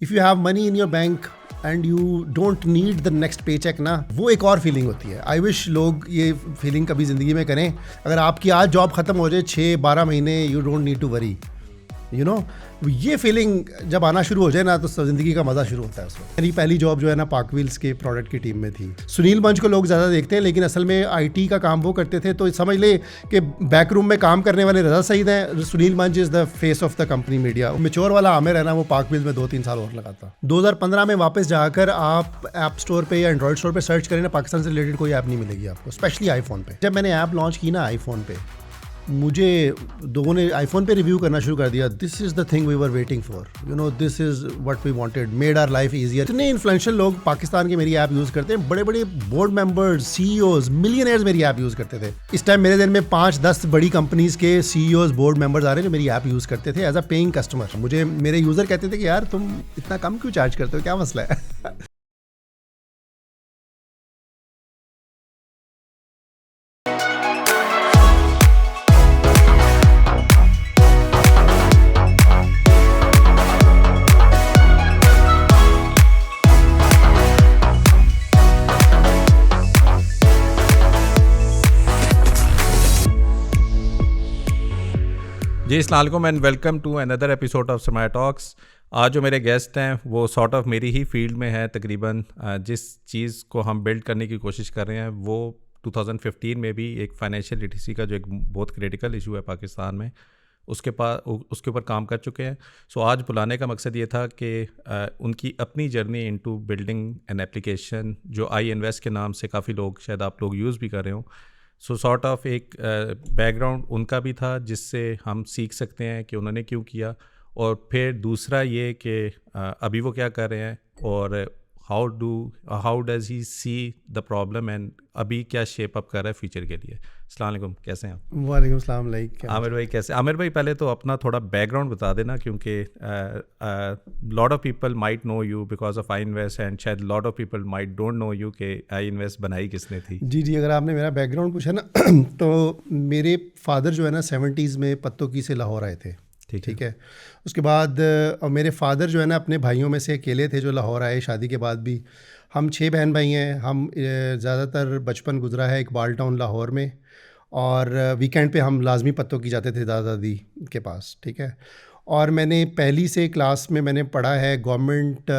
If you have money in your bank and you don't need the next पे check ना, वो एक और फीलिंग होती है. आई विश लोग ये फीलिंग कभी ज़िंदगी में करें. अगर आपकी आज जॉब ख़त्म हो जाए 6-12 महीने, you don't need to worry. You know, ये फीलिंग जब आना शुरू हो जाए ना, तो ज़िंदगी का मज़ा शुरू होता है उसमें. मेरी पहली जॉब जो है ना, पार्क व्हील्स के प्रोडक्ट की टीम में थी. सुनील मंच को लोग ज़्यादा देखते हैं, लेकिन असल में आईटी का काम वो करते थे. तो समझ ले कि बैक रूम में काम करने वाले रज़ा सईद हैं, सुनील मंच is the face of the company media. Mature वाला आमिर है ना, वो पार्क व्हील्स में 2-3 साल और लगाता. 2015 में वापस जाकर आप ऐप स्टोर पर या एंड्रॉइड स्टोर पर सर्च करें ना, पाकिस्तान से रिलेटेड कोई ऐप नहीं मिलेगी आपको, स्पेशली आईफोन पर. जब मैंने ऐप लॉन्च की ना आईफोन पर, मुझे लोगों ने आईफोन पे रिव्यू करना शुरू कर दिया. This is the thing we were waiting for, you know, this is what we wanted, made our life easier. इतने इन्फ्लुएंशियल लोग पाकिस्तान के मेरी ऐप यूज़ करते हैं. बड़े बड़े बोर्ड मेंबर्स, सीईओज, मिलियनेयर्स मेरी ऐप यूज़ करते थे. इस टाइम मेरे दिन में 5-10 बड़ी कंपनीज के सीईओज, बोर्ड मेंबर्स आ रहे हैं जो मेरी ऐप यूज़ करते थे एज अ पेइंग कस्टमर. मुझे मेरे यूज़र कहते थे कि यार तुम इतना कम क्यों चार्ज करते हो, क्या मसला है. जी अस्सलाम वालेकुम and welcome to another episode of Sarmaya talks. आज जो मेरे गेस्ट हैं वो सॉर्ट ऑफ मेरी ही फील्ड में है. तकरीबन जिस चीज़ को हम बिल्ड करने की कोशिश कर रहे हैं वो 2015 में भी एक फाइनेंशियल लिटरेसी का जो एक बहुत क्रिटिकल इशू है पाकिस्तान में, उसके ऊपर काम कर चुके हैं. सो आज बुलाने का मकसद ये था कि उनकी अपनी journey into building an application जो आई इन्वेस्ट के नाम से काफ़ी लोग, शायद आप लोग यूज़ भी कर रहे हो. सो सॉर्ट ऑफ एक बैकग्राउंड उनका भी था जिससे हम सीख सकते हैं कि उन्होंने क्यों किया, और फिर दूसरा ये कि अभी वो क्या कर रहे हैं और how does he see the problem and अभी क्या शेप अप कर रहा है फ्यूचर के लिए. अस्सलाम वालेकुम, कैसे हैं आप? वालेकुम सलाम. आमिर भाई कैसे? आमिर भाई पहले तो अपना थोड़ा बैकग्राउंड बता देना, क्योंकि lot of people might know you because of I invest and शायद lot of people might don't know you कि आई इन्वेस्ट बनाई किसने थी. जी, अगर आपने मेरा बैकग्राउंड पूछा ना तो मेरे फादर जो है ना 70s में पत्तोकी से लाहौर आए थे. ठीक है. उसके बाद और मेरे फादर जो है ना अपने भाइयों में से अकेले थे जो लाहौर आए. शादी के बाद भी हम 6 बहन भाई हैं. हम ज़्यादातर बचपन गुजरा है इकबाल टाउन लाहौर में, और वीकेंड पे हम लाजमी पत्तोकी जाते थे दादा दादी के पास. ठीक है. और मैंने पहली से क्लास में मैंने पढ़ा है गवर्नमेंट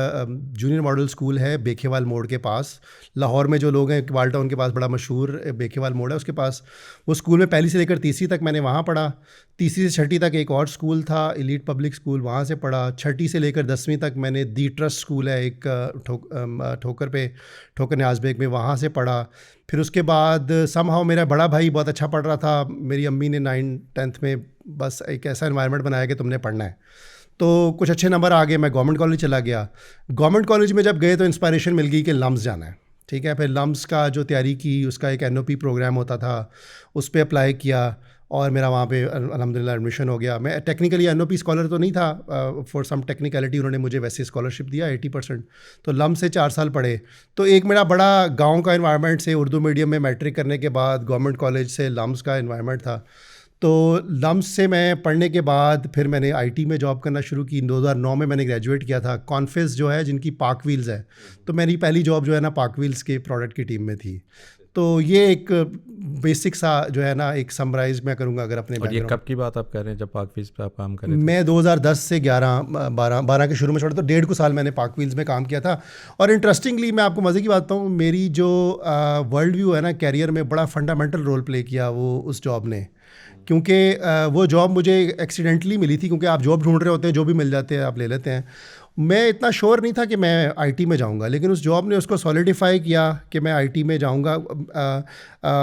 जूनियर मॉडल स्कूल है बेखेवाल मोड़ के पास. लाहौर में जो लोग हैं, इकबाल टाउन के पास बड़ा मशहूर बेखेवाल मोड़ है, उसके पास वो स्कूल में पहली से लेकर तीसरी तक मैंने वहाँ पढ़ा. तीसरी से छठी तक एक और स्कूल था एलीट पब्लिक स्कूल, वहाँ से पढ़ा. छठी से लेकर 10वीं तक मैंने दी ट्रस्ट स्कूल है एक ठोकर न्याज बेग में, वहाँ से पढ़ा. फिर उसके बाद समहाउ मेरा बड़ा भाई बहुत अच्छा पढ़ रहा था. मेरी अम्मी ने 9th-10th में बस एक ऐसा एनवायरनमेंट बनाया कि तुमने पढ़ना है, तो कुछ अच्छे नंबर आ गए. मैं गवर्नमेंट कॉलेज चला गया. गवर्नमेंट कॉलेज में जब गए तो इंस्पायरेशन मिल गई कि लम्स जाना है. ठीक है. फिर लम्स का जो तैयारी की, उसका एक NOP प्रोग्राम होता था, उस पर अप्लाई किया और मेरा वहाँ पे अल्हम्दुलिल्लाह एडमिशन हो गया. मैं टेक्निकली NOP स्कॉलर तो नहीं था, फॉर सम टेक्निकलिटी उन्होंने मुझे वैसे स्कॉलरशिप दिया 80%. तो लम्स से 4 साल पढ़े. तो एक मेरा बड़ा गाँव का एनवायरनमेंट से उर्दू मीडियम में मैट्रिक करने के बाद गवर्नमेंट कॉलेज से लम्स का एनवायरनमेंट था. तो लम्स से मैं पढ़ने के बाद फिर मैंने आईटी में जॉब करना शुरू की. 2009 में मैंने ग्रेजुएट किया था. कॉन्फिस जो है जिनकी पार्क व्हील्स है, तो मेरी पहली जॉब जो है ना पार्क व्हील्स के प्रोडक्ट की टीम में थी. तो ये एक बेसिक सा जो है ना एक समराइज मैं करूँगा अगर अपने. और ये कब की बात आप कर रहे हैं जब पार्क व्हील्स पे आप काम कर रहे थे? मैं 2010 से 12 के शुरू में छोड़ा, तो 1.5 साल मैंने पार्क व्हील्स में काम किया था. और इंटरेस्टिंगली मैं आपको मज़े की बात बताऊँ, मेरी जो वर्ल्ड व्यू है ना कैरियर में बड़ा फंडामेंटल रोल प्ले किया वो उस जॉब ने. क्योंकि वो जॉब मुझे एक्सीडेंटली मिली थी, क्योंकि आप जॉब ढूंढ रहे होते हैं, जो भी मिल जाते हैं आप ले लेते हैं. मैं इतना श्योर नहीं था कि मैं आईटी में जाऊंगा, लेकिन उस जॉब ने उसको सॉलिडिफाई किया कि मैं आईटी में जाऊंगा.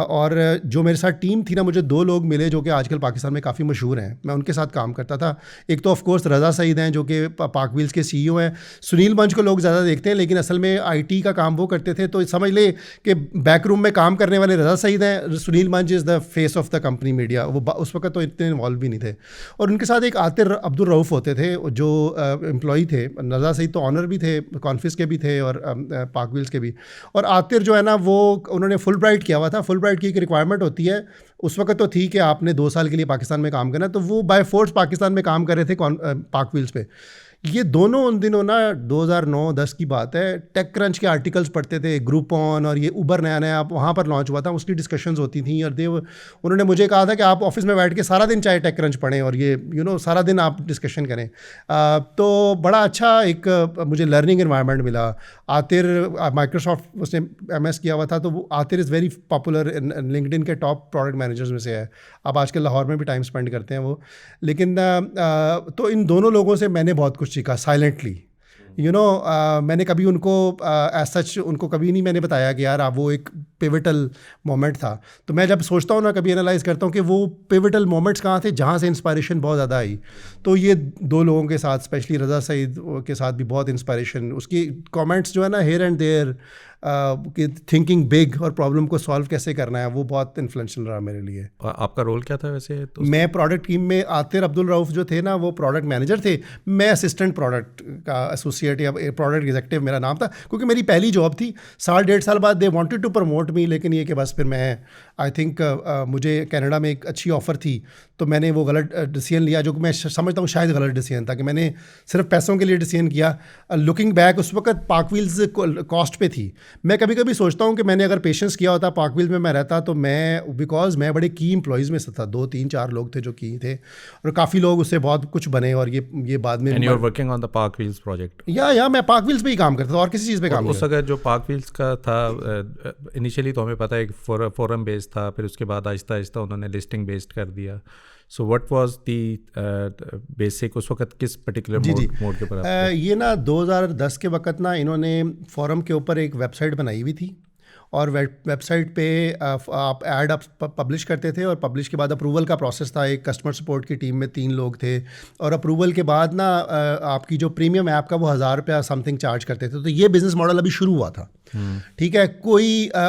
और जो मेरे साथ टीम थी ना, मुझे 2 लोग मिले जो कि आजकल पाकिस्तान में काफ़ी मशहूर हैं. मैं उनके साथ काम करता था. एक तो ऑफ कोर्स रज़ा सईद हैं जो कि पार्क व्हील्स के CEO हैं. सुनील मंच को लोग ज़्यादा देखते हैं, लेकिन असल में आईटी का काम वो करते थे. तो समझ ले कि बैक रूम में काम करने वाले रज़ा सईद हैं, सुनील मंच is the face of the company media. वो उस वक्त तो इतने इन्वॉल्व भी नहीं थे. और उनके साथ एक आतिर अब्दुल रऊफ़ होते थे जो एम्प्लॉई थे. रज़ा सईद तो ऑनर भी थे, कॉन्फिस के भी थे और पार्क व्हील्स के भी. और आतिर जो है ना वो उन्होंने फुल ब्राइट किया हुआ था. फुल ब्राइट की एक रिक्वायरमेंट होती है उस वक्त तो थी कि आपने 2 साल के लिए पाकिस्तान में काम करना, तो वो बाय फोर्स पाकिस्तान में काम कर रहे थे पार्क व्हील्स पे. ये दोनों उन दिनों ना 2009-10 की बात है, टेक क्रंच के आर्टिकल्स पढ़ते थे, ग्रुपॉन, और ये उबर नया नया वहाँ पर लॉन्च हुआ था, उसकी डिस्कशंस होती थी। और उन्होंने मुझे कहा था कि आप ऑफिस में बैठ के सारा दिन चाहे टेक क्रंच पढ़ें और ये सारा दिन आप डिस्कशन करें। तो बड़ा अच्छा एक मुझे लर्निंग एनवायरनमेंट मिला। आतिर माइक्रोसॉफ्ट उसने MS किया हुआ था, तो वो Aatir is very popular, LinkedIn के टॉप प्रोडक्ट मैनेजर्स में से है। अब आजकल लाहौर में भी टाइम स्पेंड करते हैं वो। लेकिन तो इन दोनों लोगों से मैंने बहुत कुछ सीखा साइलेंटली। मैंने कभी उनको एज सच उनको कभी नहीं मैंने बताया कि यार आप वो एक पिवटल मोमेंट था। तो मैं जब सोचता हूँ ना, कभी एनालाइज करता हूँ कि वो पिवटल मोमेंट्स कहाँ थे जहाँ से इंस्पायरेशन बहुत ज़्यादा आई। तो ये दो लोगों के साथ, स्पेशली रज़ा सईद के साथ भी बहुत इंस्पायरेशन, उसकी कमेंट्स जो है ना हियर एंड देयर, कि थिंकिंग बिग और प्रॉब्लम को सॉल्व कैसे करना है, वो बहुत इन्फ्लुएंशियल रहा मेरे लिए। और आपका रोल क्या था वैसे? तो मैं प्रोडक्ट टीम में, आतिर अब्दुल रऊफ़ जो थे ना वो प्रोडक्ट मैनेजर थे, मैं असिस्टेंट प्रोडक्ट का एसोसिएट या प्रोडक्ट एग्जीक्यूटिव मेरा नाम था, क्योंकि मेरी पहली जॉब थी। 1.5 साल बाद दे वांटेड टू प्रमोट मी, लेकिन ये कि बस फिर मैं आई थिंक मुझे कनाडा में एक अच्छी ऑफ़र थी, तो मैंने वो गलत डिसीजन लिया, जो कि मैं समझता हूँ शायद गलत डिसीजन था, कि मैंने सिर्फ पैसों के लिए डिसीजन किया। लुकिंग बैक उस वक्त पार्क व्हील्स कॉस्ट पे थी। मैं कभी कभी सोचता हूँ कि मैंने अगर पेशेंस किया होता, पार्क व्हील्स में मैं रहता, तो बिकॉज मैं बड़े की एम्प्लॉयज़ में से था, 2 3 4 लोग थे जो की थे, और काफ़ी लोग उससे बहुत कुछ बने, और ये बाद में। And you are working on the park wheels project? या मैं पार्क व्हील्स पे ही काम करता था और किसी चीज़ पे काम उस वक्त जो पार्क व्हील्स का था, इनिशियली तो हमें पता है एक फोरम बेस्ड था, फिर उसके बाद आहिस्ता आहिस्ता उन्होंने लिस्टिंग बेस्ड कर दिया। So what was the basic उस वक्त किस पर्टिकुलर मोड के ऊपर? ये ना 2010 के वक्त ना इन्होंने फोरम के ऊपर एक वेबसाइट बनाई हुई थी, और वेबसाइट पे आप ऐड पब्लिश करते थे, और पब्लिश के बाद अप्रूवल का प्रोसेस था। एक कस्टमर सपोर्ट की टीम में 3 लोग थे, और अप्रूवल के बाद ना आपकी जो प्रीमियम ऐप का वो 1000 रुपया समथिंग चार्ज करते थे। तो ये बिज़नेस मॉडल अभी शुरू हुआ था, ठीक है।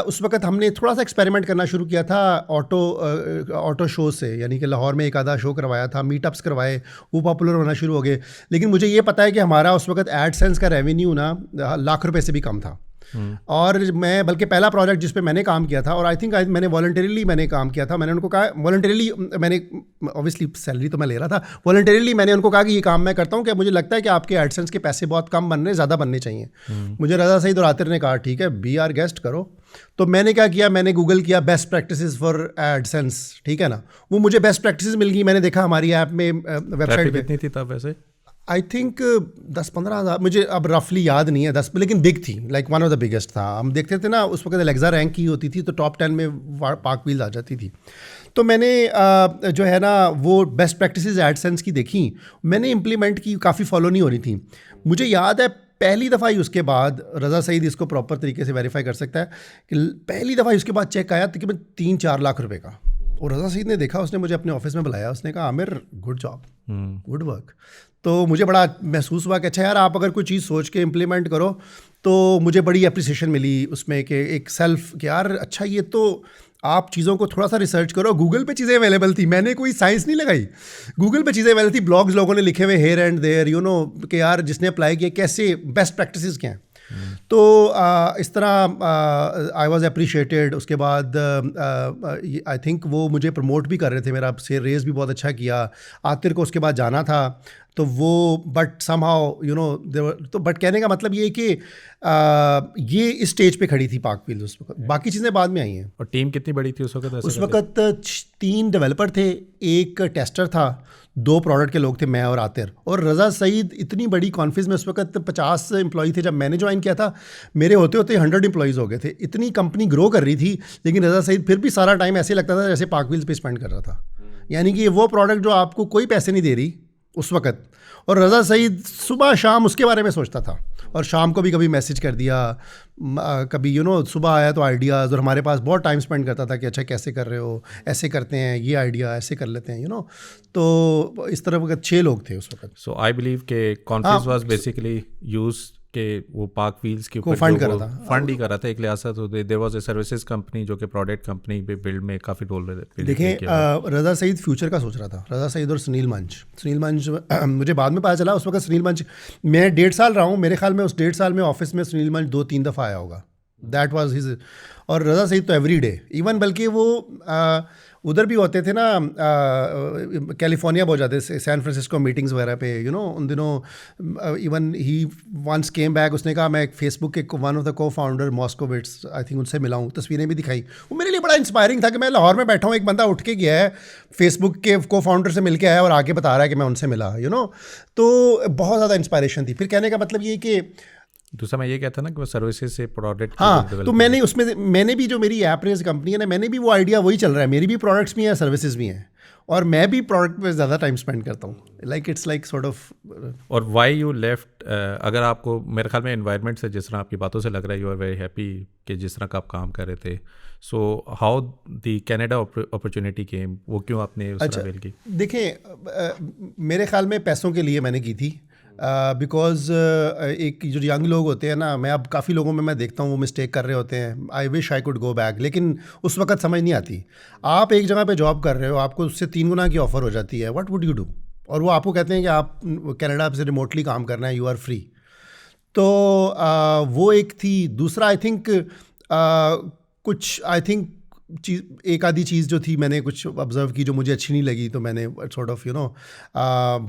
उस वक्त हमने थोड़ा सा एक्सपेरिमेंट करना शुरू किया था ऑटो शो से, यानी कि लाहौर में एक आधा शो करवाया था, मीटअप्स करवाए, वो पॉपुलर होना शुरू हो गए। लेकिन मुझे ये पता है कि हमारा उस वक्त एडसेंस का रेवेन्यू ना लाख रुपए से भी कम था। और मैं बल्कि पहला प्रोजेक्ट जिस पे मैंने काम किया था, और आई थिंक मैंने वॉलंटरीली मैंने काम किया था, मैंने उनको कहा वॉलंटरीली, मैंने ऑब्वियसली सैलरी तो मैं ले रहा था, वॉलंटरीली मैंने उनको कहा कि ये काम मैं करता हूँ, कि मुझे लगता है कि आपके एडसेंस के पैसे बहुत कम बन रहे, ज़्यादा बनने चाहिए। मुझे रज़ा सईद और आतिर ने कहा ठीक है, बी आर गेस्ट करो। तो मैंने क्या किया, मैंने गूगल किया बेस्ट प्रैक्टिसेस फॉर एडसेंस, ठीक है ना। वो मुझे बेस्ट प्रैक्टिसेस मिल गई। मैंने देखा हमारी ऐप में वेबसाइट पे कितनी थी तब वैसे? आई थिंक 10-15 हज़ार, मुझे अब रफली याद नहीं है 10, लेकिन बिग थी, like one of the biggest था। हम देखते थे ना उस वक्त एलेक्सा रैंक की होती थी, तो टॉप 10 में पार्क व्हील्स आ जाती थी। तो मैंने जो है ना वो बेस्ट प्रैक्टिसेस एडसेंस की देखी, मैंने इम्प्लीमेंट की, काफ़ी फॉलो नहीं हो रही थी। मुझे याद है पहली दफ़ा ही उसके बाद, रज़ा सईद इसको प्रॉपर तरीके से वेरीफाई कर सकता है, कि पहली दफ़ा ही उसके बाद चेक आया तकरीबन 3-4 लाख रुपए का। और रज़ा सईद ने देखा, उसने मुझे अपने ऑफिस में बुलाया, उसने कहा Aamir good job, good work. तो मुझे बड़ा महसूस हुआ कि अच्छा यार, आप अगर कोई चीज़ सोच के इम्प्लीमेंट करो, तो मुझे बड़ी अप्रिसिएशन मिली उसमें, कि एक सेल्फ, कि यार अच्छा ये तो आप चीज़ों को थोड़ा सा रिसर्च करो। गूगल पे चीज़ें अवेलेबल थी, मैंने कोई साइंस नहीं लगाई, गूगल पे चीज़ें अवेलेबल थी, ब्लॉग्स लोगों ने लिखे हुए हेयर एंड देयर, कि यार जिसने अप्लाई किया कैसे बेस्ट प्रैक्टिसेस क्या हैं। तो इस तरह आई वॉज अप्रिशिएटेड। उसके बाद आई थिंक वो मुझे प्रमोट भी कर रहे थे, मेरा से रेस भी बहुत अच्छा किया। आतिर को उसके बाद जाना था, तो वो बट समहाउ तो बट कहने का मतलब ये है कि ये इस स्टेज पे खड़ी थी पार्क व्हील्स उस वक्त, बाकी चीज़ें बाद में आई हैं। और टीम कितनी बड़ी थी उस वक्त? उस वक्त 3 डेवलपर थे, एक टेस्टर था, 2 प्रोडक्ट के लोग थे, मैं और आतिर। और रज़ा सईद इतनी बड़ी कॉन्फ्रेंस में, उस वक्त 50 एम्प्लॉई थे जब मैंने ज्वाइन किया था, मेरे होते होते 100 एम्प्लॉइज़ हो गए थे। इतनी कंपनी ग्रो कर रही थी, लेकिन रज़ा सईद फिर भी सारा टाइम ऐसे लगता था जैसे पार्क व्हील्स पे स्पेंड कर रहा था। यानी कि वो प्रोडक्ट जो आपको कोई पैसे नहीं दे रही उस वक्त, और रज़ा सईद सुबह शाम उसके बारे में सोचता था, और शाम को भी कभी मैसेज कर दिया, कभी सुबह आया तो आइडियाज़, और हमारे पास बहुत टाइम स्पेंड करता था कि अच्छा कैसे कर रहे हो, ऐसे करते हैं, ये आइडिया ऐसे कर लेते हैं, तो इस तरह के 6 लोग थे उस वक्त। सो आई बिलीव के कॉन्फ्रेंस वाज बेसिकली यूज के वो पार्क व्हील्स के ऊपर फंड कर रहा था, फंड ही कर रहा था एक लिहाज से। तो there was a services company जो कि प्रोडक्ट कंपनी पे बिल्ड में काफ़ी रोल रहे। देखें, रज़ा सईद फ्यूचर का सोच रहा था, रज़ा सईद और सुनील मंच मुझे बाद में पता चला उस वक्त सुनील मंच, मैं 1.5 साल रहा हूँ, मेरे ख्याल में उस 1.5 साल में ऑफिस में सुनील मंच 2-3 दफ़ा आया होगा, दैट वाज हिज। और रज़ा सईद तो एवरी डे, इवन बल्कि वो उधर भी होते थे ना, कैलिफोर्निया बहुत जाते थे, सैन फ्रांसिस्को मीटिंग्स वगैरह पे, यू नो उन दिनों even he once came back, उसने कहा मैं फेसबुक के one of the co founder Moskovitz, I think उनसे मिला हूँ, तस्वीरें भी दिखाई। वो मेरे लिए बड़ा इंस्पायरिंग था कि मैं लाहौर में बैठा हूँ, एक बंदा उठ के गया है फेसबुक के को फाउंडर से मिल के आया और आगे बता रहा है कि मैं उनसे मिला, यू नो, तो बहुत ज़्यादा इंस्पायरेशन थी। फिर कहने का मतलब ये कि दूसरा मैं ये कहता ना कि वो सर्विसेज से प्रोडक्ट, हाँ, तो मैंने भी जो मेरी ऐप रेस कंपनी है ना, मैंने भी वो आइडिया वही चल रहा है, मेरी भी प्रोडक्ट्स भी हैं, सर्विसेज भी हैं, और मैं भी प्रोडक्ट पे ज़्यादा टाइम स्पेंड करता हूँ, like it's like sort of. और व्हाई यू लेफ्ट, अगर आपको, मेरे ख्याल में एनवायरनमेंट से जिस तरह आपकी बातों से लग रहा है यू आर वेरी हैप्पी कि जिस तरह का आप काम कर रहे थे, so how the Canada opportunity came, वो क्यों आपने उस तरह फेल की? देखें, मेरे ख्याल में पैसों के लिए मैंने की थी, बिकॉज एक जो यंग लोग होते हैं ना, मैं अब काफ़ी लोगों में मैं देखता हूँ वो मिस्टेक कर रहे होते हैं, I wish I could go back, लेकिन उस वक्त समझ नहीं आती। आप एक जगह पे जॉब कर रहे हो, आपको उससे 3 गुना की ऑफ़र हो जाती है, व्हाट वुड यू डू, और वो आपको कहते हैं कि आप कनाडा से रिमोटली काम करना है, यू आर फ्री। तो वो एक थी। दूसरा आई थिंक कुछ चीज़, एक आधी चीज़ जो थी मैंने कुछ ऑब्ज़र्व की जो मुझे अच्छी नहीं लगी, तो मैंने sort of you know,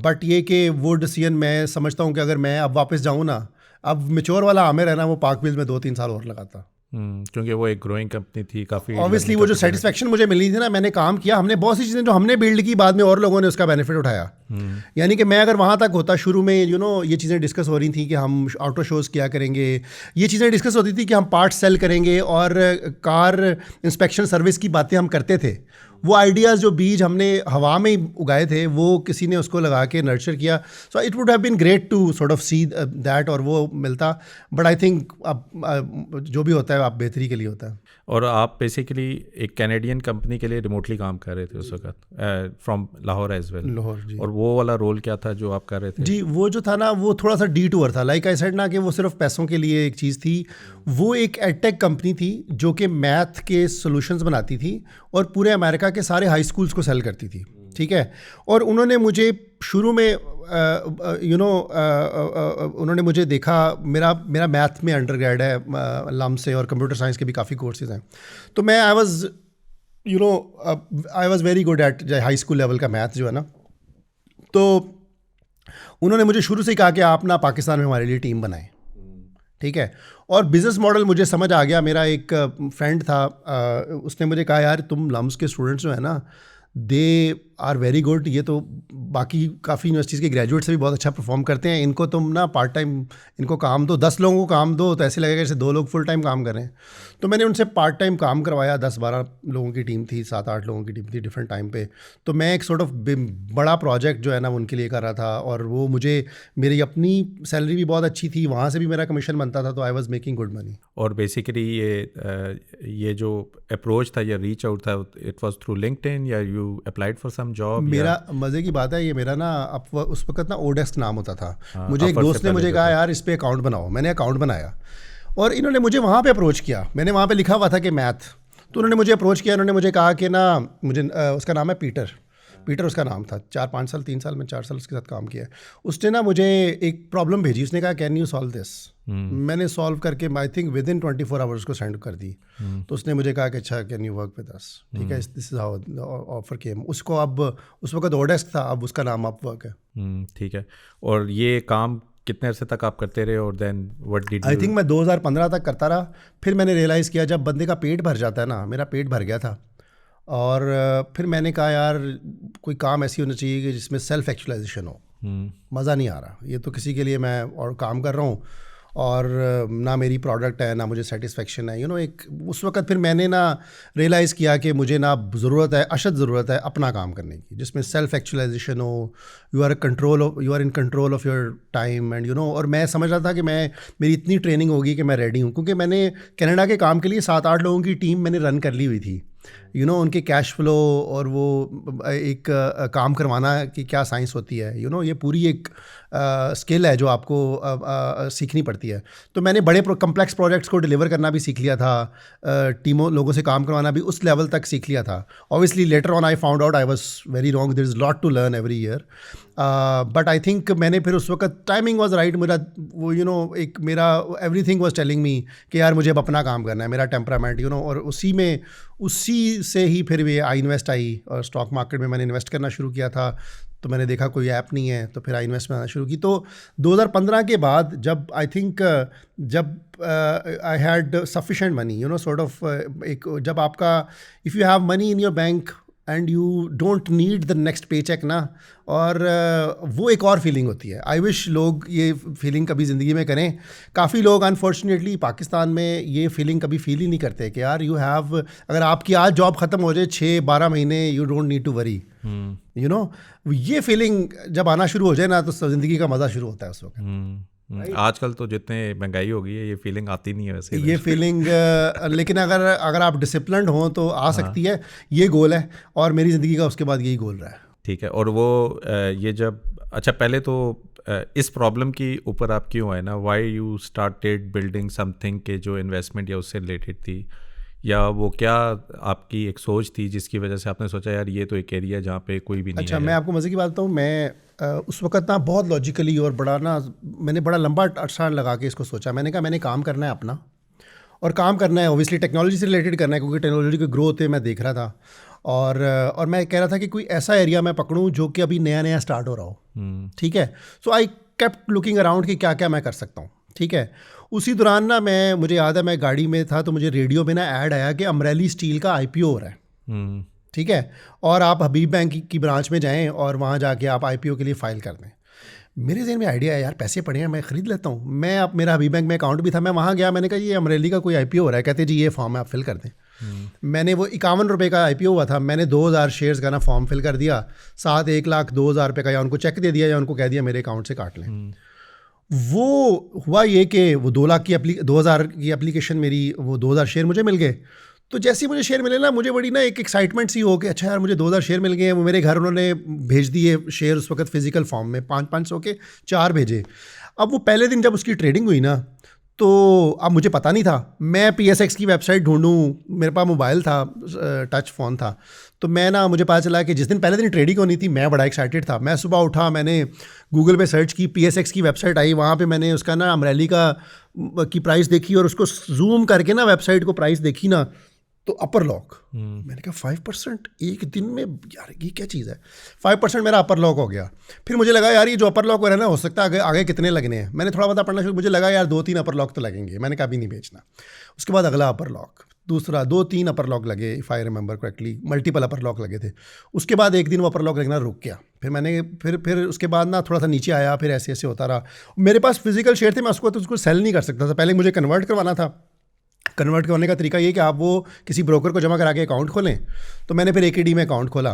but ये कि वो डिसीजन मैं समझता हूँ कि अगर मैं अब वापस जाऊँ ना, अब मैच्योर वाला आमिर है ना, वो पार्कविल में 2-3 साल और लगाता, क्योंकि वो एक ग्रोइंग कंपनी थी काफ़ी। ऑब्वियसली वो जो सेटिस्फेक्शन मुझे मिली थी ना, मैंने काम किया, हमने बहुत सी चीज़ें जो हमने बिल्ड की, बाद में और लोगों ने उसका बेनिफिट उठाया। यानी कि मैं अगर वहाँ तक होता, शुरू में यू नो ये चीज़ें डिस्कस हो रही थी कि हम ऑटो शोज़ किया करेंगे, ये चीज़ें डिस्कस होती थी कि हम पार्ट सेल करेंगे और कार इंस्पेक्शन सर्विस की बातें हम करते थे। वो आइडियाज़ जो बीज हमने हवा में ही उगाए थे, वो किसी ने उसको लगा के नर्चर किया, so it would have been great to sort of see that, और वो मिलता। बट आई थिंक अब जो भी होता है आप बेहतरी के लिए होता है। और आप बेसिकली एक कैनेडियन कंपनी के लिए रिमोटली काम कर रहे थे उस वक्त, from Lahore as well. Lahore, जी। और वो वाला रोल क्या था जो आप कर रहे थे? जी, वो जो था ना, वो थोड़ा सा डिटूर था, लाइक आई सेड ना, कि वो सिर्फ पैसों के लिए एक चीज़ थी। वो एक एडटेक कंपनी थी जो कि मैथ के सॉल्यूशंस बनाती थी और पूरे अमेरिका के सारे हाई स्कूल्स को सेल करती थी, ठीक है। और उन्होंने मुझे शुरू में यू नो उन्होंने मुझे देखा, मेरा मैथ में अंडरग्रेड है लम से, और कंप्यूटर साइंस के भी काफ़ी कोर्सेज हैं, तो मैं आई was very good at high school level का मैथ जो है ना। तो उन्होंने मुझे शुरू से ही कहा कि आप ना पाकिस्तान में हमारे लिए टीम बनाएं, ठीक है। और बिज़नेस मॉडल मुझे समझ आ गया। मेरा एक फ्रेंड था, उसने मुझे कहा यार तुम लम्स के स्टूडेंट्स जो है ना, दे आर वेरी गुड, ये तो बाकी काफ़ी यूनिवर्सिटीज़ के ग्रेजुएट से भी बहुत अच्छा परफॉर्म करते हैं, इनको तुम ना पार्ट टाइम इनको काम दो, 10 लोगों को काम दो, तो ऐसे लगेगा जैसे 2 लोग फुल टाइम काम कर रहे हैं। तो मैंने उनसे पार्ट टाइम काम करवाया, 10-12 लोगों की टीम थी, 7-8 लोगों की टीम थी डिफरेंट टाइम पे। तो मैं एक सॉर्ट ऑफ बड़ा प्रोजेक्ट जो है ना उनके लिए कर रहा था, और वो मुझे, मेरी अपनी सैलरी भी बहुत अच्छी थी, वहाँ से भी मेरा कमीशन बनता था, तो I was making good money. और बेसिकली ये जो अप्रोच था या रीच आउट था, इट वाज थ्रू लिंक्डइन या you applied for some job? मेरा मज़े की बात है, ये मेरा ना उस वक्त ना ओडेस्क नाम होता था। मुझे एक दोस्त ने मुझे कहा यार इस पे अकाउंट बनाओ, मैंने अकाउंट बनाया और इन्होंने मुझे वहाँ पे अप्रोच किया। मैंने वहाँ पे लिखा हुआ था कि मैथ, तो उन्होंने मुझे अप्रोच किया, उन्होंने मुझे कहा कि ना मुझे उसका नाम है पीटर उसका नाम था। 4-5 साल 3 साल में 4 साल उसके साथ काम किया। उसने ना मुझे एक प्रॉब्लम भेजी, उसने कहा कैन यू सॉल्व दिस। मैंने सॉल्व करके I think with in 24 hours को सेंड कर दी। तो उसने मुझे कहा कि अच्छा can you work with us, ठीक है, दिस इज हाउ ऑफर केम। उसको अब उस वक्त ओडेस्क था, अब उसका नाम अपवर्क है। ठीक है। और ये काम कितने अरसे तक आप करते रहे और then what did you? I think मैं 2015 तक करता रहा। फिर मैंने रियलाइज़ किया जब बंदे का पेट भर जाता है ना, मेरा पेट भर गया था, और फिर मैंने कहा यार कोई काम ऐसी होना चाहिए कि जिसमें सेल्फ एक्चुअलाइजेशन हो। मज़ा नहीं आ रहा, ये तो किसी के लिए मैं और काम कर रहा हूँ और ना मेरी प्रोडक्ट है ना मुझे सेटिस्फेक्शन है, यू नो। एक उस वक्त फिर मैंने ना रियलाइज़ किया कि मुझे ना ज़रूरत है, अशद ज़रूरत है अपना काम करने की, जिसमें सेल्फ एक्चुअलाइजेशन हो, you are in control of your time and you know. और मैं समझ रहा था कि मेरी इतनी ट्रेनिंग होगी कि मैं रेडी हूँ, क्योंकि मैंने कनाडा के काम के लिए 7-8 लोगों की टीम मैंने रन कर ली हुई थी, यू नो। उनके कैश फ्लो और वो एक काम करवाना कि क्या साइंस होती है, यू नो। ये पूरी एक स्किल है जो आपको सीखनी पड़ती है। तो मैंने बड़े कम्प्लेक्स प्रोजेक्ट्स को डिलीवर करना भी सीख लिया था, टीमों लोगों से काम करवाना भी उस लेवल तक सीख लिया था। Obviously later on I found out I was very wrong, there is lot to learn every year, but I think मैंने फिर उस वक्त टाइमिंग वाज राइट। मेरा वो यू नो एक मेरा एवरीथिंग वाज टेलिंग मी कि यार मुझे अब अपना काम करना है, मेरा टेम्परामेंट, यू नो। और उसी से ही फिर ये आई इन्वेस्ट आई और स्टॉक मार्केट में मैंने इन्वेस्ट करना शुरू किया था। तो मैंने देखा कोई ऐप नहीं है, तो फिर आई इन्वेस्ट में आना शुरू की। तो 2015 के बाद जब आई think I had sufficient money, you know, sort of एक जब आपका if you have money in your bank and you don't need the next पे चेक ना, और वो एक और फीलिंग होती है। आई विश लोग ये फीलिंग कभी ज़िंदगी में करें। काफ़ी लोग अनफॉर्चुनेटली पाकिस्तान में ये फीलिंग कभी फील ही नहीं करते कि यार यू हैव, अगर आपकी आज जॉब ख़त्म हो जाए 6-12 महीने, you don't need to worry, you know. ये फीलिंग जब आना शुरू हो जाए ना, तो ज़िंदगी का मज़ा शुरू होता है उस वक्त। आजकल तो जितने महंगाई हो गई है, ये फीलिंग आती नहीं है वैसे। ये फीलिंग लेकिन अगर आप डिसिप्लिन्ड हों तो आ सकती है। ये गोल है और मेरी ज़िंदगी का उसके बाद यही गोल रहा है। ठीक है। और वो ये जब अच्छा पहले तो इस प्रॉब्लम की ऊपर आप क्यों आए ना, why you started building something के जो इन्वेस्टमेंट या उससे रिलेटेड थी, या वो क्या आपकी एक सोच थी जिसकी वजह से आपने सोचा यार ये तो एक एरिया जहाँ पे कोई भी नहीं है। अच्छा, मैं आपको मज़े की बात बताऊँ, मैं उस वक्त ना बहुत लॉजिकली और बड़ा ना, मैंने बड़ा लंबा अरसा लगा के इसको सोचा। मैंने कहा मैंने काम करना है अपना, और काम करना है ओबियसली टेक्नोलॉजी से रिलेटेड करना है, क्योंकि टेक्नोलॉजी की ग्रोथ है मैं देख रहा था। और मैं कह रहा था कि कोई ऐसा एरिया मैं पकड़ूं जो कि अभी नया नया स्टार्ट हो रहा हो। ठीक है। सो आई केप्ट लुकिंग अराउंड कि क्या क्या मैं कर सकता हूँ। ठीक है। उसी दौरान ना मुझे याद है मैं गाड़ी में था, तो मुझे रेडियो में ना ऐड आया कि अमरेली स्टील का IPO हो रहा है। ठीक है। और आप हबीब बैंक की ब्रांच में जाएं और वहाँ जाके आप IPO के लिए फ़ाइल कर दें। मेरे ज़हन में आइडिया है यार, पैसे पड़े हैं, मैं ख़रीद लेता हूँ। मैं अब मेरा हबीब बैंक में अकाउंट भी था, मैं वहाँ गया, मैंने कहा ये अमरेली का कोई IPO हो रहा है। कहते जी ये फॉर्म है, आप फिल कर दें। मैंने वो 51 रुपये का IPO हुआ था, मैंने 2000 शेयर्स का ना फॉर्म फिल कर दिया, साथ 1,02,000 रुपये का या उनको चेक दे दिया या उनको कह दिया मेरे अकाउंट से काट लें। वो हुआ ये कि वो 2,00,000 की एप्लीकेशन मेरी, वो 2,000 शेयर मुझे मिल गए। तो जैसे ही मुझे शेयर मिले ना, मुझे बड़ी ना एक एक्साइटमेंट सी हो कि अच्छा यार मुझे 2,000 शेयर मिल गए हैं। वो मेरे घर उन्होंने भेज दिए शेयर उस वक्त फिजिकल फॉर्म में, 500 के 4 भेजे। अब वो पहले दिन जब उसकी ट्रेडिंग हुई ना, तो अब मुझे पता नहीं था, मैं PSX की वेबसाइट ढूंढूं, मेरे पास मोबाइल था, टच फ़ोन था, तो मैं ना, मुझे पता चला कि जिस दिन पहले दिन ट्रेडिंग होनी थी, मैं बड़ा एक्साइटेड था। मैं सुबह उठा, मैंने गूगल पे सर्च की, PSX की वेबसाइट आई, वहाँ पे मैंने उसका ना अमरेली की प्राइस देखी और उसको जूम करके ना वेबसाइट को प्राइस देखी ना, तो अपर लॉक। मैंने कहा 5% एक दिन में, यार ये क्या चीज़ है। 5% मेरा अपर लॉक हो गया। फिर मुझे लगा यार ये जो अपर लॉक हो रहा है ना, हो सकता है आगे कितने लगने हैं। मैंने थोड़ा बहुत पढ़ना शुरू, मुझे लगा यार 2-3 अपर लॉक तो लगेंगे। मैंने कहा भी नहीं बेचना। उसके बाद अगला अपर लॉक, दूसरा, 2-3 अपर लॉक लगे, if I remember correctly, multiple upper lock लगे थे। उसके बाद एक दिन वो अपर लॉक लगना रुक गया। फिर मैंने फिर उसके बाद ना थोड़ा सा नीचे आया, फिर ऐसे ऐसे होता रहा। मेरे पास फिजिकल शेयर थे, मैं उसको सेल नहीं कर सकता था। पहले मुझे कन्वर्ट करवाना था। कन्वर्ट करने का तरीका ये कि आप वो किसी ब्रोकर को जमा करा के अकाउंट खोलें। तो मैंने फिर AKD में अकाउंट खोला।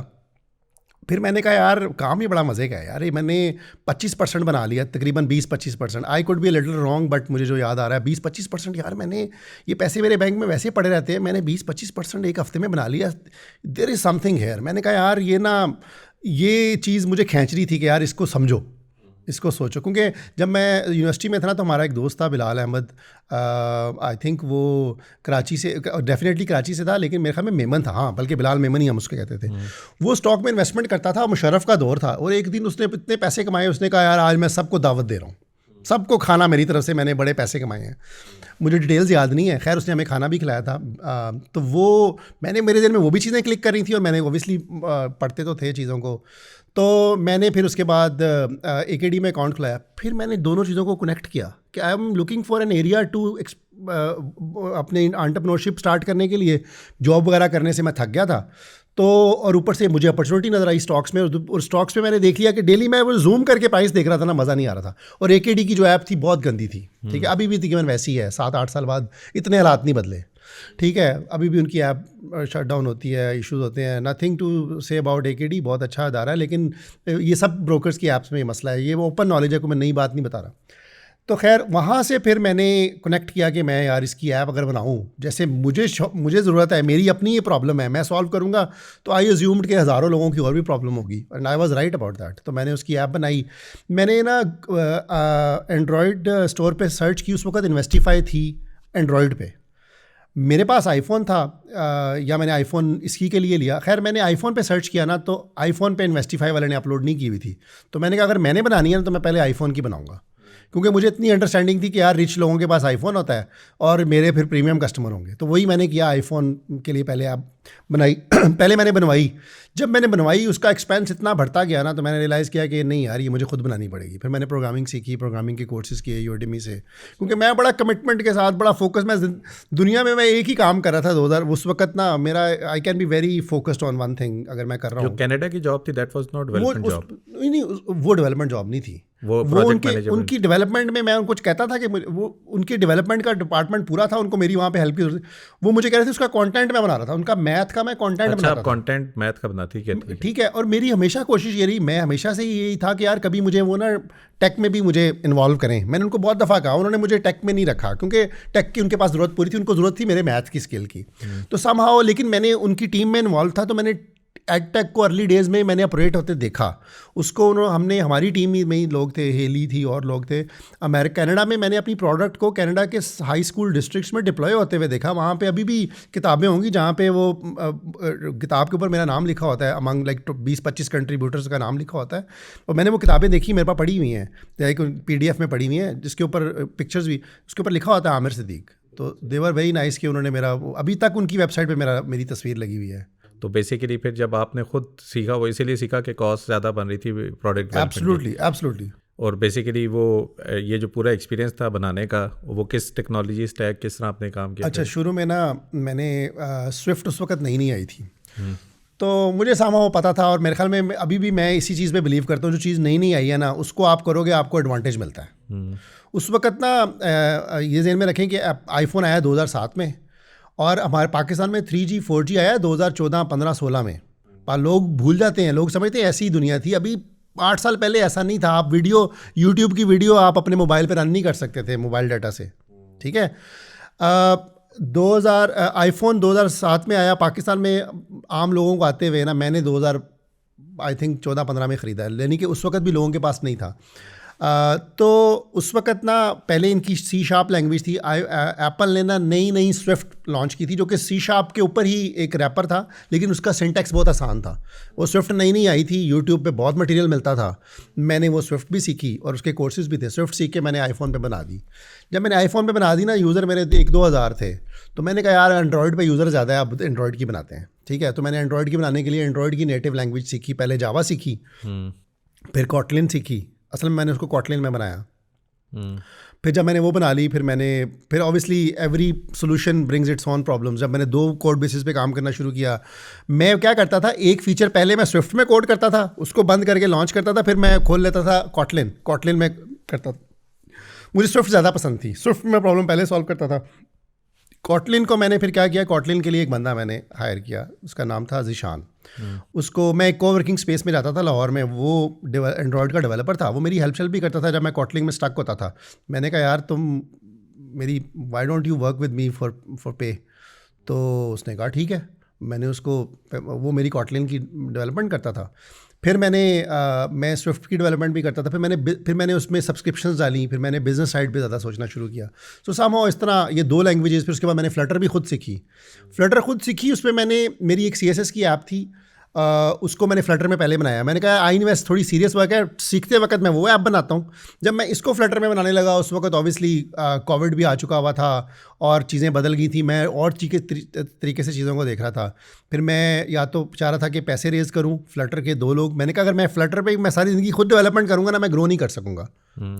फिर मैंने कहा यार काम ही बड़ा मज़े का है यार, ये मैंने 25% बना लिया, तकरीबन 20-25%। I could be little wrong, but मुझे जो याद आ रहा है 20-25%। यार मैंने ये पैसे मेरे बैंक में वैसे पड़े रहते हैं, मैंने 20-25% एक हफ्ते में बना लिया। There is something here. मैंने कहा यार ये चीज़ मुझे खींच रही थी कि यार इसको समझो, इसको सोचो। क्योंकि जब मैं यूनिवर्सिटी में था ना, तो हमारा एक दोस्त था बिलाल अहमद, आई थिंक वो कराची से, डेफिनेटली कराची से था, लेकिन मेरे ख्याल में मेमन था, हाँ, बल्कि बिलाल मेमन ही हम उसको कहते थे। वो स्टॉक में इन्वेस्टमेंट करता था, मुशर्रफ का दौर था, और एक दिन उसने इतने पैसे कमाए, उसने कहा यार आज मैं सबको दावत दे रहा हूँ, सबको खाना मेरी तरफ से, मैंने बड़े पैसे कमाए हैं। मुझे डिटेल्स याद नहीं है, खैर उसने हमें खाना भी खिलाया था। तो वो मेरे दिल में वो भी चीज़ें क्लिक कर रही थी, और मैंने ओबियसली पढ़ते तो थे चीज़ों को। तो मैंने फिर उसके बाद AKD में अकाउंट खुलाया। फिर मैंने दोनों चीज़ों को कनेक्ट किया कि I am looking for an area to अपने एंटरप्रेन्योरशिप स्टार्ट करने के लिए। जॉब वगैरह करने से मैं थक गया था, तो और ऊपर से मुझे अपॉर्चुनिटी नज़र आई स्टॉक्स में, और स्टॉक्स में मैंने देख लिया कि डेली मैं वो जूम करके प्राइस देख रहा था ना, मज़ा नहीं आ रहा था। और AKD की जो ऐप थी बहुत गंदी थी। ठीक है, अभी भी तकरीबन वैसी है, 7-8 साल बाद इतने हालात नहीं बदले। ठीक है, अभी भी उनकी ऐप शट डाउन होती है, इश्यूज़ होते हैं। Nothing to say about AKD, बहुत अच्छा अदारा है, लेकिन ये सब ब्रोकर्स की ऐप्स में ये मसला है। ये वो ओपन नॉलेज है, को मैं नई बात नहीं बता रहा। तो खैर वहाँ से फिर मैंने कनेक्ट किया कि मैं यार इसकी ऐप अगर बनाऊँ, जैसे मुझे ज़रूरत है, मेरी अपनी ये प्रॉब्लम है, मैं सॉल्व करूँगा, तो आई अज्यूम्ड कि हज़ारों लोगों की और भी प्रॉब्लम होगी, and I was right about that. तो मैंने उसकी ऐप बनाई। मैंने ना एंड्रॉयड स्टोर पे सर्च की, उस वक्त इन्वेस्टिफाई थी एंड्रॉयड पे। मेरे पास आईफोन था, या मैंने आईफोन इसी के लिए लिया। खैर मैंने आईफोन पे सर्च किया ना, तो आईफोन पे इन्वेस्टिफाई वाले ने अपलोड नहीं की हुई थी। तो मैंने कहा अगर मैंने बनानी है ना, तो मैं पहले आईफोन की बनाऊँगा, क्योंकि मुझे इतनी अंडरस्टैंडिंग थी कि यार रिच लोगों के पास आईफोन होता है और मेरे फिर प्रीमियम कस्टमर होंगे, तो वही मैंने किया आईफोन के लिए पहले आप बनाई पहले मैंने बनवाई। जब मैंने बनवाई उसका एक्सपेंस इतना बढ़ता गया ना, तो मैंने रियलाइज़ किया कि नहीं यार ये मुझे खुद बनानी पड़ेगी। फिर मैंने प्रोग्रामिंग सीखी, प्रोग्रामिंग के कोर्सेज़ किए यूडेमी से, क्योंकि मैं बड़ा कमिटमेंट के साथ बड़ा फोकस, मैं दुनिया में मैं एक ही काम कर रहा था 2000 उस वक्त ना, मेरा I can be very focused on one thing अगर मैं कर रहा हूँ। जो कनाडा की जॉब थी that was not development job. नहीं, वो डेवलपमेंट जॉब नहीं थी, वो उनकी डेवलपमेंट में मैं उनको कहता था कि वो उनकी डेवलपमेंट का डिपार्टमेंट पूरा था, उनको मेरी वहाँ पे हेल्प की जरूरत थी। वो मुझे कह रहे थे उसका कंटेंट मैं बना रहा था, उनका मैथ का मैं कंटेंट बना रहा था। कंटेंट मैथ का बनाती है, ठीक है। और मेरी हमेशा कोशिश ये रही, मैं हमेशा से यही था कि यार कभी मुझे वो ना टेक में भी मुझे इन्वॉल्व करें। मैंने उनको बहुत दफ़ा कहा, उन्होंने मुझे टेक में नहीं रखा क्योंकि टेक की उनके पास ज़रूरत पूरी थी, उनको ज़रूरत थी मेरे मैथ की स्किल की। तो समहाउ लेकिन मैंने उनकी टीम में इन्वॉल्व था, तो मैंने एडटेक को अर्ली डेज़ में मैंने ऑपरेट होते देखा उसको। हमने हमारी टीम में ही लोग थे, हेली थी और लोग थे। कनाडा में मैंने अपनी प्रोडक्ट को कनाडा के हाई स्कूल डिस्ट्रिक्ट्स में डिप्लॉय होते हुए देखा। वहाँ पे अभी भी किताबें होंगी जहाँ पे वो किताब के ऊपर मेरा नाम लिखा होता है, अमंग लाइक 20-25 कंट्रीब्यूटर्स का नाम लिखा होता है। और मैंने वो किताबें देखी, मेरे पास पढ़ी हुई हैं, एक PDF में पढ़ी हुई हैं जिसके ऊपर पिक्चर्स भी, उसके ऊपर लिखा होता है आमिर सिद्दीक। तो दे वर वेरी नाइस कि उन्होंने मेरा, अभी तक उनकी वेबसाइट पर मेरी तस्वीर लगी हुई है। तो बेसिकली फिर जब आपने खुद सीखा, वो इसीलिए सीखा कि कॉस्ट ज़्यादा बन रही थी प्रोडक्ट। एब्सोल्युटली। और बेसिकली वो ये जो पूरा एक्सपीरियंस था बनाने का, वो किस टेक्नोलॉजी स्टैक किस तरह आपने काम किया? अच्छा, शुरू में ना मैंने स्विफ्ट उस वक्त नहीं आई थी, तो मुझे सामा वो पता था। और मेरे ख्याल में अभी भी मैं इसी चीज़ पे बिलीव करता हूँ, जो चीज़ नहीं आई है ना उसको आप करोगे आपको एडवांटेज मिलता है। उस वक्त ना ये ज़हन में रखें कि आईफोन आया 2007 में, और हमारे पाकिस्तान में 3G 4G आया 2014, 15, 16 में। पर लोग भूल जाते हैं, लोग समझते हैं ऐसी ही दुनिया थी। अभी 8 साल पहले ऐसा नहीं था। आप वीडियो, यूट्यूब की वीडियो आप अपने मोबाइल पर रन नहीं कर सकते थे मोबाइल डाटा से, ठीक है। 2000 आईफोन 2007 में आया पाकिस्तान में आम लोगों को आते हुए ना, मैंने 2000 आई थिंक 14-15 में ख़रीदा है, यानी कि उस वक्त भी लोगों के पास नहीं था। तो उस वक्त ना पहले इनकी C# लैंग्वेज थी। एप्पल ने ना नई स्विफ्ट लॉन्च की थी, जो कि C# के ऊपर ही एक रैपर था, लेकिन उसका सिंटैक्स बहुत आसान था। वो स्विफ्ट नई आई थी, यूट्यूब पे बहुत मटेरियल मिलता था। मैंने वो स्विफ्ट भी सीखी और उसके कोर्सेज भी थे। स्विफ्ट सीख के मैंने आईफोन पे बना दी। जब मैंने आईफोन पे बना दी ना, यूज़र मेरे 1-2 हज़ार थे, तो मैंने कहा यार एंड्रॉयड पे यूज़र ज़्यादा है, अब एंड्रॉयड की बनाते हैं, ठीक है। तो मैंने एंड्रॉयड की बनाने के लिए एंड्रॉयड की नेटिव लैंग्वेज सीखी, पहले जावा सीखी, फिर कॉटलिन सीखी। असल में मैंने उसको कॉटलिन में बनाया। फिर जब मैंने वो बना ली, फिर obviously every solution brings it's on problems. जब मैंने 2 कोड बेसिस पे काम करना शुरू किया, मैं क्या करता था, एक फीचर पहले मैं स्विफ्ट में कोड करता था, उसको बंद करके लॉन्च करता था, फिर मैं खोल लेता था कॉटलिन में करता था। मुझे स्विफ्ट ज़्यादा पसंद थी, स्विफ्ट में प्रॉब्लम पहले सॉल्व करता था। कॉटलिन को मैंने फिर क्या किया, कॉटलिन के लिए एक बंदा मैंने हायर किया, उसका नाम था ज़ीशान। उसको, मैं एक कोवर्किंग स्पेस में जाता था लाहौर में, वो एंड्रॉयड का डेवलपर था, वो मेरी हेल्प भी करता था जब मैं कॉटलिन में स्टक होता था। मैंने कहा यार तुम मेरी, why don't you work with me for पे। तो उसने कहा ठीक है। मैंने उसको, वो मेरी कॉटलिन की डेवलपमेंट करता था। फिर मैं स्विफ्ट की डेवलपमेंट भी करता था। फिर मैंने उसमें सब्सक्रिप्शंस डाली, फिर मैंने बिजनेस साइड पे ज़्यादा सोचना शुरू किया। सो समहाउ इस तरह ये 2 लैंग्वेजेस। फिर उसके बाद मैंने फ्लटर भी खुद सीखी। उसमें मैंने, मेरी एक CSS की ऐप थी, उसको मैंने फ्लटर में पहले बनाया। मैंने कहा आई इन्वेस्ट, थोड़ी सीरियस वर्क है, सीखते वक्त मैं वो ऐप बनाता हूँ। जब मैं इसको फ्लटर में बनाने लगा, उस वक्त ऑब्वियसली कोविड भी आ चुका हुआ था और चीज़ें बदल गई थी। मैं और तरीके से चीज़ों को देख रहा था। फिर मैं या तो चाह रहा था कि पैसे रेज़ करूँ, फ्लटर के 2 लोग, मैंने कहा अगर मैं फ्लटर पे मैं सारी ज़िंदगी खुद डेवलपमेंट करूँगा ना, मैं ग्रो नहीं कर सकूँगा,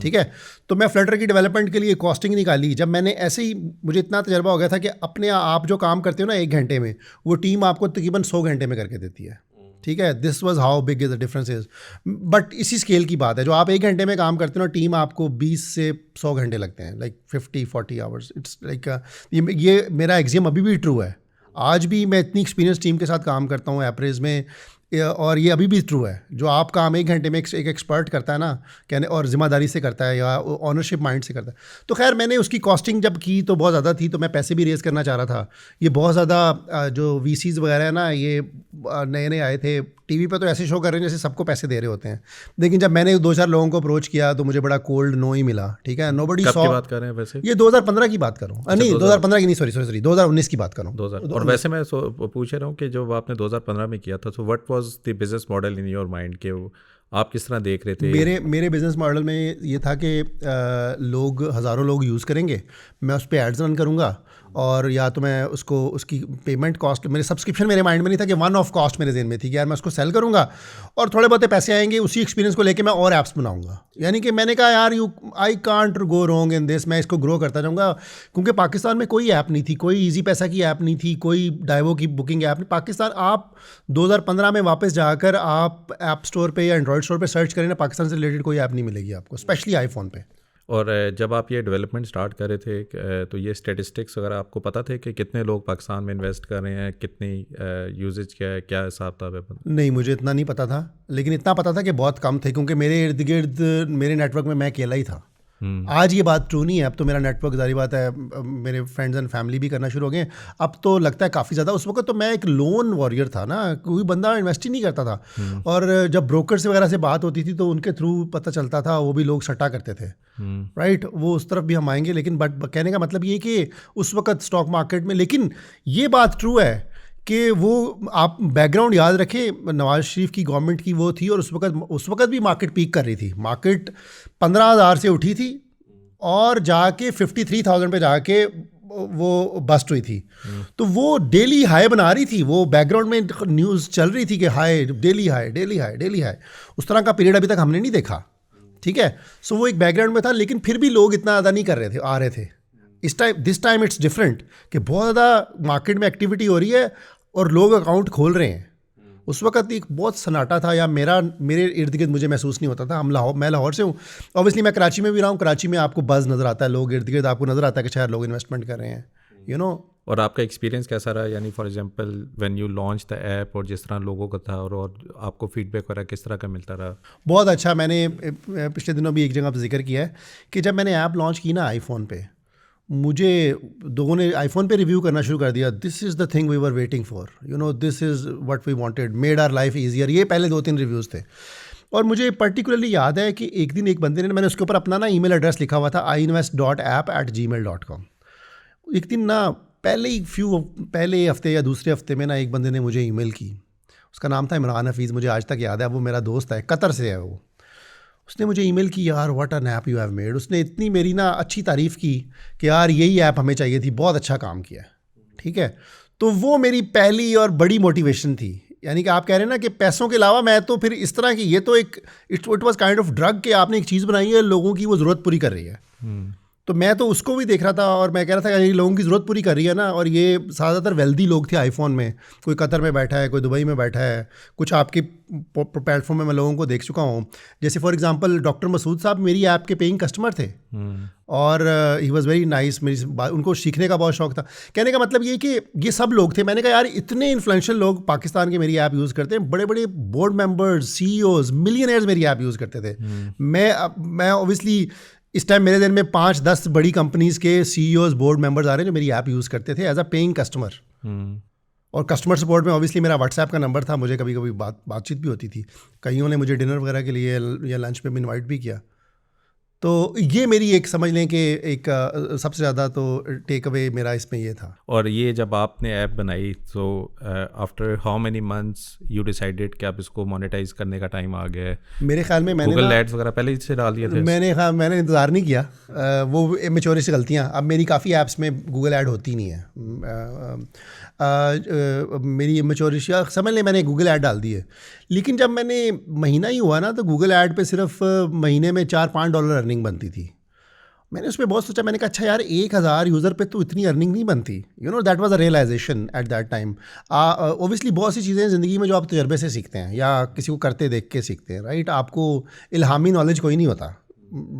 ठीक है। तो मैं फ्लटर की डेवलपमेंट के लिए कॉस्टिंग निकाली। जब मैंने ऐसे ही, मुझे इतना तजर्बा हो गया था कि अपने आप जो काम करते हो ना 1 घंटे में, वो टीम आपको तकरीबन 100 घंटे में करके देती है, ठीक है। This was how big is the difference is. But इसी स्केल की बात है, जो आप 1 घंटे में काम करते हो ना, टीम आपको 20 से 100 घंटे लगते हैं, लाइक 50-40 आवर्स। इट्स लाइक ये मेरा एग्जाम अभी भी ट्रू है। आज भी मैं इतनी एक्सपीरियंस टीम के साथ काम करता हूँ एप्रेज में, और ये अभी भी ट्रू है। जो आप काम 1 घंटे में एक एक्सपर्ट करता है ना, कहने और ज़िम्मेदारी से करता है या ऑनरशिप माइंड से करता है। तो खैर मैंने उसकी कॉस्टिंग जब की तो बहुत ज़्यादा थी, तो मैं पैसे भी रेज़ करना चाह रहा था। ये बहुत ज़्यादा जो VCs वगैरह है ना, ये नए आए थे टीवी पे, तो ऐसे शो कर रहे हैं जैसे सबको पैसे दे रहे होते हैं। लेकिन जब मैंने 2-4 लोगों को अप्रोच किया तो मुझे बड़ा कोल्ड नो ही मिला, ठीक है। Nobody saw. बात कर रहे हैं वैसे? ये 2015 की बात करूँ, नहीं 2015 की नहीं, सॉरी 2019 की बात करूँ। 2000। और वैसे मैं पूछ रहा हूँ कि जो आपने 2015 में किया था, तो what was the business model in your mind के आप किस तरह देख रहे थे? मेरे बिजनेस मॉडल में ये था कि लोग हज़ारों लोग यूज़ करेंगे, मैं उस पर एड्स रन करूँगा, और या तो मैं उसकी पेमेंट कॉस्ट, मेरे सब्सक्रिप्शन मेरे माइंड में नहीं था कि वन ऑफ कॉस्ट मेरे जेहन में थी कि यार मैं उसको सेल करूँगा और थोड़े बहुत पैसे आएंगे, उसी एक्सपीरियंस को लेके मैं और ऐप्स बनाऊँगा। यानी कि मैंने कहा यार I can't go wrong in this, मैं इसको ग्रो करता जाऊँगा, क्योंकि पाकिस्तान में कोई ऐप नहीं थी, कोई ईजी पैसा की ऐप नहीं थी, कोई डाइवो की बुकिंग ऐप नहीं। पाकिस्तान आप 2015 में वापस जाकर आप ऐप स्टोर पे या एंड्रॉयड स्टोर पे सर्च करें ना, पाकिस्तान से रिलेटेड कोई ऐप नहीं मिलेगी आपको, स्पेशली आईफोन पे। और जब आप ये डेवलपमेंट स्टार्ट कर रहे थे तो ये स्टेटिस्टिक्स वगैरह आपको पता थे कि कितने लोग पाकिस्तान में इन्वेस्ट कर रहे हैं, कितनी यूजेज क्या है, क्या हिसाब था? नहीं, मुझे इतना नहीं पता था, लेकिन इतना पता था कि बहुत कम थे, क्योंकि मेरे इर्द गिर्द मेरे नेटवर्क में मैं अकेला ही था। आज ये बात ट्रू नहीं है, अब तो मेरा नेटवर्क, जारी बात है, मेरे फ्रेंड्स एंड फैमिली भी करना शुरू हो गए, अब तो लगता है काफ़ी ज़्यादा। उस वक्त तो मैं एक लोन वॉरियर था ना, कोई बंदा इन्वेस्ट ही नहीं करता था। और जब ब्रोकर्स वगैरह से बात होती थी तो उनके थ्रू पता चलता था, वो भी लोग सट्टा करते थे, राइट। वो उस तरफ भी हम आएंगे, लेकिन बट कहने का मतलब ये कि उस वक्त स्टॉक मार्केट में, लेकिन ये बात ट्रू है कि वो, आप बैकग्राउंड याद रखें, नवाज शरीफ की गवर्नमेंट की वो थी, और उस वक्त भी मार्केट पीक कर रही थी। मार्केट 15,000 से उठी थी और जाके 53,000 पे जाके वो बस्ट हुई थी। तो वो डेली हाई बना रही थी, वो बैकग्राउंड में न्यूज़ चल रही थी कि high, daily high, daily high, daily high. उस तरह का पीरियड अभी तक हमने नहीं देखा, ठीक है। सो वो एक बैकग्राउंड में था, लेकिन फिर भी लोग इतना ज़्यादा नहीं कर रहे थे, आ रहे थे। दिस टाइम इट्स डिफरेंट कि बहुत ज़्यादा मार्केट में एक्टिविटी हो रही है और लोग अकाउंट खोल रहे हैं। उस वक्त एक बहुत सन्नाटा था, या मेरे इर्द गिर्द मुझे महसूस नहीं होता था। मैं लाहौर से हूँ, ऑब्वियसली मैं कराची में भी रहा हूँ। कराची में आपको बज़ नज़र आता है, लोग इर्द गिर्द आपको नज़र आता है कि शायद लोग इन्वेस्टमेंट कर रहे हैं, यू नो। और आपका एक्सपीरियंस कैसा रहा? यानी for example when you launch the app, और जिस तरह लोगों का था, और आपको फीडबैक वगैरह किस तरह का मिलता रहा? बहुत अच्छा। मैंने पिछले दिनों भी एक जगह पर जिक्र किया है कि जब मैंने ऐप लॉन्च की ना आईफोन पे, मुझे लोगों ने आईफोन पे रिव्यू करना शुरू कर दिया, this is the thing we were waiting for, you know, this is what we wanted, made our life easier. ये पहले 2-3 रिव्यूज़ थे। और मुझे पर्टिकुलरली याद है कि एक दिन एक बंदे ने, मैंने उसके ऊपर अपना ना ईमेल एड्रेस लिखा हुआ था, iinvest.app@gmail.com। एक दिन ना पहले हफ्ते या दूसरे हफ्ते में ना एक बंदे ने मुझे ईमेल की, उसका नाम था इमरान हफीज़, मुझे आज तक याद है, वो मेरा दोस्त है, कतर से है वो। उसने मुझे ईमेल की, यार what an app you have made. उसने इतनी मेरी ना अच्छी तारीफ़ की कि यार यही ऐप हमें चाहिए थी, बहुत अच्छा काम किया, ठीक है। तो वो मेरी पहली और बड़ी मोटिवेशन थी। यानी कि आप कह रहे हैं ना कि पैसों के अलावा मैं तो फिर इस तरह की, ये तो एक it was kind of drug कि आपने एक चीज़ बनाई है, लोगों की वो ज़रूरत पूरी कर रही है। तो मैं तो उसको भी देख रहा था और मैं कह रहा था कि लोगों की ज़रूरत पूरी कर रही है ना। और ये ज़्यादातर वेल्दी लोग थे आईफोन में, कोई कतर में बैठा है, कोई दुबई में बैठा है, कुछ आपके प्लेटफॉर्म में मैं लोगों को देख चुका हूँ। जैसे फॉर एग्जांपल डॉक्टर मसूद साहब मेरी ऐप के पेइंग कस्टमर थे, और ही वॉज़ वेरी नाइस। उनको सीखने का बहुत शौक था। कहने का मतलब ये कि ये सब लोग थे। मैंने कहा यार इतने इन्फ्लुएंशियल लोग पाकिस्तान के मेरी ऐप यूज़ करते हैं, बड़े बड़े बोर्ड मेंबर्स, CEOs, मिलियनेयर्स मेरी ऐप यूज़ करते थे। मैं ऑब्वियसली इस टाइम मेरे दिन में 5-10 बड़ी कंपनीज़ के CEOs, बोर्ड मेंबर्स आ रहे हैं जो मेरी ऐप यूज़ करते थे एज अ पेइंग कस्टमर। और कस्टमर सपोर्ट में ऑब्वियसली मेरा व्हाट्सएप का नंबर था, मुझे कभी कभी बातचीत भी होती थी। कईयों ने मुझे डिनर वगैरह के लिए या लंच पे भी इनवाइट भी किया। तो ये मेरी एक, समझ लें कि एक सबसे ज़्यादा तो टेक अवे मेरा इसमें ये था। और ये जब आपने ऐप बनाई तो after how many months you decided कि आप इसको मोनेटाइज करने का टाइम आ गया है? मेरे ख्याल में मैंने गूगल एड्स वगैरह पहले से डाल दिए थे? मैंने इंतज़ार नहीं किया, वो मेचोरी से गलतियाँ। अब मेरी काफ़ी ऐप्स में गूगल ऐड होती नहीं है, मेरी मेचोरी समझ लें मैंने गूगल ऐड डाल दी है। लेकिन जब मैंने महीना ही हुआ ना तो गूगल ऐड पे सिर्फ महीने में $4-5 अर्निंग बनती थी। मैंने उस पर बहुत सोचा, मैंने कहा अच्छा यार 1,000 यूज़र पे तो इतनी अर्निंग नहीं बनती। You know that was a realization at that time. Obviously बहुत सी चीज़ें ज़िंदगी में जो आप तजर्बे से सीखते हैं या किसी को करते देख के सीखते हैं, राइट। आपको इल्हामी नॉलेज कोई नहीं होता,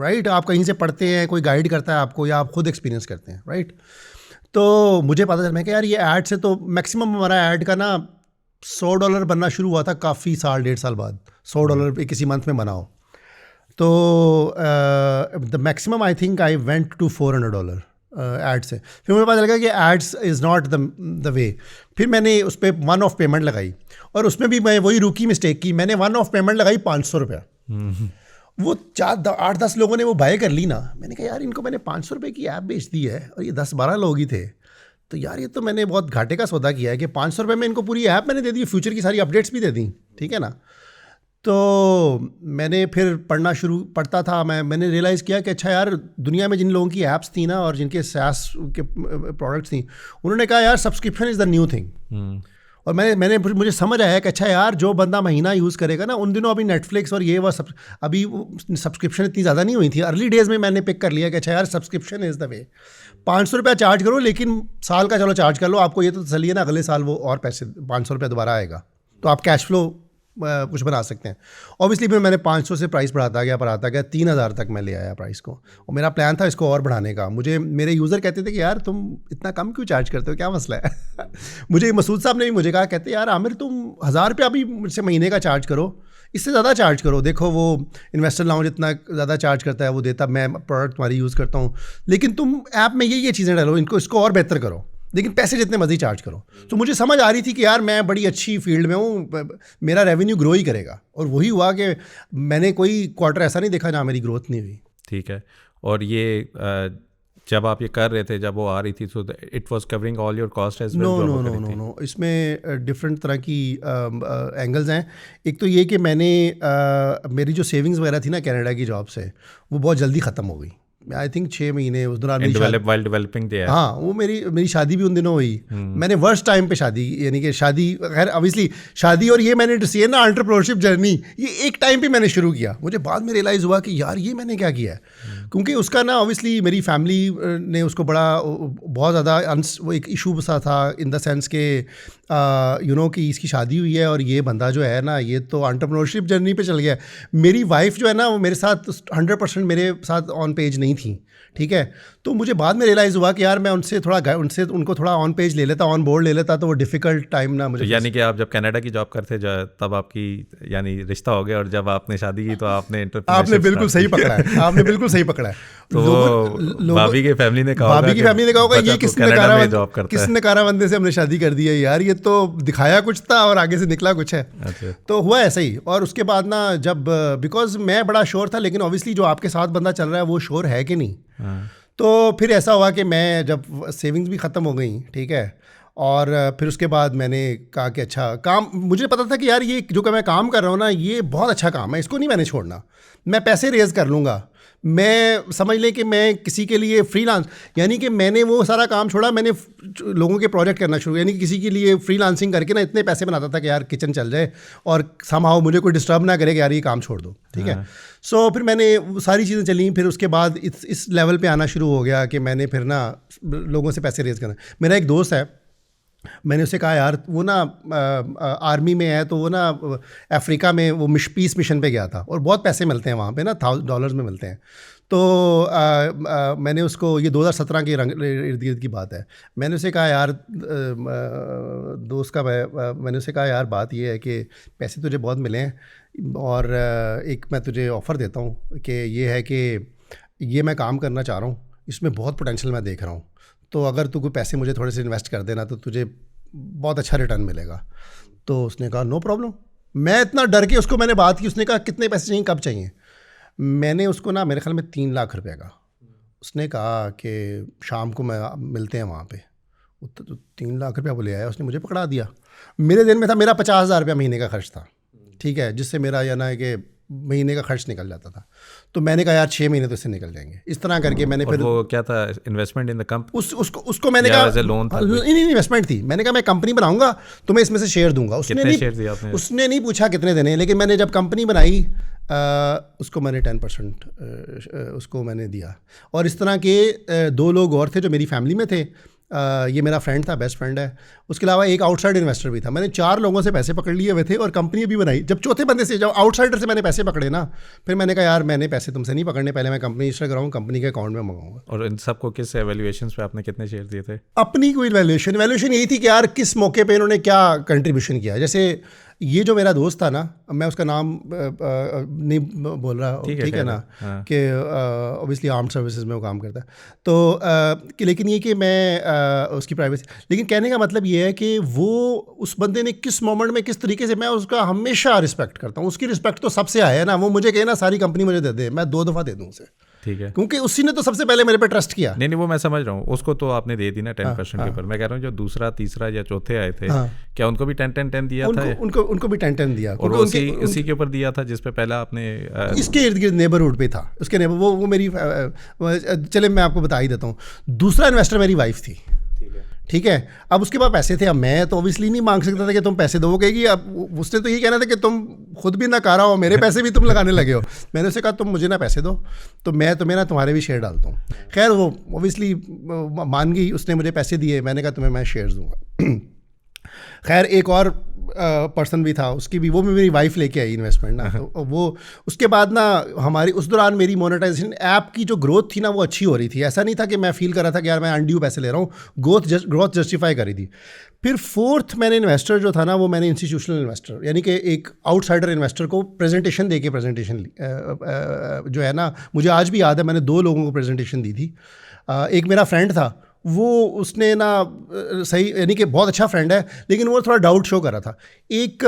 राइट। आप कहीं से पढ़ते हैं, कोई गाइड करता है आपको, या आप खुद एक्सपीरियंस करते हैं, राइट। तो मुझे पता चला, मैं क्या यार ये ऐड से तो मैक्सिमम हमारा ऐड का ना $100 बनना शुरू हुआ था काफ़ी साल, 1.5 साल बाद $100 किसी मंथ में बनाओ। तो the maximum I think I went to $400 ad से। फिर मुझे पता लगा कि ads is not the way. फिर मैंने उस पर वन ऑफ पेमेंट लगाई, और उसमें भी मैं वही रूकी मिस्टेक की। मैंने वन ऑफ पेमेंट लगाई $500। वो 8-10 लोगों ने वो बाय कर ली ना। मैंने कहा यार इनको मैंने $500 की ऐप बेच दी है, और ये 10-12 लोग ही थे। तो यार ये तो मैंने बहुत घाटे का सौदा किया है कि $500 में इनको पूरी ऐप मैंने दे दी, फ्यूचर की सारी अपडेट्स भी दे दी, ठीक है ना। तो मैंने फिर पढ़ता था मैंने रियलाइज़ किया कि अच्छा यार, दुनिया में जिन लोगों की ऐप्स थी ना और जिनके SaaS के प्रोडक्ट्स थी, उन्होंने कहा यार subscription is the new thing. और मुझे समझ आया कि अच्छा यार, जो बंदा महीना यूज़ करेगा ना, उन दिनों अभी नेटफ्लिक्स और ये वह अभी सब्सक्रिप्शन इतनी ज़्यादा नहीं हुई थी। अर्ली डेज़ में मैंने पिक कर लिया कि अच्छा यार, सब्सक्रिप्शन इज़ द वे। 500 रुपया चार्ज करो, लेकिन साल का चलो चार्ज कर लो, आपको ये तो तसल्ली है ना अगले साल वो और पैसे 500 रुपया दोबारा आएगा, तो आप कैश फ्लो कुछ बना सकते हैं। ऑब्वियसली फिर मैंने 500 से प्राइस बढ़ाता गया 3000 तक मैं ले आया प्राइस को, और मेरा प्लान था इसको और बढ़ाने का। मेरे यूज़र कहते थे कि यार तुम इतना कम क्यों चार्ज करते हो, क्या मसला है? मुझे मसूद साहब ने भी मुझे कहा, कहते यार आमिर तुम 1000 रुपया भी मुझसे महीने का चार्ज करो, इससे ज़्यादा चार्ज करो। देखो वो इन्वेस्टर लाउंज इतना ज़्यादा चार्ज करता है, वो देता, मैं प्रोडक्ट तुम्हारी यूज़ करता हूँ, लेकिन तुम ऐप में ये चीज़ें डालो, इसको और बेहतर करो, लेकिन पैसे जितने मर्जी चार्ज करो। तो मुझे समझ आ रही थी कि यार मैं बड़ी अच्छी फील्ड में हूँ, मेरा रेवेन्यू ग्रो ही करेगा। और वही हुआ कि मैंने कोई क्वार्टर ऐसा नहीं देखा जहाँ मेरी ग्रोथ नहीं हुई। ठीक है। और ये जब आप ये कर रहे थे, जब वो आ रही थी, तो it was covering all your cost as well? No, इसमें डिफरेंट तरह की एंगल्स हैं। एक तो ये कि मैंने मेरी जो सेविंग्स वगैरह थी ना कनाडा की जॉब से, वो बहुत जल्दी ख़त्म हो गई। आई थिंक 6 महीने उस दौरान हाँ, वो मेरी शादी भी उन दिनों हुई। मैंने वर्स्ट टाइम पे शादी, यानी कि शादी, खैर ऑब्वियसली शादी और ये मैंने ये ना एंटरप्रेन्योरशिप जर्नी, ये एक टाइम पे मैंने शुरू किया। मुझे बाद में रियलाइज़ हुआ कि यार ये मैंने क्या किया है, क्योंकि उसका ना ऑब्वियसली मेरी फैमिली ने उसको बहुत ज़्यादा वो एक इशू सा था, इन द सेंस के कि इसकी शादी हुई है और ये बंदा जो है ना, ये तो एंटरप्रेन्योरशिप जर्नी पे चल गया। मेरी वाइफ जो है ना, वो मेरे साथ 100% मेरे साथ ऑन पेज नहीं थी, ठीक है। तो मुझे बाद में रियलाइज़ हुआ कि यार मैं उनको थोड़ा ऑन पेज ले लेता, ऑन बोर्ड ले लेता, तो वो डिफ़िकल्ट टाइम ना मुझे। तो यानी कि आप जब कनाडा की जॉब करते तब आपकी यानी रिश्ता हो गया, और जब आपने शादी की तो आपने बिल्कुल सही पकड़ा है, आपने बिल्कुल सही पकड़ा है। तो भाभी की फैमिली ने कहा होगा ये किसने काराबंदे से हमने शादी कर दी है यार, ये तो दिखाया कुछ था और आगे से निकला कुछ है। अच्छा। तो हुआ ऐसा ही। और उसके बाद ना, जब बिकॉज मैं बड़ा श्योर था, लेकिन ऑब्वियसली जो आपके साथ बंदा चल रहा है वो श्योर है कि नहीं। तो फिर ऐसा हुआ कि मैं जब सेविंग्स भी ख़त्म हो गई, ठीक है, और फिर उसके बाद मैंने कहा कि अच्छा काम, मुझे पता था कि यार ये जो मैं काम कर रहा हूँ ना, ये बहुत अच्छा काम है, इसको नहीं मैंने छोड़ना, मैं पैसे रेज कर लूँगा। मैं समझ लें कि मैं किसी के लिए फ्रीलांस, यानी कि मैंने वो सारा काम छोड़ा, मैंने लोगों के प्रोजेक्ट करना शुरू, यानी कि किसी के लिए फ्रीलांसिंग करके ना इतने पैसे बनाता था कि यार किचन चल जाए और समहाउ मुझे कोई डिस्टर्ब ना करे कि यार ये काम छोड़ दो, ठीक है। सो फिर मैंने सारी चीज़ें चली। फिर उसके बाद इस लेवल पे आना शुरू हो गया कि मैंने फिर ना लोगों से पैसे रेज करना। मेरा एक दोस्त है, मैंने उसे कहा यार, वो ना आर्मी में है, तो वो ना अफ्रीका में वो पीस मिशन पे गया था और बहुत पैसे मिलते हैं वहाँ पे ना, $1000 में मिलते हैं। तो मैंने उसको, ये 2017 के इर्द गिर्द की बात है, मैंने उसे कहा यार, दोस्त का मैंने उसे कहा यार बात ये है कि पैसे तुझे बहुत मिले हैं और एक मैं तुझे ऑफ़र देता हूँ कि ये है कि ये मैं काम करना चाह रहा हूँ, इसमें बहुत पोटेंशियल मैं देख रहा हूँ, तो अगर तू कोई पैसे मुझे थोड़े से इन्वेस्ट कर देना तो तुझे बहुत अच्छा रिटर्न मिलेगा। तो उसने कहा नो प्रॉब्लम। मैं इतना डर के उसको मैंने बात की, उसने कहा कितने पैसे चाहिए, कब चाहिए। मैंने उसको ना, मेरे ख्याल में 3 लाख रुपए का, उसने कहा कि शाम को मिलते हैं वहाँ पे। तो 3 लाख रुपया वो ले आया, उसने मुझे पकड़ा दिया। मेरे दिन में था, मेरा 50,000 रुपया महीने का खर्च था, ठीक है, जिससे मेरा या ना कि महीने का खर्च निकल जाता था। तो मैंने कहा यार 6 महीने तो इससे निकल जाएंगे, इस तरह करके मैंने फिर। वो क्या था, इन्वेस्टमेंट इन द कंपनी? उसको मैंने कहा लोन था, नहीं इन्वेस्टमेंट थी। मैंने कहा मैं कंपनी बनाऊंगा तो मैं इसमें से शेयर दूंगा। उसने नहीं पूछा कितने देने, लेकिन मैंने जब कंपनी बनाई उसको मैंने 10% उसको मैंने दिया। और इस तरह के 2 लोग और थे जो मेरी फैमिली में थे। ये मेरा फ्रेंड था, बेस्ट फ्रेंड है। उसके अलावा एक आउटसाइड इन्वेस्टर भी था। मैंने 4 लोगों से पैसे पकड़ लिए हुए थे और कंपनी भी बनाई। जब चौथे बंदे से, जब आउटसाइडर से मैंने पैसे पकड़े ना, फिर मैंने कहा यार मैंने पैसे तुमसे नहीं पकड़ने, पहले मैं कंपनी रजिस्टर कराऊँ, कंपनी के अकाउंट में मंगाऊंगा। और इन सबको किस वैल्यूएशन पे आपने कितने शेयर दिए थे? अपनी कोई वैल्यूएशन यही थी कि यार किस मौके पे इन्होंने क्या कंट्रीब्यूशन किया। जैसे ये जो मेरा दोस्त था ना, मैं उसका नाम नहीं बोल रहा, ठीक है ना, कि ऑब्वियसली आर्म्ड सर्विसेज में वो काम करता है, तो लेकिन ये कि मैं उसकी प्राइवेसी, लेकिन कहने का मतलब ये है कि वो उस बंदे ने किस मोमेंट में किस तरीके से, मैं उसका हमेशा रिस्पेक्ट करता हूँ। उसकी रिस्पेक्ट तो सबसे आया है ना, वो मुझे कहे ना सारी कंपनी मुझे दे दे, मैं 2 दफ़ा दे दूँ उसे, ठीक है, क्योंकि उसी ने तो सबसे पहले मेरे पे ट्रस्ट किया। नहीं वो मैं समझ रहा हूँ, उसको तो आपने दे दी ना 10% के ऊपर। मैं कह रहा हूँ जो दूसरा तीसरा या चौथे आए थे, क्या उनको भी 10 दिया था? उनको भी 10 दिया, और उसी के ऊपर दिया था जिस पे पहला आपने इसके इर्द गिर्द नेबरहुड पे था। उसके वो मेरी चले मैं आपको बता ही देता हूँ। दूसरा इन्वेस्टर मेरी वाइफ थी, ठीक है। अब उसके पास पैसे थे, अब मैं तो ऑब्वियसली नहीं मांग सकता था कि तुम पैसे दोगे, कि अब उसने तो ये कहना था कि तुम खुद भी ना कारा हो, मेरे पैसे भी तुम लगाने लगे हो। मैंने उससे कहा तुम मुझे ना पैसे दो तो मैं तुम्हें ना तुम्हारे भी शेयर डालता हूँ। खैर वो ऑब्वियसली मान गई, उसने मुझे पैसे दिए, मैंने कहा तुम्हें मैं शेयर्स दूंगा। खैर एक और पर्सन भी था, उसकी भी, वो भी मेरी वाइफ लेके आई इन्वेस्टमेंट ना। तो वो उसके बाद ना हमारी उस दौरान मेरी मोनेटाइजेशन ऐप की जो ग्रोथ थी ना वो अच्छी हो रही थी। ऐसा नहीं था कि मैं फील कर रहा था कि यार मैं अनड्यू पैसे ले रहा हूँ, ग्रोथ जस्टिफाई करी थी। फिर फोर्थ मैंने इन्वेस्टर जो था ना वो मैंने इंस्टीट्यूशनल इन्वेस्टर, यानी कि एक आउटसाइडर इन्वेस्टर को प्रेजेंटेशन दे के जो है ना, मुझे आज भी याद है मैंने 2 लोगों को प्रेजेंटेशन दी थी। एक मेरा फ्रेंड था, वो उसने ना सही, यानी कि बहुत अच्छा फ्रेंड है, लेकिन वो थोड़ा डाउट शो कर रहा था। एक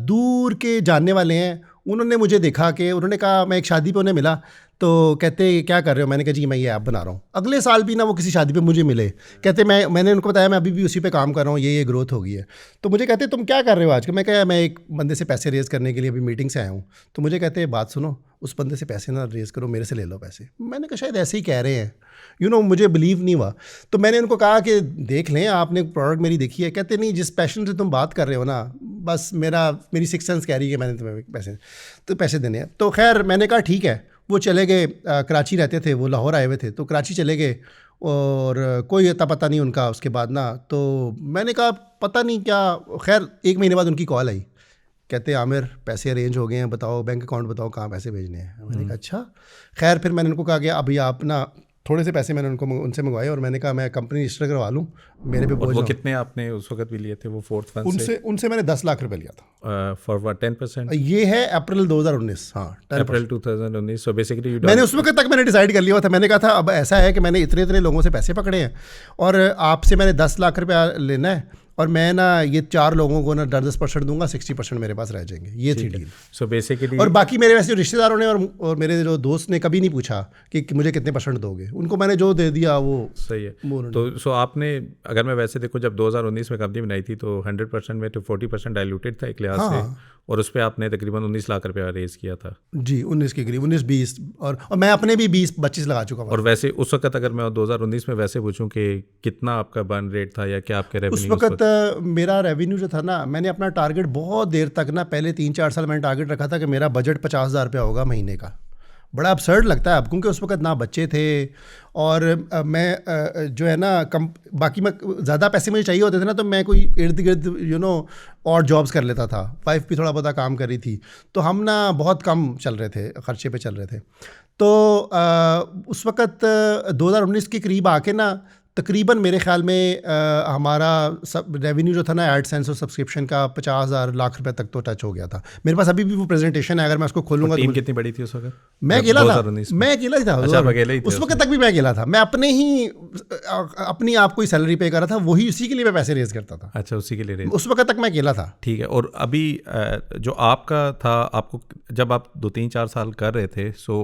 दूर के जानने वाले हैं, उन्होंने मुझे देखा कि उन्होंने कहा, मैं एक शादी पे उन्हें मिला तो कहते क्या कर रहे हो? मैंने कहा जी मैं ये ऐप बना रहा हूँ। अगले साल भी ना वो किसी शादी पे मुझे मिले, कहते मैंने उनको बताया मैं अभी भी उसी पे काम कर रहा हूँ, ये ग्रोथ हो गई है। तो मुझे कहते तुम क्या कर रहे हो आजकल? मैं कहा मैं एक बंदे से पैसे रेज़ करने के लिए अभी मीटिंग से आया हूँ। तो मुझे कहते बात सुनो, उस बंदे से पैसे ना रेज़ करो, मेरे से ले लो पैसे। मैंने कहा शायद ऐसे ही कह रहे हैं, मुझे बिलीव नहीं हुआ। तो मैंने उनको कहा कि देख लें, आपने प्रोडक्ट मेरी देखी है। कहते नहीं, जिस पैशन से तुम बात कर रहे हो ना, बस मेरी सिक्स सेंस कह रही है मैंने तुम्हें पैसे देने हैं। तो खैर मैंने कहा ठीक है। वो चले गए, कराची रहते थे, वो लाहौर आए हुए थे, तो कराची चले गए और कोई अता पता नहीं उनका। उसके बाद ना तो मैंने कहा पता नहीं क्या, खैर 1 महीने बाद उनकी कॉल आई, कहते आमिर पैसे अरेंज हो गए हैं, बताओ बैंक अकाउंट बताओ कहाँ पैसे भेजने हैं। मैंने कहा अच्छा। खैर फिर मैंने उनको कहा कि अभी आप ना थोड़े से पैसे मैंने उनसे मंगवाए और मैंने कहा मैं कंपनी रजिस्टर करवा लूँ, मेरे पे बोझ। वो कितने आपने उस वक्त भी लिए थे वो फोर्थ फंड से? उनसे मैंने 10 लाख रुपए लिया था। For what 10%? ये है अप्रैल 2019। हाँ, अप्रैल 2019। सो बेसिकली मैंने उस वक्त तक मैंने डिसाइड कर लिया था। मैंने कहा था अब ऐसा है कि मैंने इतने लोगों से पैसे पकड़े हैं और आपसे मैंने 10 लाख रुपया लेना है, और मैं ना ये 4 लोगों को ना 10% दूंगा, 60% मेरे पास रह जाएंगे। ये थी डील। सो बेसिकली और बाकी मेरे वैसे रिश्तेदारों ने और मेरे जो दोस्त ने कभी नहीं पूछा कि मुझे कितने % दोगे, उनको मैंने जो दे दिया वो सही है। तो सो आपने, अगर मैं वैसे देखूँ, जब 2019 में कंपनी बनाई थी तो 100% में तो 40% डाइल्यूटेड था एक लिहाज से, और उस पर आपने तकरीबन 19 लाख रुपया रेज किया था। जी 19 के करीब, 19-20, और मैं अपने भी 20-25 लगा चुका हूँ। और वैसे उस वक्त अगर मैं 2019 में वैसे पूछूं कि कितना आपका बर्न रेट था या क्या आपके रेवेन्यू? उस वक्त मेरा रेवेन्यू जो था ना, मैंने अपना टारगेट बहुत देर तक ना, पहले 3-4 साल मैंने टारगेट रखा था कि मेरा बजट 50,000 रुपया होगा महीने का। बड़ा absurd लगता है अब, क्योंकि उस वक्त ना बच्चे थे और मैं जो है ना बाकी मैं ज़्यादा पैसे मुझे चाहिए होते थे ना, तो मैं कोई इर्द गिर्द और जॉब्स कर लेता था। वाइफ भी थोड़ा बहुत काम कर रही थी, तो हम ना बहुत कम चल रहे थे, ख़र्चे पे चल रहे थे। तो उस वक्त 2019 के करीब आके ना तकरीबन मेरे ख्याल में हमारा सब रेवेन्यू जो था ना एडसेंस और सब्सक्रिप्शन का 50,000 लाख रुपए तक तो टच हो गया था। मेरे पास अभी भी वो प्रेजेंटेशन है, अगर मैं उसको खोलूंगा। टीम कितनी बड़ी थी उस वक्त? मैं अकेला था। अच्छा, अकेले ही थे उस वक्त तक भी मैं अकेला था। मैं अपनी आप को ही सैलरी पे कर रहा था, वही उसी के लिए मैं पैसे रेज करता था। अच्छा, उसी के लिए रेज। उस वक्त तक मैं अकेला था। ठीक है। और अभी जो आपका था, आपको जब आप 2-3-4 साल कर रहे थे, सो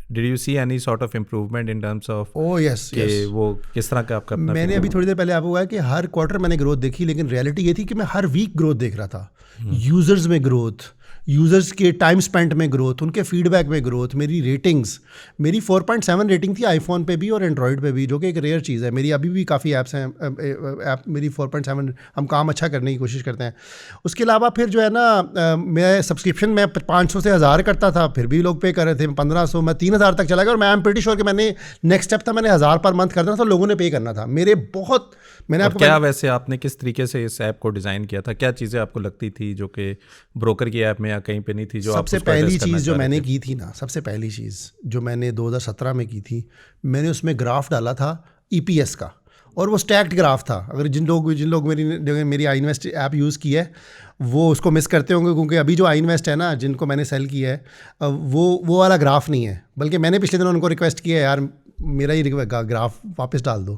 Did you see any sort of improvement in terms of yes. वो किस तरह का आपका अपना? मैंने अभी थोड़ी देर पहले आपको कहा कि हर क्वार्टर मैंने ग्रोथ देखी, लेकिन रियलिटी ये थी कि मैं हर वीक ग्रोथ देख रहा था। यूजर्स में ग्रोथ, यूज़र्स के टाइम स्पेंट में ग्रोथ, उनके फीडबैक में ग्रोथ, मेरी रेटिंग्स, मेरी 4.7 रेटिंग थी आईफोन पे भी और एंड्रॉयड पे भी, जो कि एक रेयर चीज़ है। मेरी अभी भी काफ़ी ऐप्स हैं, ऐप मेरी 4.7, हम काम अच्छा करने की कोशिश करते हैं। उसके अलावा फिर जो है ना, मैं सब्सक्रिप्शन में 500 से 1000 करता था, फिर भी लोग पे कर रहे थे। 1500, मैं 3000 तक चला गया, और मैं आई एम प्रीटी श्योर कि मैंने नेक्स्ट स्टेप था, मैंने 1000 पर मंथ करना था, लोगों ने पे करना था। मैंने आपको क्या वैसे आपने किस तरीके से इस ऐप को डिज़ाइन किया था? क्या चीज़ें आपको लगती थी जो कि ब्रोकर की ऐप में या कहीं पे नहीं थी? जो सबसे पहली चीज़ जो मैंने की थी ना, सबसे पहली चीज़ जो मैंने 2017 में की थी, मैंने उसमें ग्राफ डाला था EPS का, और वो स्टैक्ड ग्राफ था। अगर जिन लोग मेरी आई इन्वेस्ट ऐप यूज़ की है वो उसको मिस करते होंगे, क्योंकि अभी जो आई इन्वेस्ट है ना, जिनको मैंने सेल किया है, वो वाला ग्राफ नहीं है। बल्कि मैंने पिछले दिनों उनको रिक्वेस्ट किया है, यार मेरा ही ग्राफ वापस डाल दो।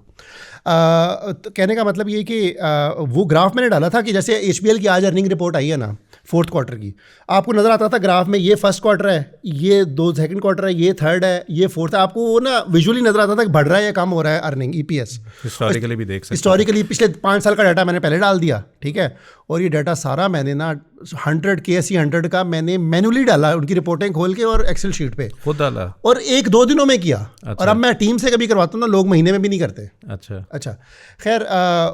तो कहने का मतलब ये कि वो ग्राफ मैंने डाला था कि जैसे HBL की आज अर्निंग रिपोर्ट आई है ना, फोर्थ क्वार्टर की, आपको नज़र आता था ग्राफ में ये फर्स्ट क्वार्टर है, ये दो सेकंड क्वार्टर है, ये थर्ड है, ये फोर्थ है, आपको वो ना विजुअली नज़र आता था कि बढ़ रहा है या कम हो रहा है अर्निंग EPS। हिस्टोरिकली भी देख सकते हैं। हिस्टोरिकली पिछले 5 साल का डाटा मैंने पहले डाल दिया, ठीक है, और ये डाटा सारा मैंने ना 100 KSE 100 का मैंने मैनुअली डाला, उनकी रिपोर्टिंग खोल के और एक्सेल शीट पे खुद डाला, और 1-2 दिनों में किया। और अब मैं टीम से कभी करवाता हूँ ना, लोग महीने में भी नहीं करते। अच्छा खैर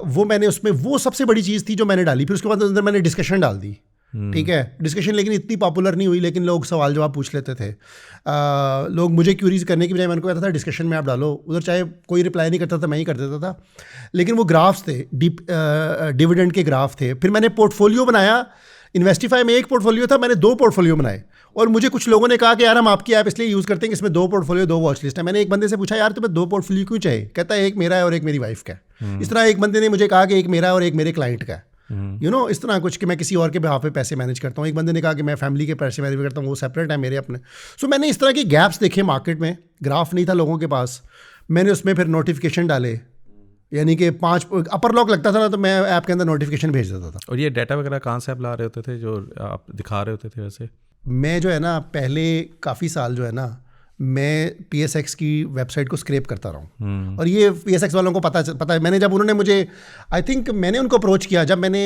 वो मैंने उसमें वो सबसे बड़ी चीज़ थी जो मैंने डाली। फिर उसके बाद अंदर मैंने डिस्कशन डाल दी, ठीक है, डिस्कशन लेकिन इतनी पॉपुलर नहीं हुई, लेकिन लोग सवाल जवाब पूछ लेते थे। लोग मुझे क्यूरीज करने की बजाय मैंने को कहता था डिस्कशन में आप डालो, उधर चाहे कोई रिप्लाई नहीं करता था, मैं ही कर देता था। लेकिन वो ग्राफ्स थे, डिविडेंड के ग्राफ थे। फिर मैंने पोर्टफोलियो बनाया, इन्वेस्टिफाई में एक पोर्टफोलियो था, मैंने 2 पोर्टफोलियो बनाए। और मुझे कुछ लोगों ने कहा कि यार हम आपकी ऐप इसलिए यूज़ करते हैं कि इसमें 2 पोर्टफोलियो 2 वॉच लिस्ट है। मैंने एक बंदे से पूछा यार तुम्हें 2 पोर्टफोलियो क्यों चाहिए? कहता है एक मेरा है और एक मेरी वाइफ का है। इस तरह एक बंदे ने मुझे कहा कि एक मेरा और एक मेरे क्लाइंट का है, इस तरह कुछ कि मैं किसी और के बिहाफ पे पैसे मैनेज करता हूँ। एक बंदे ने कहा कि मैं फैमिली के पैसे मैनेज करता हूँ, वो सेपरेट है मेरे अपने। सो मैंने इस तरह की गैप्स देखे मार्केट में, ग्राफ नहीं था लोगों के पास, मैंने उसमें फिर नोटिफिकेशन डाले, यानी कि 5 अपर लॉक लगता था ना तो मैं ऐप के अंदर नोटिफिकेशन भेज देता था। और ये डाटा वगैरह कहाँ से आप ला रहे होते थे जो आप दिखा रहे होते थे? वैसे मैं जो है ना पहले काफ़ी साल जो है ना मैं PSX की वेबसाइट को स्क्रैप करता रहा हूँ। और ये PSX वालों को पता है। मैंने जब उन्होंने मुझे आई थिंक मैंने उनको अप्रोच किया जब मैंने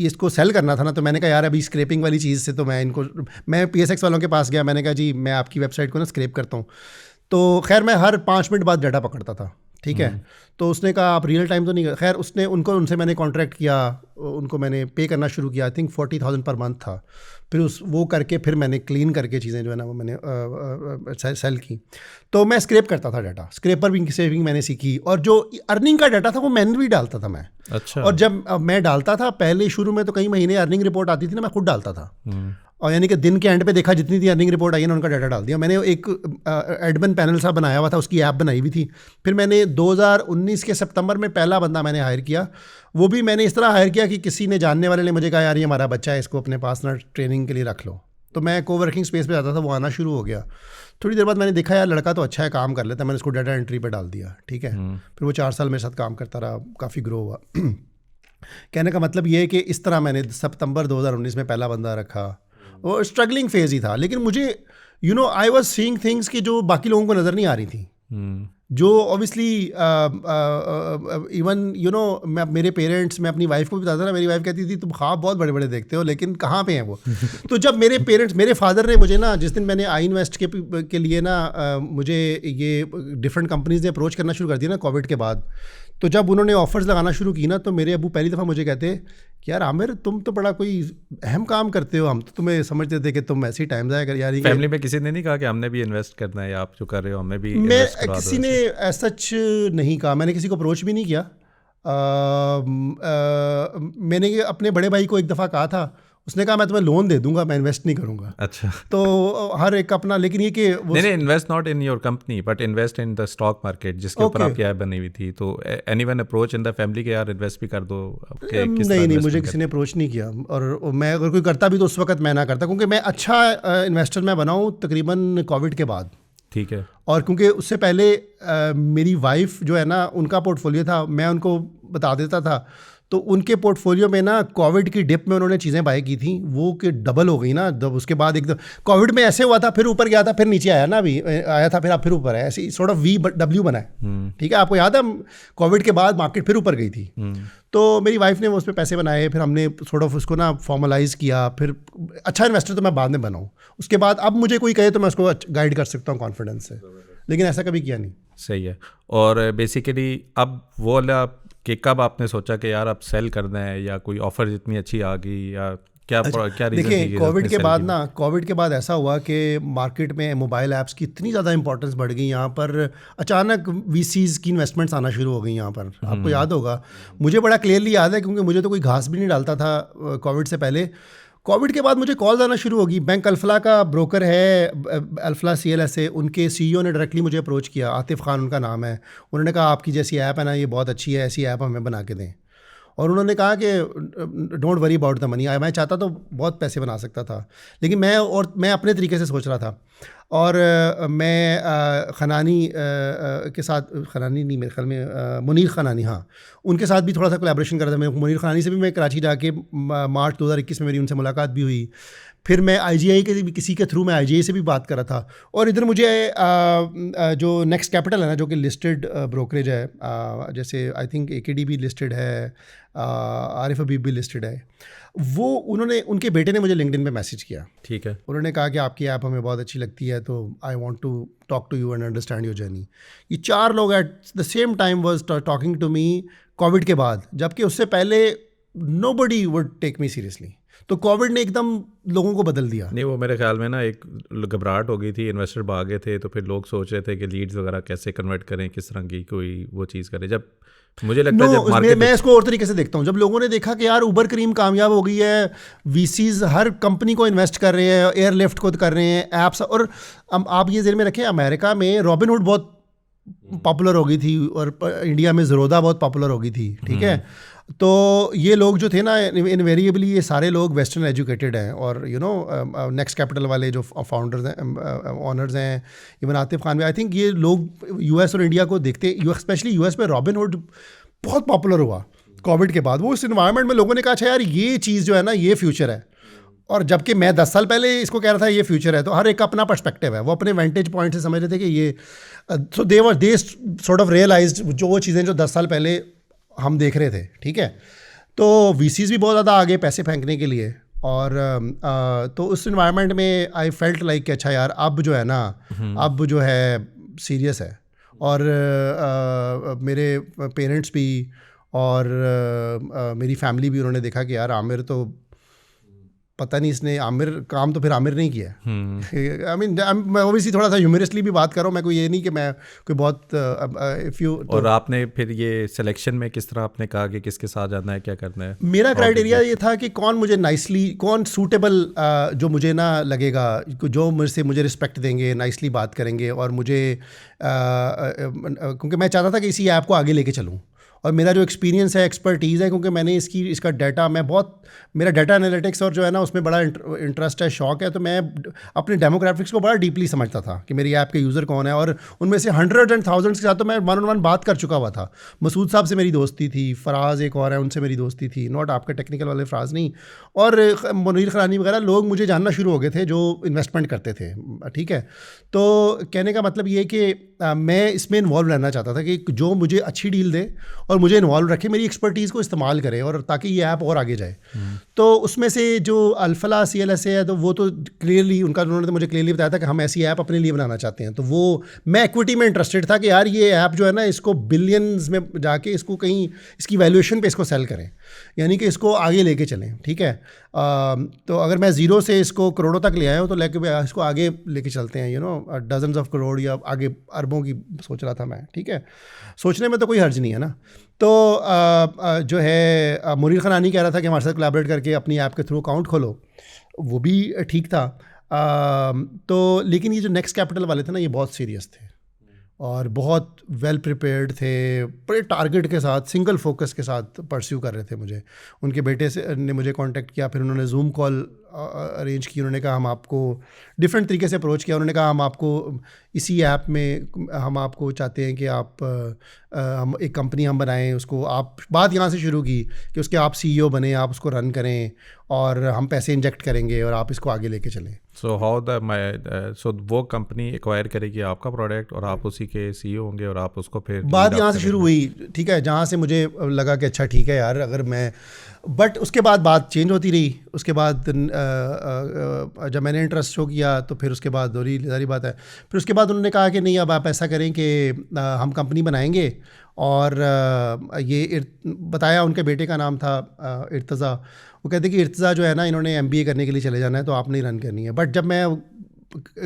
इसको सेल करना था ना, तो मैंने कहा यार अभी स्क्रैपिंग वाली चीज़ से तो मैं PSX वालों के पास गया, मैंने कहा जी मैं आपकी वेबसाइट को ना स्क्रैप करता हूँ। तो खैर मैं हर 5 मिनट बाद डाटा पकड़ता था, ठीक है। तो उसने कहा आप रियल टाइम तो नहीं, खैर उनसे मैंने कॉन्ट्रैक्ट किया, उनको मैंने पे करना शुरू किया। आई थिंक 40,000 पर मंथ था। फिर वो करके फिर मैंने क्लीन करके चीज़ें जो है ना वो मैंने सेल की। तो मैं स्क्रैप करता था डाटा, स्क्रैपर भी सेविंग मैंने सीखी। और जो अर्निंग का डाटा था वो मैनुअली डालता था मैं। अच्छा। और जब मैं डालता था पहले शुरू में तो कई महीने अर्निंग रिपोर्ट आती थी ना, मैं खुद डालता था। और यानी कि दिन के एंड पे देखा जितनी थी अर्निंग रिपोर्ट आई है ना, उनका डाटा डाल दिया। मैंने एक एडमिन पैनल सा बनाया हुआ था, उसकी ऐप बनाई हुई थी। फिर मैंने 2019 के सितंबर में पहला बंदा मैंने हायर किया। वो भी मैंने इस तरह हायर किया कि किसी ने जानने वाले ने मुझे कहा यार ये हमारा बच्चा है, इसको अपने पास ना ट्रेनिंग के लिए रख लो। तो मैं कोवर्किंग स्पेस पे जाता था, वो आना शुरू हो गया। थोड़ी देर बाद मैंने देखा यार लड़का तो अच्छा है, काम कर लेता है, मैंने उसको डाटा एंट्री पे डाल दिया, ठीक है। फिर वो 4 साल मेरे साथ काम करता रहा, काफ़ी ग्रो हुआ। कहने का मतलब ये है कि इस तरह मैंने सितंबर 2019 में पहला बंदा रखा। वो स्ट्रगलिंग फेज ही था, लेकिन मुझे आई वाज सीइंग थिंग्स कि जो बाकी लोगों को नज़र नहीं आ रही थी। जो ऑब्वियसली इवन मेरे पेरेंट्स, मैं अपनी वाइफ को भी बताता था, मेरी वाइफ कहती थी तुम ख्वाब बहुत बड़े बड़े देखते हो लेकिन कहाँ पे हैं वो। तो जब मेरे पेरेंट्स, मेरे फादर ने मुझे ना जिस दिन मैंने आई इन्वेस्ट के लिए ना मुझे ये डिफरेंट कंपनीज ने अप्रोच करना शुरू कर दिया ना कोविड के बाद, तो जब उन्होंने ऑफर्स लगाना शुरू की ना, तो मेरे अबू पहली दफ़ा मुझे कहते कि यार आमिर तुम तो बड़ा कोई अहम काम करते हो, हम तो तुम्हें समझते थे कि तुम ऐसे ही टाइम जाया कर यार। फैमिली में किसी ने नहीं कहा कि हमने भी इन्वेस्ट करना है या आप जो कर रहे हो हमें भी? मैं किसी ने सच नहीं कहा, मैंने किसी को अप्रोच भी नहीं किया। मैंने अपने बड़े भाई को एक दफ़ा कहा था, उसने कहा मैं तुम्हें लोन दे दूंगा, मैं इन्वेस्ट नहीं करूंगा। अच्छा। तो हर एक अपना, लेकिन ये कि नहीं invest not in your company but invest in the stock market जिसके ऊपर आपकी ऐप बनी हुई थी। तो anyone approach in the family के यार इन्वेस्ट भी कर दो? नहीं, मुझे किसी ने अप्रोच नहीं किया। और मैं अगर कोई करता भी तो उस वक्त मैं ना करता, क्योंकि मैं अच्छा इन्वेस्टर मैं बनाऊँ तकरीबन कोविड के बाद, ठीक है। और क्योंकि उससे पहले मेरी वाइफ जो है ना उनका पोर्टफोलियो था, मैं उनको बता देता था, तो उनके पोर्टफोलियो में ना कोविड की डिप में उन्होंने चीज़ें बाय की थी, वो कि डबल हो गई ना। जब उसके बाद एकदम कोविड में ऐसे हुआ था, फिर ऊपर गया था, फिर नीचे आया ना, अभी आया था, फिर आप फिर ऊपर है, ऐसे सॉर्ट ऑफ VW बना है, ठीक है। आपको याद है कोविड के बाद मार्केट फिर ऊपर गई थी। तो मेरी वाइफ ने उस पर पैसे बनाए, फिर हमने सॉर्ट ऑफ उसको ना फॉर्मलाइज़ किया। फिर अच्छा इन्वेस्टर तो मैं बाद में बनाऊँ, उसके बाद अब मुझे कोई कहे तो मैं उसको गाइड कर सकता हूँ कॉन्फिडेंस से, लेकिन ऐसा कभी किया नहीं। सही है। और बेसिकली अब वो वाला कि कब आपने सोचा कि यार अब सेल करना है, या कोई ऑफर जितनी अच्छी आ गई, या क्या रीजन? देखिए कोविड के बाद ना, कोविड के बाद ऐसा हुआ कि मार्केट में मोबाइल ऐप्स की इतनी ज़्यादा इंपॉर्टेंस बढ़ गई, यहाँ पर अचानक VCs की इन्वेस्टमेंट्स आना शुरू हो गई यहाँ पर। आपको याद होगा, मुझे बड़ा क्लियरली याद है क्योंकि मुझे तो कोई घास भी नहीं डालता था कोविड से पहले। कोविड के बाद मुझे कॉल आना शुरू होगी। बैंक अल्फला का ब्रोकर है, अल्फला CLSA, उनके CEO ने डायरेक्टली मुझे अप्रोच किया, आतिफ खान उनका नाम है। उन्होंने कहा आपकी जैसी ऐप है ना ये बहुत अच्छी है, ऐसी ऐप हमें बना के दें। और उन्होंने कहा कि don't worry about the money. मैं चाहता तो बहुत पैसे बना सकता था, लेकिन मैं अपने तरीके से सोच रहा था। और मैं खनानी के साथ, खनानी नहीं मेरे ख्याल में मुनीर खनानी, हाँ, उनके साथ भी थोड़ा सा कोलैबोरेशन कर रहा था मैं। मुनीर खनानी से भी मैं कराची जाके मार्च 2021 में मेरी उनसे मुलाकात भी हुई। फिर मैं IGI के भी किसी के थ्रू मैं IGI से भी बात कर रहा था। और इधर मुझे जो नेक्स्ट कैपिटल है ना, जो कि लिस्टेड ब्रोकरेज है, जैसे आई थिंक AKD भी लिस्टेड है, आरिफ हबीब भी लिस्टेड है, वो उन्होंने, उनके बेटे ने मुझे लिंक्डइन पे मैसेज किया। ठीक है। उन्होंने कहा कि आपकी ऐप हमें बहुत अच्छी लगती है, तो I want to talk to you and understand your journey. ये 4 लोग at the same time was talking to me covid के बाद, जबकि उससे पहले nobody would take me seriously. तो कोविड ने एकदम लोगों को बदल दिया। नहीं, वो मेरे ख्याल में ना एक घबराहट हो गई थी, इन्वेस्टर भागे थे, तो फिर लोग सोच रहे थे कि लीड्स वगैरह कैसे कन्वर्ट करें, किस तरह की कोई वो चीज़ करें। जब मुझे लगता है जब मार्केट, मैं इसको और तरीके से देखता हूँ, जब लोगों ने देखा कि यार उबर क्रीम कामयाब हो गई है, VCs हर कंपनी को इन्वेस्ट कर रहे हैं, एयरलिफ्ट को कर रहे हैं, ऐप्स, और आप ये ज़हन में रखें अमेरिका में रॉबिनहुड बहुत पॉपुलर हो गई थी और इंडिया में ज़रोदा बहुत पॉपुलर हो गई थी, ठीक है। तो ये लोग जो थे ना, इनवेरिएबली ये सारे लोग वेस्टर्न एजुकेटेड हैं, और यू नो नेक्स्ट कैपिटल वाले जो फाउंडर्स हैं, ऑनर्स हैं, इवन आतिफ खान में, आई थिंक ये लोग US और इंडिया को देखते, स्पेशली US में रॉबिनहुड बहुत पॉपुलर हुआ कोविड के बाद। वो उस इन्वायरमेंट में लोगों ने कहा अच्छा यार ये चीज़ जो है ना ये फ्यूचर है, और जबकि मैं 10 साल पहले इसको कह रहा था ये फ्यूचर है। तो हर एक का अपना पर्सपेक्टिव है, वो अपने वेंटेज पॉइंट से समझ रहे थे कि ये, सो दे सॉर्ट ऑफ रियलाइज्ड जो वो चीज़ें जो 10 साल पहले हम देख रहे थे, ठीक है। तो VCs भी बहुत ज़्यादा आगे पैसे फेंकने के लिए, और तो उस इन्वायरमेंट में आई फेल्ट लाइक अच्छा यार अब जो है ना, अब जो है सीरियस है। और मेरे पेरेंट्स भी और मेरी फैमिली भी, उन्होंने देखा कि यार आमिर तो पता नहीं, इसने आमिर काम तो फिर आमिर नहीं किया। आई मीन मैं ओबियसली थोड़ा सा ह्यूमरसली भी बात कर रहा हूँ, मैं कोई ये नहीं कि मैं कोई बहुत इफ़ यू। और आपने फिर ये सिलेक्शन में किस तरह आपने कहा कि किसके साथ जाना है, क्या करना है? मेरा क्राइटेरिया ये था कि कौन मुझे नाइसली, कौन सूटेबल जो मुझे ना लगेगा, जो मुझे रिस्पेक्ट देंगे, नाइसली बात करेंगे, और मुझे क्योंकि मैं चाहता था कि इसी ऐप को आगे लेके चलूँ, और मेरा जो एक्सपीरियंस है, एक्सपर्टीज़ है, क्योंकि मैंने इसका डाटा, मैं बहुत, मेरा डाटा एनालिटिक्स और जो है ना उसमें बड़ा इंटरेस्ट है, शौक है। तो मैं अपने डेमोग्राफिक्स को बड़ा डीपली समझता था कि मेरी ऐप के यूज़र कौन है, और उनमें से 100 एंड 1000 के साथ तो मैं 1-on-1 बात कर चुका हुआ था। मसूद साहब से मेरी दोस्ती थी, फराज एक और है, उनसे मेरी दोस्ती थी, नॉट आपका टेक्निकल वाले फराज नहीं, और मुनीर खनानी वगैरह लोग मुझे जानना शुरू हो गए थे जो इन्वेस्टमेंट करते थे, ठीक है। तो कहने का मतलब ये कि मैं इसमें इन्वॉल्व रहना चाहता था कि जो मुझे अच्छी डील दे और मुझे इन्वॉल्व रखे, मेरी एक्सपर्टीज़ को इस्तेमाल करे, और ताकि ये ऐप और आगे जाए। तो उसमें से जो अल्फला CLSA है, तो वो तो क्लियरली उन्होंने तो मुझे क्लियरली बताया था कि हम ऐसी ऐप अपने लिए बनाना चाहते हैं। तो वो मैं इक्विटी में इंटरेस्टेड था कि यार ये ऐप जो है ना, इसको बिलियंस में जाके इसको कहीं इसकी वैल्यूएशन पे इसको सेल करें, यानी कि इसको आगे लेके चलें, ठीक है। तो अगर मैं ज़ीरो से इसको करोड़ों तक ले आया हूँ, तो लेके इसको आगे लेके चलते हैं, you know dozens of crore या आगे अरबों की सोच रहा था मैं, ठीक है। सोचने में तो कोई हर्ज नहीं है ना। तो जो है मुनीर खनानी कह रहा था कि हमारे साथ कोलैबोरेट करके अपनी ऐप के थ्रू अकाउंट खोलो, वो भी ठीक था। तो लेकिन ये जो नेक्स्ट कैपिटल वाले थे ना, ये बहुत सीरियस थे और बहुत वेल प्रिपेयर्ड थे, बड़े टारगेट के साथ, सिंगल फोकस के साथ परस्यू कर रहे थे मुझे। उनके बेटे ने मुझे कांटेक्ट किया, फिर उन्होंने जूम कॉल अरेंज की, उन्होंने कहा हम आपको डिफरेंट तरीके से अप्रोच किया। उन्होंने कहा हम आपको इसी ऐप में हम आपको चाहते हैं कि आप हम एक कंपनी हम बनाएं, उसको आप, बात यहाँ से शुरू की कि उसके आप CEO बने, आप उसको रन करें और हम पैसे इंजेक्ट करेंगे और आप इसको आगे लेके चलें। सो सो वो कंपनी एक्वायर करेगी आपका प्रोडक्ट और आप उसी के CEO होंगे और आप उसको फिर, बात यहाँ से शुरू हुई, ठीक है, जहाँ से मुझे लगा कि अच्छा ठीक है यार, अगर मैं, बट उसके बाद बात चेंज होती रही। उसके बाद जब मैंने इंटरेस्ट शो किया तो फिर उसके बाद सारी बात है, फिर उसके बाद उन्होंने कहा कि नहीं, अब आप ऐसा करें कि हम कंपनी बनाएंगे, और ये बताया, उनके बेटे का नाम था इर्तज़ा। वो कहते कि इर्तज़ा जो है ना, इन्होंने MBA करने के लिए चले जाना है, तो आपने रन करनी है। बट जब मैं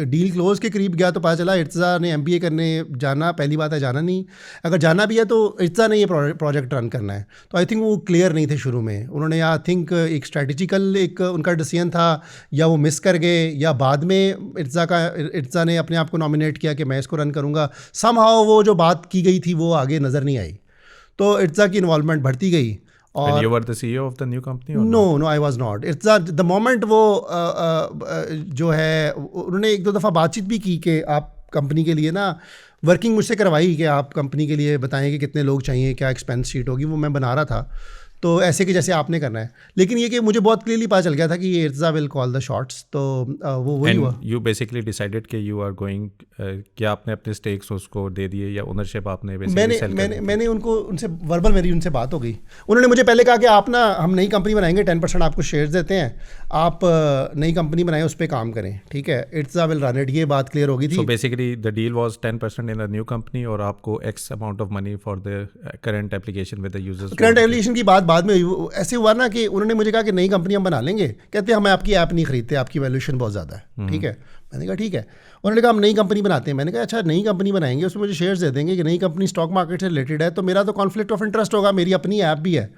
डील क्लोज के करीब गया तो पता चला इर्तज़ा ने MBA करने जाना, पहली बात है जाना नहीं, अगर जाना भी है तो इर्तज़ा ने ये प्रोजेक्ट रन करना है। तो आई थिंक वो क्लियर नहीं थे शुरू में, उन्होंने आई थिंक एक स्ट्रेटजिकल एक उनका डिसीजन था, या वो मिस कर गए, या बाद में इर्तज़ा ने अपने आप को नॉमिनेट किया कि मैं इसको रन करूँगा। समहाउ वो जो बात की गई थी वो आगे नज़र नहीं आई, तो इर्तज़ा की इन्वॉल्वमेंट बढ़ती गई And you were the CEO of the new company or no I was not. It's the moment वो जो है उन्होंने एक दो दफ़ा बातचीत भी की कि आप कंपनी के लिए ना वर्किंग मुझसे करवाई कि आप कंपनी के लिए बताएं कि कितने लोग चाहिए, क्या एक्सपेंस शीट होगी, वो मैं बना रहा था. तो ऐसे कि जैसे आपने करना है, लेकिन ये कि मुझे बहुत क्लियरली पता चल गया था कि ये Irtaza will call the shots. तो वो वही हुआ. यू बेसिकली डिसाइडेड कि यू आर गोइंग, क्या आपने अपने स्टेक्स उसको दे दिए या ओनरशिप आपने मैंने उनको उनसे वर्बल मेरी उनसे बात हो गई. उन्होंने मुझे पहले कहा कि आप ना हम नई कंपनी बनाएंगे, 10% आपको शेयर्स देते हैं, आप नई कंपनी बनाएं, उस पर काम करें, ठीक है, इर्तज़ा विल रन इट. ये बात क्लियर हो गई थी. So basically the deal was 10% in the new company और आपको x amount of money for the current application with the users. Current application की बात बाद में ऐसे हुआ ना कि उन्होंने मुझे कहा कि नई कंपनी हम बना लेंगे, कहते हम आपकी ऐप नहीं खरीदते, आपकी वैल्यूएशन बहुत ज़्यादा है, ठीक है. मैंने कहा ठीक है. उन्होंने कहा हम नई कंपनी बनाते हैं. मैंने कहा अच्छा नई कंपनी बनाएंगे, उसमें मुझे शेयर्स दे देंगे कि नई कंपनी स्टॉक मार्केट से रिलेटेड है, तो मेरा तो कॉन्फ्लिक्ट ऑफ इंटरेस्ट होगा, मेरी अपनी ऐप भी है.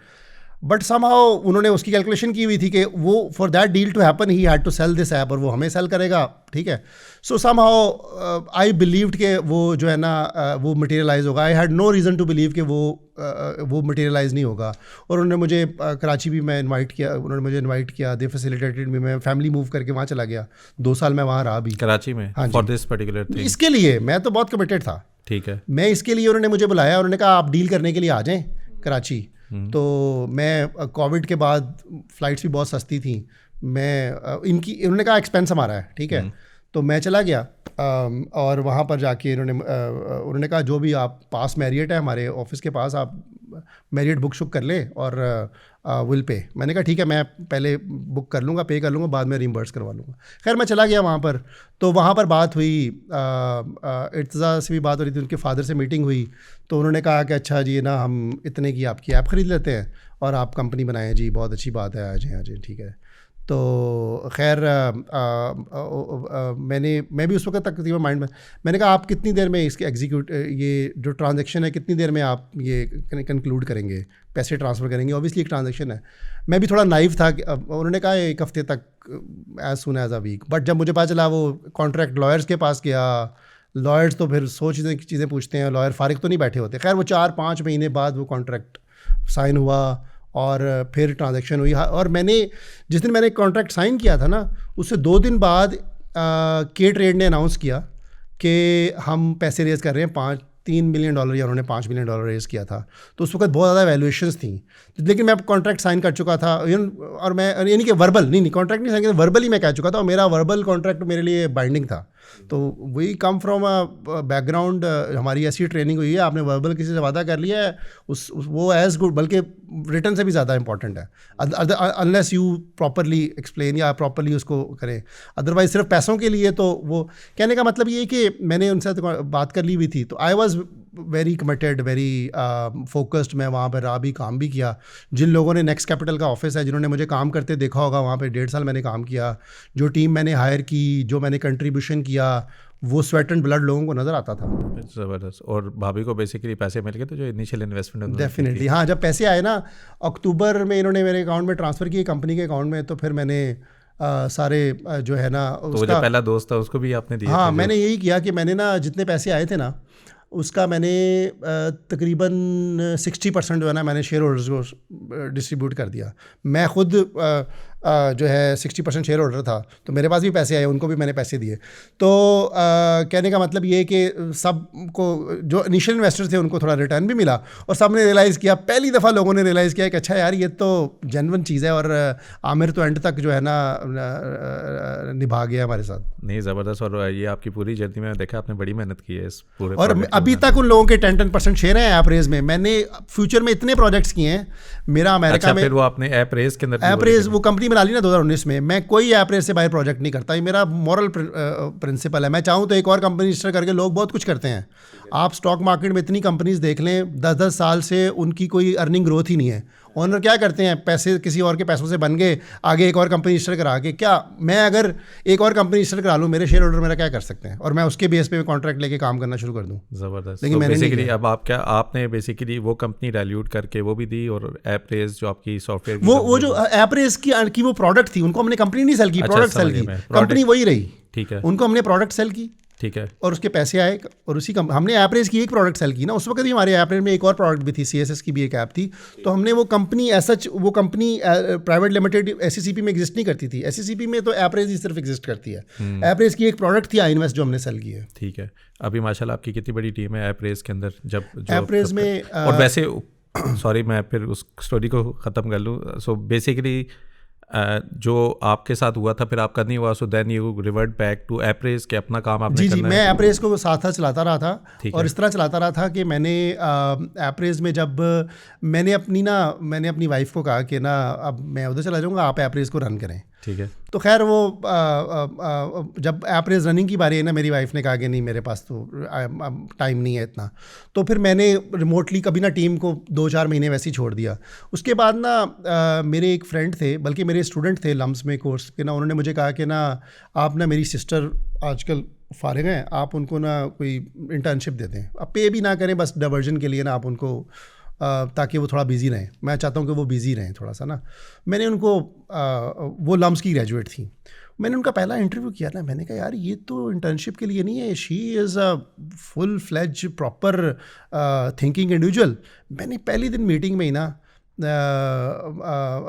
बट समहाउ उन्होंने उसकी कैलकुलेशन की हुई थी कि वो for that deal to happen he had to sell this app, और वो हमें सेल करेगा, ठीक है. सो समहाउ आई बिलीव्ड कि वो जो है ना वो मटेरियलाइज होगा. I had no reason to believe कि वो मटेरियलाइज नहीं होगा. और उन्होंने मुझे कराची भी मैं इनवाइट किया, उन्होंने मुझे इनवाइट किया, दे फैसिलिटेटेड मी. मैं फैमिली मूव करके वहाँ चला गया, 2 साल मैं वहाँ रहा भी कराची में. हाँ फॉर दिस पर्टिकुलर थिंग, इसके लिए मैं तो बहुत कमिटेड था, ठीक है. मैं इसके लिए उन्होंने मुझे बुलाया, उन्होंने कहा आप डील करने के लिए आ जाएं कराची. तो मैं कोविड के बाद फ़्लाइट्स भी बहुत सस्ती थी, मैं इनकी उन्होंने कहा एक्सपेंस हमारा है, ठीक है. तो मैं चला गया और वहाँ पर जाके उन्होंने कहा जो भी आप पास मैरियट है हमारे ऑफिस के पास, आप मैरियट बुक शुक कर लें और विल पे. मैंने कहा ठीक है, मैं पहले बुक कर लूँगा, पे कर लूँगा, बाद में रिम्बर्स करवा लूँगा. खैर मैं चला गया वहाँ पर. तो वहाँ पर बात हुई, इर्तज़ा से भी बात हो रही थी, उनके फादर से मीटिंग हुई. तो उन्होंने कहा कि अच्छा जी ना हम इतने की आपकी ऐप ख़रीद लेते हैं और आप कंपनी बनाएं जी, बहुत अच्छी बात है, आ जाए, ठीक है. तो खैर मैं भी उस वक्त तक तकरीबन माइंड में, मैंने कहा आप कितनी देर में इसके एग्जीक्यूट, ये जो ट्रांजैक्शन है कितनी देर में आप ये कंक्लूड करेंगे, पैसे ट्रांसफ़र करेंगे. ऑब्वियसली एक ट्रांजैक्शन है. मैं भी थोड़ा नाइव था. उन्होंने कहा 1 हफ्ते तक, as soon as a week. But जब मुझे पता चला वो कॉन्ट्रैक्ट लॉयर्स के पास गया, लॉयर्स तो फिर 100 चीज़ें पूछते हैं, लॉयर फारिग तो नहीं बैठे होते. खैर वो 4-5 महीने बाद वो कॉन्ट्रैक्ट साइन हुआ और फिर ट्रांजैक्शन हुई. और मैंने जिस दिन मैंने कॉन्ट्रैक्ट साइन किया था ना, उससे 2 दिन बाद के ट्रेड ने अनाउंस किया कि हम पैसे रेज़ कर रहे हैं, $3 मिलियन या उन्होंने $5 मिलियन रेज़ किया था. तो उस वक्त बहुत ज़्यादा वैल्यूएशंस थी, लेकिन मैं कॉन्ट्रैक्ट साइन कर चुका था. और मैं यानी कि वर्बल नहीं कॉन्ट्रैक्ट नहीं साइन किया, वर्बल ही मैं कह चुका था, और मेरा वर्बल कॉन्ट्रैक्ट मेरे लिए बाइंडिंग था. तो we come from a background, हमारी ऐसी ट्रेनिंग हुई है, आपने वर्बल किसी से वादा कर लिया है, वो एज गुड, बल्कि रिटर्न से भी ज़्यादा इंपॉर्टेंट है, अनलेस यू प्रॉपरली एक्सप्लेन या प्रॉपरली उसको करें. अदरवाइज सिर्फ पैसों के लिए, तो वो कहने का मतलब ये है कि मैंने उनसे बात कर ली हुई थी. तो I was very committed, very focused. मैं वहाँ पर रहा भी, काम भी किया. जिन लोगों ने नेक्स्ट कैपिटल का ऑफिस है, जिन्होंने मुझे काम करते देखा होगा, वहाँ पे 1.5 साल मैंने काम किया. जो टीम मैंने हायर की, जो मैंने कंट्रीब्यूशन किया, वो स्वेट एंड ब्लड लोगों को नज़र आता था. ज़बरदस्त. और भाभी को बेसिकली पैसे मिल गए, तो जो इनिशियल इन्वेस्टमेंट डेफिनेटली हाँ, जब पैसे आए ना अक्टूबर में, इन्होंने मेरे अकाउंट में ट्रांसफ़र किए कंपनी के अकाउंट में, तो फिर मैंने सारे जो है ना, तो उसका जो पहला दोस्त था उसको भी आपने दिया? हाँ, मैंने यही किया कि मैंने ना जितने पैसे आए थे ना, उसका मैंने तकरीबन 60% जो है ना, मैंने शेयर होल्डर्स को डिस्ट्रीब्यूट कर दिया. मैं खुद जो है 60% शेयर होल्डर था, तो मेरे पास भी पैसे आए, उनको भी मैंने पैसे दिए. तो कहने का मतलब ये है कि सबको, जो इनिशियल इन्वेस्टर्स थे, उनको थोड़ा रिटर्न भी मिला, और सब ने रियलाइज़ किया, पहली दफ़ा लोगों ने रियलाइज़ किया कि अच्छा यार ये तो जेन्युइन चीज़ है, और आमिर तो एंड तक जो है ना निभा गया हमारे साथ. नहीं, ज़बरदस्त. और ये आपकी पूरी जर्नी में देखा आपने बड़ी मेहनत की है इस पूरे, और अभी तक उन लोगों के 10% शेयर हैं ऐप रेज में. मैंने फ्यूचर में इतने प्रोजेक्ट्स किए हैं. मेरा अमेरिका में, फिर वो आपने ऐप रेज के अंदर, ऐप रेज वो कंपनी बना ली ना 2019 में. मैं कोई ऐप रेज से बाहर प्रोजेक्ट नहीं करता. ये मेरा मॉरल प्रिंसिपल है. मैं चाहूँ तो एक और कंपनी रजिस्टर करके, लोग बहुत कुछ करते हैं. आप स्टॉक मार्केट में इतनी कंपनीज देख लें, 10-10 साल से उनकी कोई अर्निंग ग्रोथ ही नहीं है. ओनर क्या करते हैं, पैसे किसी और के पैसों से बन गए, आगे एक और कंपनी रजिस्टर करा के. क्या मैं अगर एक और कंपनी रजिस्टर करा लूँ, मेरे शेयर होल्डर मेरा क्या कर सकते हैं, और मैं उसके बेस पे कॉन्ट्रैक्ट लेके काम करना शुरू कर दूँ? ज़बरदस्त. लेकिन बेसिकली अब आप क्या, आपने बेसिकली वो कंपनी डाइल्यूट करके वो भी दी, और ऐप रेज जो आपकी सॉफ्टवेयर, वो जो ऐप रेज की वो प्रोडक्ट थी, उनको हमने कंपनी नहीं सेल की, प्रोडक्ट सेल की. कंपनी वही रही, ठीक है. उनको हमने प्रोडक्ट सेल की, ठीक है। और उसके पैसे आए और उसी हमने ऐपरेज की एक प्रोडक्ट सेल की ना, उस वक्त ही हमारे ऐपरेज में एक और प्रोडक्ट भी थी, CSS की भी एक ऐप थी। तो हमने वो कंपनी सच वो कंपनी प्राइवेट लिमिटेड SCCP में एग्जिस्ट नहीं करती थी, SCCP में तो ऐपरेज ही सिर्फ एग्जिस्ट करती है। ऐपरेज की एक प्रोडक्ट थी iInvest जो हमने सेल की है। ठीक है। अभी माशाल्लाह आपकी कितनी बड़ी टीम है ऐपरेज के अंदर? जब ऐपरेज में और वैसे सॉरी मैं फिर उस स्टोरी को ख़त्म कर लूँ। सो बेसिकली जो आपके साथ हुआ था फिर आपका नहीं हुआ, so then you revert back to ऐपरेज के अपना काम आपने जी करना मैं ऐपरेज को साथ साथ चलाता रहा था। और है। इस तरह चलाता रहा था कि मैंने ऐपरेज में जब मैंने अपनी वाइफ को कहा कि ना अब मैं उधर चला जाऊँगा, आप ऐपरेज को रन करें। ठीक है। तो खैर वो जब ऐपरेज रनिंग की बारी है ना, मेरी वाइफ ने कहा कि नहीं मेरे पास तो टाइम नहीं है इतना। तो फिर मैंने रिमोटली कभी ना टीम को 2-4 महीने वैसे ही छोड़ दिया। उसके बाद ना मेरे एक फ्रेंड थे, बल्कि मेरे स्टूडेंट थे लम्स में कोर्स के ना, उन्होंने मुझे कहा कि ना आप ना मेरी सिस्टर आजकल फारिग हैं, आप उनको ना कोई इंटर्नशिप दे दें, अब पे भी ना करें, बस डाइवर्जन के लिए ना आप उनको ताकि वो थोड़ा बिज़ी रहें। मैं चाहता हूँ कि वो बिज़ी रहें थोड़ा सा ना। मैंने उनको वो लम्स की ग्रेजुएट थी, मैंने उनका पहला इंटरव्यू किया ना, मैंने कहा यार ये तो इंटर्नशिप के लिए नहीं है, she is a full fledge proper thinking individual. मैंने पहली दिन मीटिंग में ही ना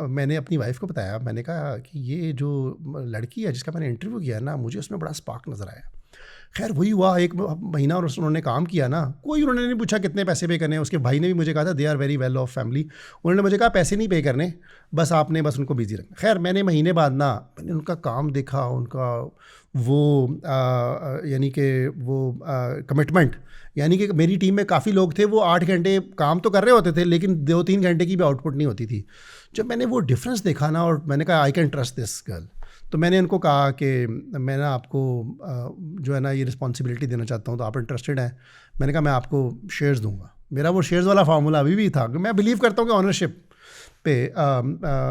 मैंने अपनी वाइफ को बताया, मैंने कहा कि ये जो लड़की है जिसका मैंने इंटरव्यू किया ना, मुझे उसमें बड़ा स्पार्क नज़र आया। खैर वही हुआ, 1 महीना और उन्होंने काम किया ना, कोई उन्होंने नहीं पूछा कितने पैसे पे करने हैं। उसके भाई ने भी मुझे कहा था they are very well off family, उन्होंने मुझे कहा पैसे नहीं पे करने, बस आपने बस उनको बिजी रखना। खैर मैंने महीने बाद ना मैंने उनका काम देखा, उनका वो यानी कि वो कमिटमेंट, यानी कि मेरी टीम में काफ़ी लोग थे, वो 8 घंटे काम तो कर रहे होते थे लेकिन 2-3 घंटे की भी आउटपुट नहीं होती थी। जब मैंने वो डिफरेंस देखा ना, और मैंने कहा I can trust this girl, तो मैंने इनको कहा कि मैं ना आपको जो है ना ये रिस्पॉन्सिबिलिटी देना चाहता हूँ, तो आप इंटरेस्टेड हैं? मैंने कहा मैं आपको शेयर्स दूंगा। मेरा वो शेयर्स वाला फार्मूला अभी भी था, मैं बिलीव करता हूँ कि ऑनरशिप पे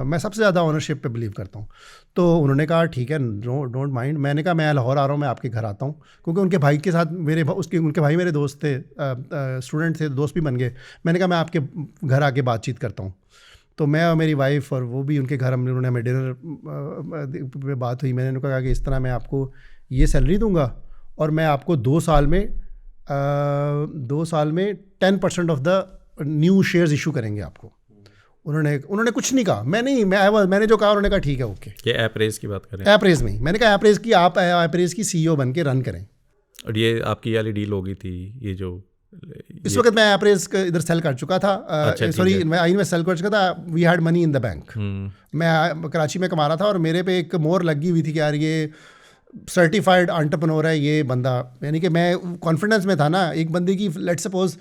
मैं सबसे ज़्यादा ऑनरशिप पे बिलीव करता हूँ। तो उन्होंने कहा ठीक है, डोंट माइंड। मैंने कहा मैं लाहौर आ रहा हूँ, मैं आपके घर आता हूँ, क्योंकि उनके भाई के साथ उनके भाई मेरे दोस्त थे, स्टूडेंट थे, दोस्त भी बन गए। मैंने कहा मैं आपके घर आके बातचीत करता हूँ। तो मैं और मेरी वाइफ और वो भी उनके घर, उन्होंने हमें डिनर पे बात हुई। मैंने उनको कहा कि इस तरह मैं आपको ये सैलरी दूंगा और मैं आपको 2 साल में 10% of the new shares issue करेंगे आपको। उन्होंने कुछ नहीं कहा, मैंने जो कहा उन्होंने कहा ठीक है ओके। ये ऐपरेज की बात करें? ऐपरेज में मैंने कहा ऐपरेज की आप ऐपरेज की CEO बन के रन करें। और ये आपकी वाली डील हो गई थी, ये जो इस वक्त मैं ऐपरेज इधर सेल कर चुका था, सॉरी मैं iInvest सेल कर चुका था। We had money in the bank. मैं कराची में कमा रहा था और मेरे पे एक मोहर लगी हुई थी कि यार ये सर्टिफाइड एंटरप्रेन्योर है ये बंदा, यानी कि मैं कॉन्फिडेंस में था ना। एक बंदे की लेट्स सपोज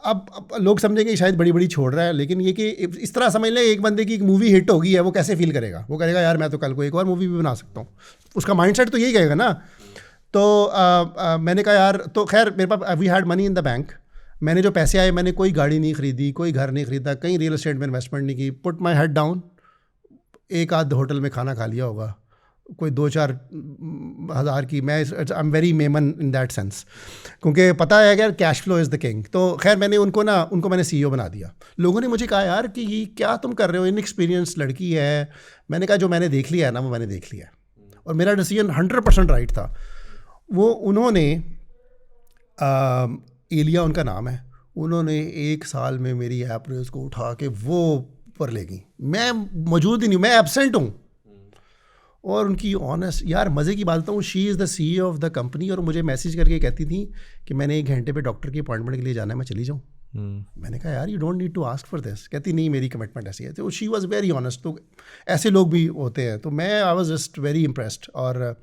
अब लोग समझेंगे शायद बड़ी छोड़ रहा है, लेकिन ये कि इस तरह समझ लें एक बंदे की एक मूवी हिट होगी है, वो कैसे फील करेगा? वो कहेगा यार मैं तो कल को एक और मूवी भी बना सकता हूँ। उसका माइंडसेट तो यही कहेगा ना। तो मैंने कहा यार, तो खैर मेरे पास we had money in the bank. मैंने जो पैसे आए, मैंने कोई गाड़ी नहीं खरीदी, कोई घर नहीं खरीदा, कहीं रियल एस्टेट में इन्वेस्टमेंट नहीं की। पुट माई हेड डाउन, एक आध होटल में खाना खा लिया होगा, कोई 2-4 हज़ार की। मैं I am very Memon in that sense, क्योंकि पता है यार cash flow is the king. तो खैर मैंने उनको मैंने CEO बना दिया। लोगों ने मुझे कहा यार कि ये क्या तुम कर रहे हो, इनएक्सपीरियंस लड़की है। मैंने कहा जो मैंने देख लिया है ना वो मैंने देख लिया है, और मेरा डिसीजन 100% राइट था। वो उन्होंने एलिया उनका नाम है, उन्होंने 1 साल में मेरी ऐपरेज को उठा के वो पर ले गई। मैं मौजूद ही नहीं, मैं एब्सेंट हूँ। और उनकी ऑनेस्ट यार मज़े की बात हूँ, she is the CEO of the company, और मुझे मैसेज करके कहती थी कि मैंने 1 घंटे पे डॉक्टर की अपॉइंटमेंट के लिए जाना है, मैं चली जाऊँ। मैंने कहा यार you don't need to ask for this. कहती नहीं मेरी कमिटमेंट ऐसी है। तो शी वॉज वेरी ऑनेस्ट। तो ऐसे लोग भी होते हैं। तो मैं I was just very impressed. और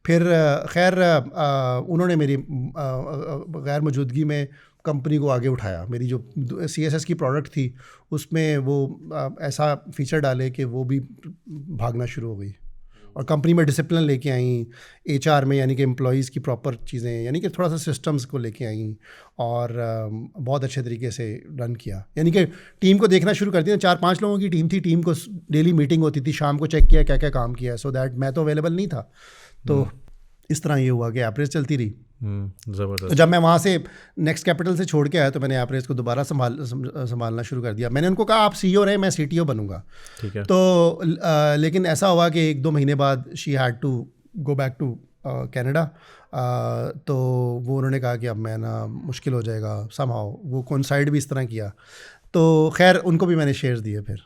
फिर खैर उन्होंने मेरी गैर मौजूदगी में कंपनी को आगे उठाया। मेरी जो CSS की प्रोडक्ट थी उसमें वो ऐसा फीचर डाले कि वो भी भागना शुरू हो गई, और कंपनी में डिसिप्लिन लेके आई, HR में यानी कि एम्प्लॉयज़ की प्रॉपर चीज़ें, यानी कि थोड़ा सा सिस्टम्स को लेके आई, और बहुत अच्छे तरीके से रन किया। यानी कि टीम को देखना शुरू कर दिया। 4-5 लोगों की टीम थी, टीम को डेली मीटिंग होती थी, शाम को चेक किया क्या क्या काम किया, सो दैट मैं तो अवेलेबल नहीं था। तो इस तरह ये हुआ कि ऐपरेज चलती रही। ज़बरदस्त। तो जब मैं वहाँ से नेक्स्ट कैपिटल से छोड़ के आया तो मैंने ऐपरेज को दोबारा संभालना शुरू कर दिया। मैंने उनको कहा आप CEO रहे, मैं CTO बनूंगा। ठीक है। तो लेकिन ऐसा हुआ कि 1-2 महीने बाद she had to go back to Canada, तो वो उन्होंने कहा कि अब मैं ना मुश्किल हो जाएगा समहाउ, वो कोइंसाइड भी इस तरह किया, तो खैर उनको भी मैंने शेयर्स दिए फिर।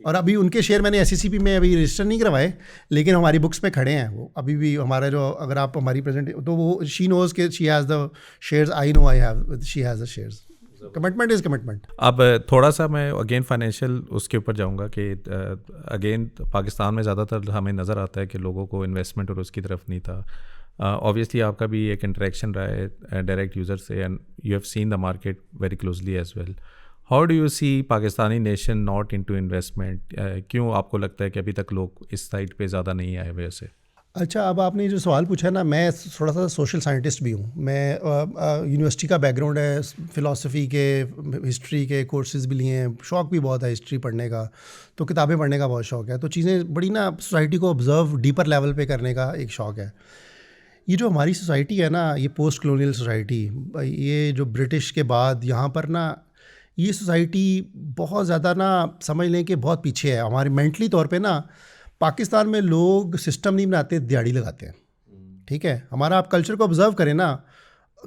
और अभी उनके शेयर मैंने SECP में अभी रजिस्टर नहीं करवाए, लेकिन हमारी बुक्स में खड़े हैं वो अभी भी। हमारा जो, अगर आप हमारी प्रेजेंट, तो वो शी नोज़ के she has the shares, I know I have, she has the shares. Commitment is commitment. अब थोड़ा सा मैं अगेन फाइनेंशियल उसके ऊपर जाऊंगा कि अगेन पाकिस्तान में ज़्यादातर हमें नज़र आता है कि लोगों को इन्वेस्टमेंट और उसकी तरफ नहीं था। ऑब्वियसली आपका भी एक इंटरेक्शन रहा है डायरेक्ट यूज़र से, and you have seen the market very closely as well. How do you see Pakistani nation not into investment? क्यों आपको लगता है कि अभी तक लोग इस साइड पे ज़्यादा नहीं आए हुए से? अच्छा, अब आपने जो सवाल पूछा है ना, मैं थोड़ा सा सोशल साइंटिस्ट भी हूँ। मैं यूनिवर्सिटी का बैकग्राउंड है, फ़िलासफ़ी के, हिस्ट्री के कोर्सेज़ भी लिए हैं, शौक़ भी बहुत है हिस्ट्री पढ़ने का, तो किताबें पढ़ने का बहुत शौक़ है। तो चीज़ें बड़ी ना सोसाइटी को ऑब्ज़र्व डीपर लेवल पे करने का एक शौक़ है। ये जो हमारी सोसाइटी है ना, ये पोस्ट कॉलोनियल सोसाइटी, ये जो ब्रिटिश के बाद यहाँ पर ना, ये सोसाइटी बहुत ज़्यादा ना समझ लें कि बहुत पीछे है हमारे मेंटली तौर पे ना। पाकिस्तान में लोग सिस्टम नहीं बनाते, दिहाड़ी लगाते हैं। ठीक है, हमारा आप कल्चर को ऑब्ज़र्व करें ना,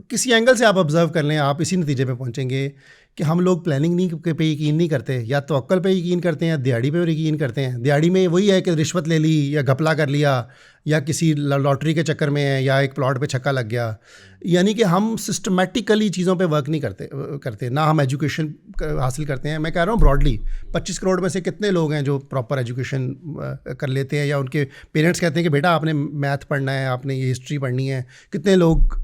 किसी एंगल से आप ऑब्ज़र्व कर लें, आप इसी नतीजे पे पहुंचेंगे कि हम लोग प्लानिंग नहीं पे यकीन नहीं करते, या तवक्कल पे यकीन करते हैं या दिहाड़ी पे यकीन करते हैं। दिहाड़ी में वही है कि रिश्वत ले ली या घपला कर लिया या किसी लॉटरी के चक्कर में है या एक प्लॉट पे छक्का लग गया। यानी कि हम सिस्टमेटिकली चीज़ों पे वर्क नहीं करते ना हम एजुकेशन हासिल करते हैं। मैं कह रहा हूँ ब्रॉडली 25 करोड़ में से कितने लोग हैं जो प्रॉपर एजुकेशन कर लेते हैं, या उनके पेरेंट्स कहते हैं कि बेटा आपने मैथ पढ़ना है, आपने ये हिस्ट्री पढ़नी है। कितने लोग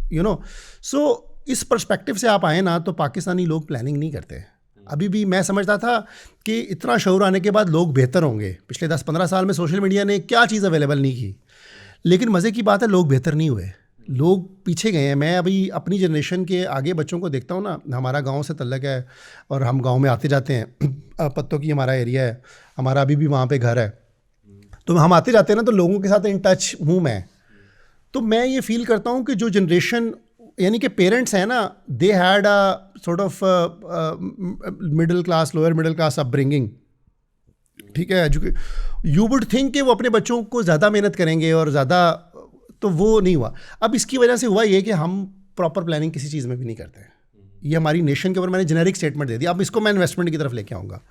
सो इस पर्सपेक्टिव से आप आए ना, तो पाकिस्तानी लोग प्लानिंग नहीं करते। अभी भी मैं समझता था कि इतना शऊर आने के बाद लोग बेहतर होंगे। पिछले 10-15 साल में सोशल मीडिया ने क्या चीज़ अवेलेबल नहीं की, लेकिन मज़े की बात है लोग बेहतर नहीं हुए, लोग पीछे गए हैं। मैं अभी अपनी जनरेशन के आगे बच्चों को देखता हूँ ना, हमारा गांव से तल्लक है और हम गांव में आते जाते हैं, पत्तों की हमारा एरिया है, हमारा अभी भी वहाँ पे घर है, तो हम आते जाते हैं ना, तो लोगों के साथ इन टच हूँ मैं। तो मैं ये फील करता हूँ कि जो जनरेशन यानी कि पेरेंट्स हैं ना, they had a sort of middle class, lower middle class upbringing. ठीक है, यू वुड थिंक कि वो अपने बच्चों को ज़्यादा मेहनत करेंगे और ज़्यादा, तो वो नहीं हुआ। अब इसकी वजह से हुआ ये कि हम प्रॉपर प्लानिंग किसी चीज़ में भी नहीं करते। ये हमारी नेशन के ऊपर मैंने जेनेरिक स्टेटमेंट दे दिया। अब इसको मैं इन्वेस्टमेंट की तरफ लेके आऊँगा।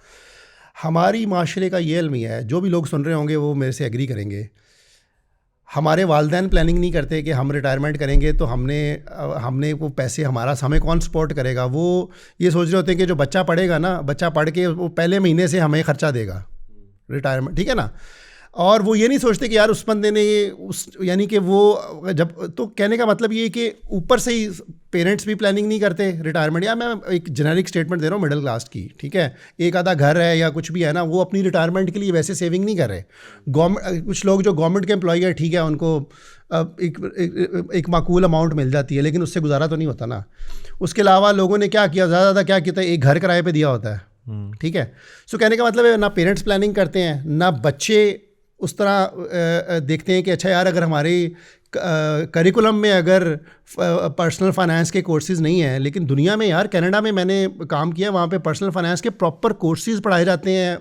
हमारी माशरे का ये अलमिया है, जो भी लोग सुन रहे होंगे वो मेरे से एग्री करेंगे। हमारे वालिदैन प्लानिंग नहीं करते कि हम रिटायरमेंट करेंगे तो हमने वो पैसे हमें कौन सपोर्ट करेगा। वो ये सोच रहे होते हैं कि जो बच्चा पढ़ेगा ना, बच्चा पढ़ के वो पहले महीने से हमें ख़र्चा देगा रिटायरमेंट, ठीक है ना। और वो ये नहीं सोचते कि यार उस बंदे ने यानी कि वो जब, तो कहने का मतलब ये कि ऊपर से ही पेरेंट्स भी प्लानिंग नहीं करते रिटायरमेंट। या मैं एक जेनेरिक स्टेटमेंट दे रहा हूँ मिडिल क्लास की, ठीक है, एक आधा घर है या कुछ भी है ना, वो अपनी रिटायरमेंट के लिए वैसे सेविंग नहीं कर रहे। गवर्नमेंट, कुछ लोग जो गवर्नमेंट के एम्प्लॉई है, ठीक है, उनको एक माकूल अमाउंट मिल जाती है, लेकिन उससे गुजारा तो नहीं होता ना। उसके अलावा लोगों ने क्या किया, ज़्यादा क्या किया, एक घर किराए पे दिया होता है। ठीक है, सो कहने का मतलब है ना पेरेंट्स प्लानिंग करते हैं, ना बच्चे उस तरह देखते हैं कि अच्छा यार अगर हमारे करिकुलम में अगर पर्सनल फाइनेंस के कोर्सेज़ नहीं हैं। लेकिन दुनिया में यार, कनाडा में मैंने काम किया, वहाँ पे पर्सनल फाइनेंस के प्रॉपर कोर्सेज़ पढ़ाए जाते हैं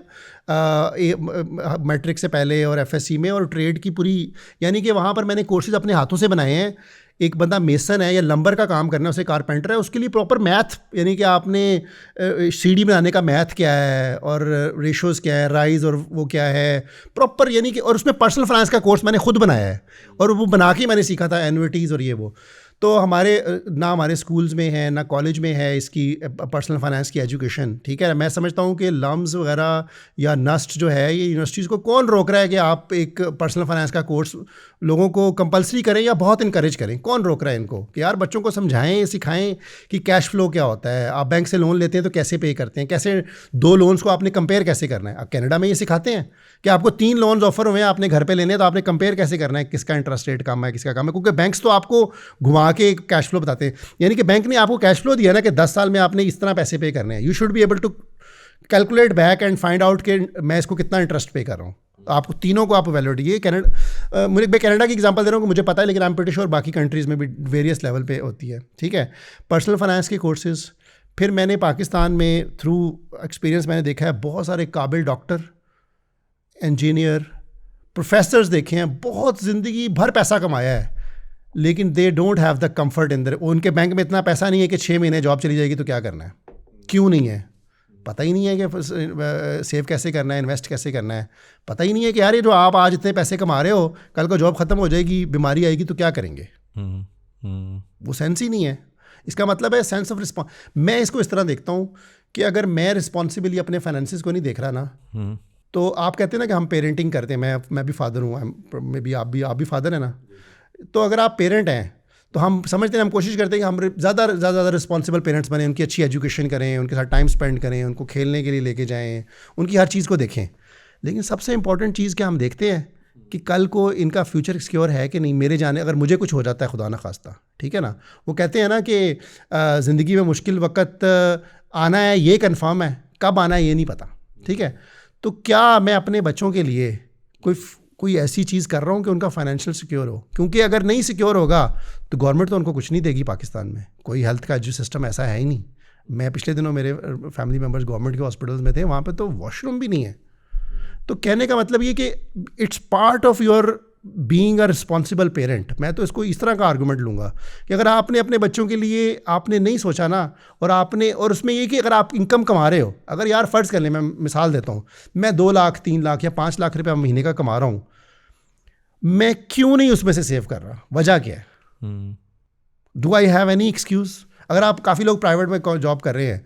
मैट्रिक से पहले और FSC में, और ट्रेड की पूरी, यानी कि वहाँ पर मैंने कोर्सेज़ अपने हाथों से बनाए हैं। एक बंदा मेसन है या लंबर का काम करना है, उसे कारपेंटर है, उसके लिए प्रॉपर मैथ, यानी कि आपने सीढ़ी बनाने का मैथ क्या है और रेशोज़ क्या है, राइज और वो क्या है प्रॉपर, यानी कि, और उसमें पर्सनल फाइनेंस का कोर्स मैंने खुद बनाया है और वो बना के मैंने सीखा था, एन्युइटीज़ और ये वो। तो हमारे ना हमारे स्कूल्स में है ना कॉलेज में है इसकी पर्सनल फाइनेंस की एजुकेशन। ठीक है, मैं समझता हूँ कि लम्स वगैरह या नस्ट जो है, ये यूनिवर्सिटीज़ को कौन रोक रहा है कि आप एक पर्सनल फाइनेंस का कोर्स लोगों को कंपलसरी करें या बहुत इनकरेज करें? कौन रोक रहा है इनको कि यार बच्चों को समझाएं, सिखाएं कि कैश फ्लो क्या होता है, आप बैंक से लोन लेते हैं तो कैसे पे करते हैं, कैसे 2 लोन्स को आपने कंपेयर कैसे करना है। अब कनाडा में ये सिखाते हैं कि आपको 3 लोन्स ऑफर हुए हैं, आपने घर पे लेने हैं, तो आपने कंपेयर कैसे करना है, किसका इंटरेस्ट रेट कम है, किसका कम है, क्योंकि बैंक्स तो आपको घुमा के कैश फ्लो बताते हैं। यानी कि बैंक ने आपको कैश फ्लो दिया ना कि 10 साल में आपने इस तरह पैसे पे करने हैं। You should be able to calculate back and find out कि मैं इसको कितना इंटरेस्ट पे कर रहा हूँ। आपको तीनों को आप वैल्यूड, ये मैं कनाडा की एग्जांपल दे रहा हूँ कि मुझे पता है, लेकिन आई एम प्रीटी श्योर बाकी कंट्रीज़ में भी वेरियस लेवल पे होती है। ठीक है, पर्सनल फाइनेंस के कोर्सेज़। फिर मैंने पाकिस्तान में थ्रू एक्सपीरियंस मैंने देखा है बहुत सारे काबिल डॉक्टर, इंजीनियर, प्रोफेसर्स देखे हैं, बहुत ज़िंदगी भर पैसा कमाया है, लेकिन दे don't have the comfort in their, उनके बैंक में इतना पैसा नहीं है कि 6 महीने जॉब चली जाएगी तो क्या करना है, क्यों नहीं है, पता ही नहीं है कि सेव कैसे करना है, इन्वेस्ट कैसे करना है, पता ही नहीं है कि यार ये जो आप आज इतने पैसे कमा रहे हो, कल को जॉब ख़त्म हो जाएगी, बीमारी आएगी तो क्या करेंगे, वो सेंस ही नहीं है। इसका मतलब है सेंस ऑफ रिस्पॉन्स। मैं इसको इस तरह देखता हूँ कि अगर मैं रिस्पॉन्सिबली अपने फाइनेंसिस को नहीं देख रहा ना, तो आप कहते हैं ना कि हम पेरेंटिंग करते हैं, मैं भी फादर हूँ, मे बी आप भी फादर हैं ना, तो अगर आप पेरेंट हैं तो हम समझते हैं, हम कोशिश करते हैं कि हम ज़्यादा रिस्पॉन्सिबल पेरेंट्स बने, उनकी अच्छी एजुकेशन करें, उनके साथ टाइम स्पेंड करें, उनको खेलने के लिए लेके जाएं, उनकी हर चीज़ को देखें। लेकिन सबसे इंपॉर्टेंट चीज़ क्या हम देखते हैं कि कल को इनका फ्यूचर सिक्योर है कि नहीं, मेरे जाने अगर मुझे कुछ हो जाता है खुदा ना खास्ता, ठीक है ना, वो कहते हैं ना कि ज़िंदगी में मुश्किल वक्त आना है ये कंफर्म है, कब आना है ये नहीं पता, ठीक है। तो क्या मैं अपने बच्चों के लिए कोई ऐसी चीज़ कर रहा हूँ कि उनका फाइनेंशियल सिक्योर हो, क्योंकि अगर नहीं सिक्योर होगा तो गवर्नमेंट तो उनको कुछ नहीं देगी। पाकिस्तान में कोई हेल्थ का जो सिस्टम ऐसा है ही नहीं। मैं पिछले दिनों मेरे फैमिली मेम्बर्स गवर्नमेंट के हॉस्पिटल्स में थे, वहाँ पे तो वॉशरूम भी नहीं है। तो कहने का मतलब ये कि it's part of your being a responsible parent. मैं तो इसको इस तरह का आर्गूमेंट लूँगा कि अगर आपने अपने बच्चों के लिए आपने नहीं सोचा ना, और उसमें ये कि अगर आप इनकम कमा रहे हो, अगर यार फ़र्ज़ कर लें, मैं मिसाल देता हूँ, मैं 2 लाख 3 लाख या 5 लाख रुपये महीने का कमा रहा हूँ, मैं क्यों नहीं उसमें से सेव कर रहा? वजह क्या है? Do I have any excuse? अगर आप काफ़ी लोग प्राइवेट में जॉब कर रहे हैं,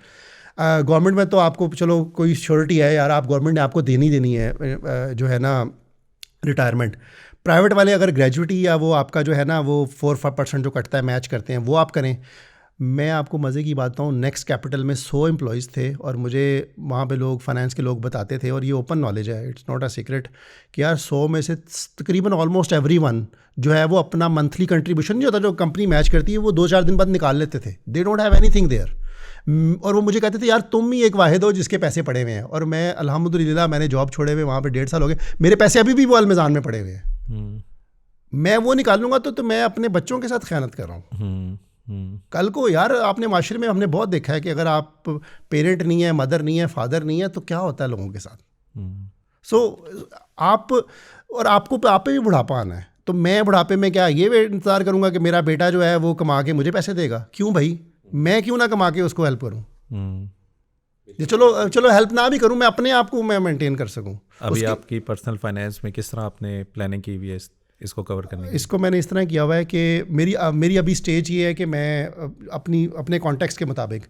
गवर्नमेंट में तो आपको चलो कोई श्योरिटी है यार, आप गवर्नमेंट ने आपको देनी है जो है ना रिटायरमेंट। प्राइवेट वाले अगर ग्रेजुएटी या वो आपका जो है ना वो 4-5% जो कटता है मैच करते हैं, वो आप करें। मैं आपको मज़े की बात बताऊँ, नेक्स्ट कैपिटल में 100 एम्प्लॉयज़ थे और मुझे वहाँ पे लोग फाइनेंस के लोग बताते थे, और ये ओपन नॉलेज है, इट्स नॉट अ सीक्रेट, कि यार 100 में से तकरीबन ऑलमोस्ट एवरीवन जो है वो अपना मंथली कंट्रीब्यूशन नहीं होता जो कंपनी मैच करती है, वो 2-4 दिन बाद निकाल लेते थे। They don't have anything there. और वो मुझे कहते थे यार तुम ही एक वाहिद हो जिसके पैसे पड़े हुए हैं, और मैं अल्हम्दुलिल्लाह मैंने जॉब छोड़े हुए वहाँ पे 1.5 साल हो गए, मेरे पैसे अभी भी वो अलमेज़ान में पड़े हुए हैं। मैं वो निकालूंगा तो मैं अपने बच्चों के साथ खयानत कर रहा हूँ। कल को यार आपने माशरे में हमने बहुत देखा है कि अगर आप पेरेंट नहीं है, मदर नहीं है, फादर नहीं है, तो क्या होता है लोगों के साथ। सो आपको आप पे भी बुढ़ापा आना है, तो मैं बुढ़ापे में क्या ये इंतज़ार करूँगा कि मेरा बेटा जो है वो कमा के मुझे पैसे देगा? क्यों भाई, मैं क्यों ना कमा के उसको हेल्प करूँ? चलो हेल्प ना भी करूँ, मैं अपने आप को मैं मेंटेन कर सकूँ। अभी आपकी पर्सनल फाइनेंस में किस तरह आपने प्लानिंग की हुई है इसको कवर करने की? इसको मैंने इस तरह किया हुआ है कि मेरी अभी स्टेज ये है कि मैं अपने कॉन्टेक्स्ट के मुताबिक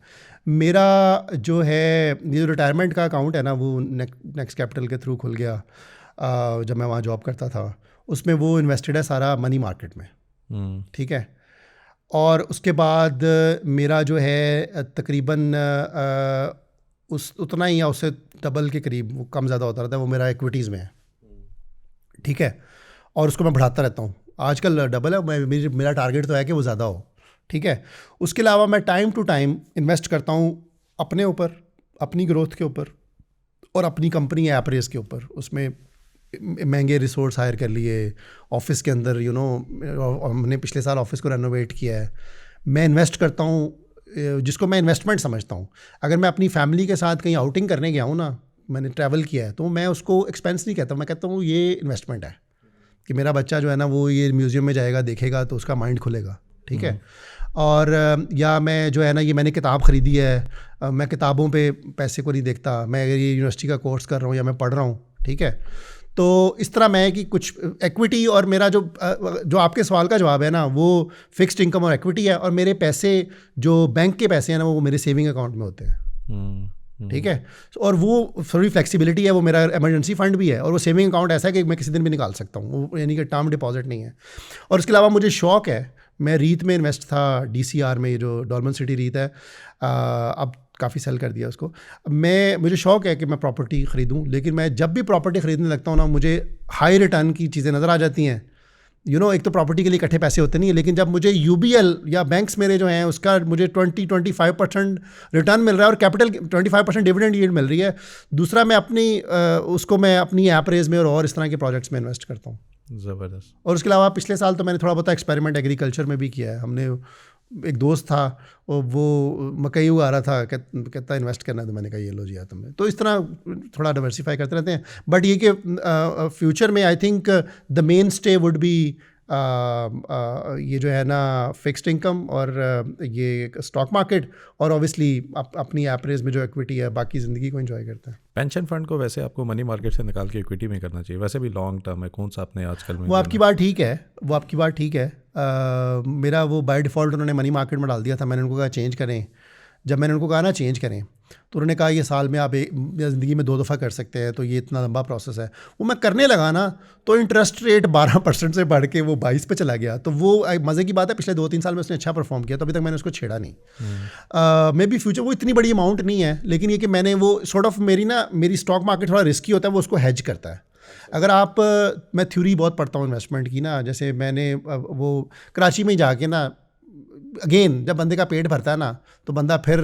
मेरा जो है ये जो रिटायरमेंट का अकाउंट है ना, वो नेक्स्ट कैपिटल के थ्रू खुल गया जब मैं वहाँ जॉब करता था। उसमें वो इन्वेस्टेड है सारा मनी मार्केट में, ठीक है। और उसके बाद मेरा जो है तकरीबन उतना ही या उससे डबल के करीब, वो कम ज़्यादा होता रहता है, वो मेरा इक्विटीज़ में है, ठीक है। और उसको मैं बढ़ाता रहता हूँ, आजकल डबल है, मेरा टारगेट तो है कि वो ज़्यादा हो, ठीक है। उसके अलावा मैं टाइम टू टाइम इन्वेस्ट करता हूँ अपने ऊपर, अपनी ग्रोथ के ऊपर, और अपनी कंपनी ऐप रेस के ऊपर। उसमें महंगे रिसोर्स हायर कर लिए, ऑफिस के अंदर हमने पिछले साल ऑफिस को रेनोवेट किया है। मैं इन्वेस्ट करता हूँ जिसको मैं इन्वेस्टमेंट समझता हूँ। अगर मैं अपनी फैमिली के साथ कहीं आउटिंग करने गया हूँ ना, मैंने ट्रैवल किया है, तो मैं उसको एक्सपेंस नहीं कहता, मैं कहता हूँ ये इन्वेस्टमेंट है कि मेरा बच्चा जो है ना वो ये म्यूज़ियम में जाएगा, देखेगा तो उसका माइंड खुलेगा, ठीक है। और या मैं जो है ना ये मैंने किताब ख़रीदी है, मैं किताबों पे पैसे को नहीं देखता, मैं अगर ये यूनिवर्सिटी का कोर्स कर रहा हूँ या मैं पढ़ रहा हूँ, ठीक है। तो इस तरह मैं कि कुछ इक्विटी, और मेरा जो आपके सवाल का जवाब है ना वो फिक्स्ड इनकम और इक्विटी है, और मेरे पैसे जो बैंक के पैसे हैं ना वो मेरे सेविंग अकाउंट में होते हैं, ठीक है। और वो थोड़ी फ्लेक्सिबिलिटी है, वो मेरा इमरजेंसी फंड भी है, और वो सेविंग अकाउंट ऐसा है कि मैं किसी दिन भी निकाल सकता हूँ, वो यानी कि टर्म डिपॉजिट नहीं है। और इसके अलावा मुझे शौक़ है, मैं रीत में इन्वेस्ट था, DCR में, जो डॉल्मन सिटी रीत है, अब काफ़ी सेल कर दिया उसको। मुझे शौक़ है कि मैं प्रॉपर्टी ख़रीदूँ, लेकिन मैं जब भी प्रॉपर्टी ख़रीदने लगता हूँ ना, मुझे हाई रिटर्न की चीज़ें नज़र आ जाती हैं। एक तो प्रॉपर्टी के लिए इकट्ठे पैसे होते नहीं है, लेकिन जब मुझे UBL या बैंक्स मेरे जो हैं उसका मुझे 20-25% रिटर्न मिल रहा है, और कैपिटल 25% डिविडेंड यील्ड मिल रही है। दूसरा मैं मैं अपनी ऐप रेज में और इस तरह के प्रोजेक्ट्स में इन्वेस्ट करता हूँ। ज़बरदस्त। और उसके अलावा पिछले साल तो मैंने थोड़ा बहुत एक्सपेरिमेंट एग्रीकल्चर में भी किया है। हमने एक दोस्त था, वो मकई उगा रहा था, कहता इन्वेस्ट करना है, तो मैंने कहा ये लो जी तुमने। तो इस तरह थोड़ा डाइवर्सिफाई करते रहते हैं। बट ये कि फ्यूचर में I think the main stay would be ये जो है ना फिक्स्ड इनकम और ये स्टॉक मार्केट, और ऑब्वियसली अपनी एपरेज में जो इक्विटी है, बाकी ज़िंदगी को एंजॉय करता है। पेंशन फंड को वैसे आपको मनी मार्केट से निकाल के इक्विटी में करना चाहिए, वैसे भी लॉन्ग टर्म है, कौन सा आपने आजकल में? वो आपकी बात ठीक है, मेरा वो बाय डिफ़ॉल्ट उन्होंने मनी मार्केट में डाल दिया था। मैंने उनको कहा चेंज करें, जब मैंने उनको कहा ना चेंज करें, तो उन्होंने कहा ये साल में आप ज़िंदगी में 2 दफ़ा कर सकते हैं, तो ये इतना लंबा प्रोसेस है। वो मैं करने लगा ना, तो इंटरेस्ट रेट 12% से बढ़ के वो 22 पे चला गया। तो वो मज़े की बात है, पिछले 2-3 साल में उसने अच्छा परफॉर्म किया, तो अभी तक मैंने उसको छेड़ा नहीं। मे बी फ्यूचर, वो इतनी बड़ी अमाउंट नहीं है, लेकिन ये कि मैंने वो सॉर्ट ऑफ मेरी स्टॉक मार्केट थोड़ा रिस्की होता है, वो उसको हेज करता है। अगर आप मैं थ्योरी बहुत पढ़ता हूँ इन्वेस्टमेंट की ना, जैसे मैंने वो कराची में जाके ना, अगेन जब बंदे का पेट भरता है ना, तो बंदा फिर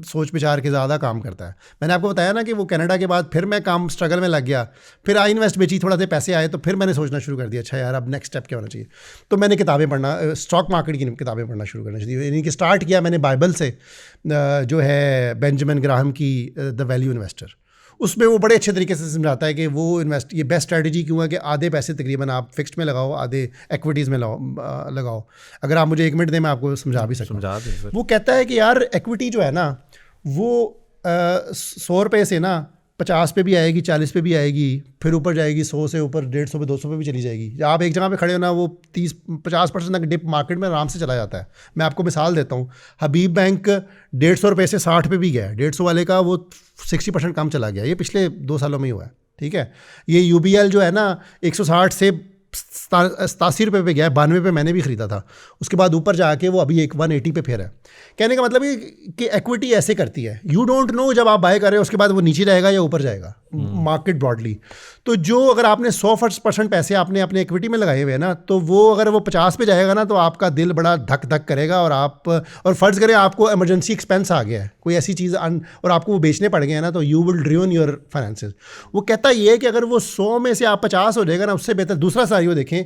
सोच विचार के ज़्यादा काम करता है। मैंने आपको बताया ना कि वो कनाडा के बाद फिर मैं काम स्ट्रगल में लग गया, फिर आई इन्वेस्ट बेची, थोड़ा से पैसे आए, तो फिर मैंने सोचना शुरू कर दिया, अच्छा यार अब नेक्स्ट स्टेप क्या होना चाहिए। तो मैंने किताबें पढ़ना, स्टॉक मार्केट की किताबें पढ़ना शुरू करना चाहिए। यानी कि स्टार्ट किया मैंने बाइबल से, जो है बेंजामिन ग्राहम की द वैल्यू इन्वेस्टर। उसमें वो बड़े अच्छे तरीके से समझाता है कि वो ये बेस्ट स्ट्रेटजी क्यों है कि आधे पैसे तकरीबन आप फिक्स्ड में लगाओ, आधे एक्विटीज़ में लगाओ। अगर आप मुझे 1 मिनट दें, मैं आपको समझा भी सकता हूँ। वो कहता है कि यार एक्विटी जो है ना, वो 100 रुपये से ना 50 पे भी आएगी, 40 पे भी आएगी, फिर ऊपर जाएगी 100 से ऊपर 150 पे, 200 पे भी चली जाएगी। आप एक जगह पे खड़े हो ना, वो 30-50% तक डिप मार्केट में आराम से चला जाता है। मैं आपको मिसाल देता हूँ, हबीब बैंक 150 रुपये से 60 पे भी गया, 150 वाले का वो 60% कम चला गया। ये पिछले 2 सालों में ही हुआ है, ठीक है। ये UBL जो है ना 160 से 87 रुपये पे गया है, 92 पे मैंने भी ख़रीदा था। उसके बाद ऊपर जाके वो अभी 180 पे फिर है। कहने का मतलब ये कि एक्विटी ऐसे करती है, यू डोंट नो जब आप बाय कर रहे हो उसके बाद वो नीचे जाएगा या ऊपर जाएगा, मार्केट ब्रॉडली। तो जो अगर आपने 100% पैसे आपने अपने इक्विटी में लगाए हुए हैं ना, तो वो अगर वो 50 पे जाएगा ना, तो आपका दिल बड़ा धक धक करेगा। और फ़र्ज़ करें आपको इमरजेंसी एक्सपेंस आ गया है, कोई ऐसी चीज़ और आपको वो बेचने पड़ गए हैं ना, तो you will driven your finances. वो कहता ये है कि अगर वो 100 में से आप 50 हो जाएगा ना, उससे बेहतर दूसरा सारियो देखें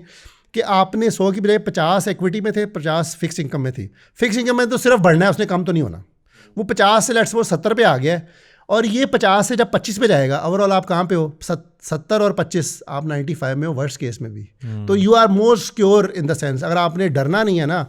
कि आपने 100 की बजाय 50 एक्विटी में थे, 50 फिक्स इनकम में थी। फिक्स इनकम में तो सिर्फ बढ़ना है, उसने कम तो नहीं होना। वो 50 से लेट्स वो 70 पे आ गया है, और ये 50 से जब 25 पे जाएगा, ओवरऑल आप कहाँ पे हो? 70 और 25 आप 95 में हो, वर्स्ट केस में भी। तो you are more secure in the sense, अगर आपने डरना नहीं है ना।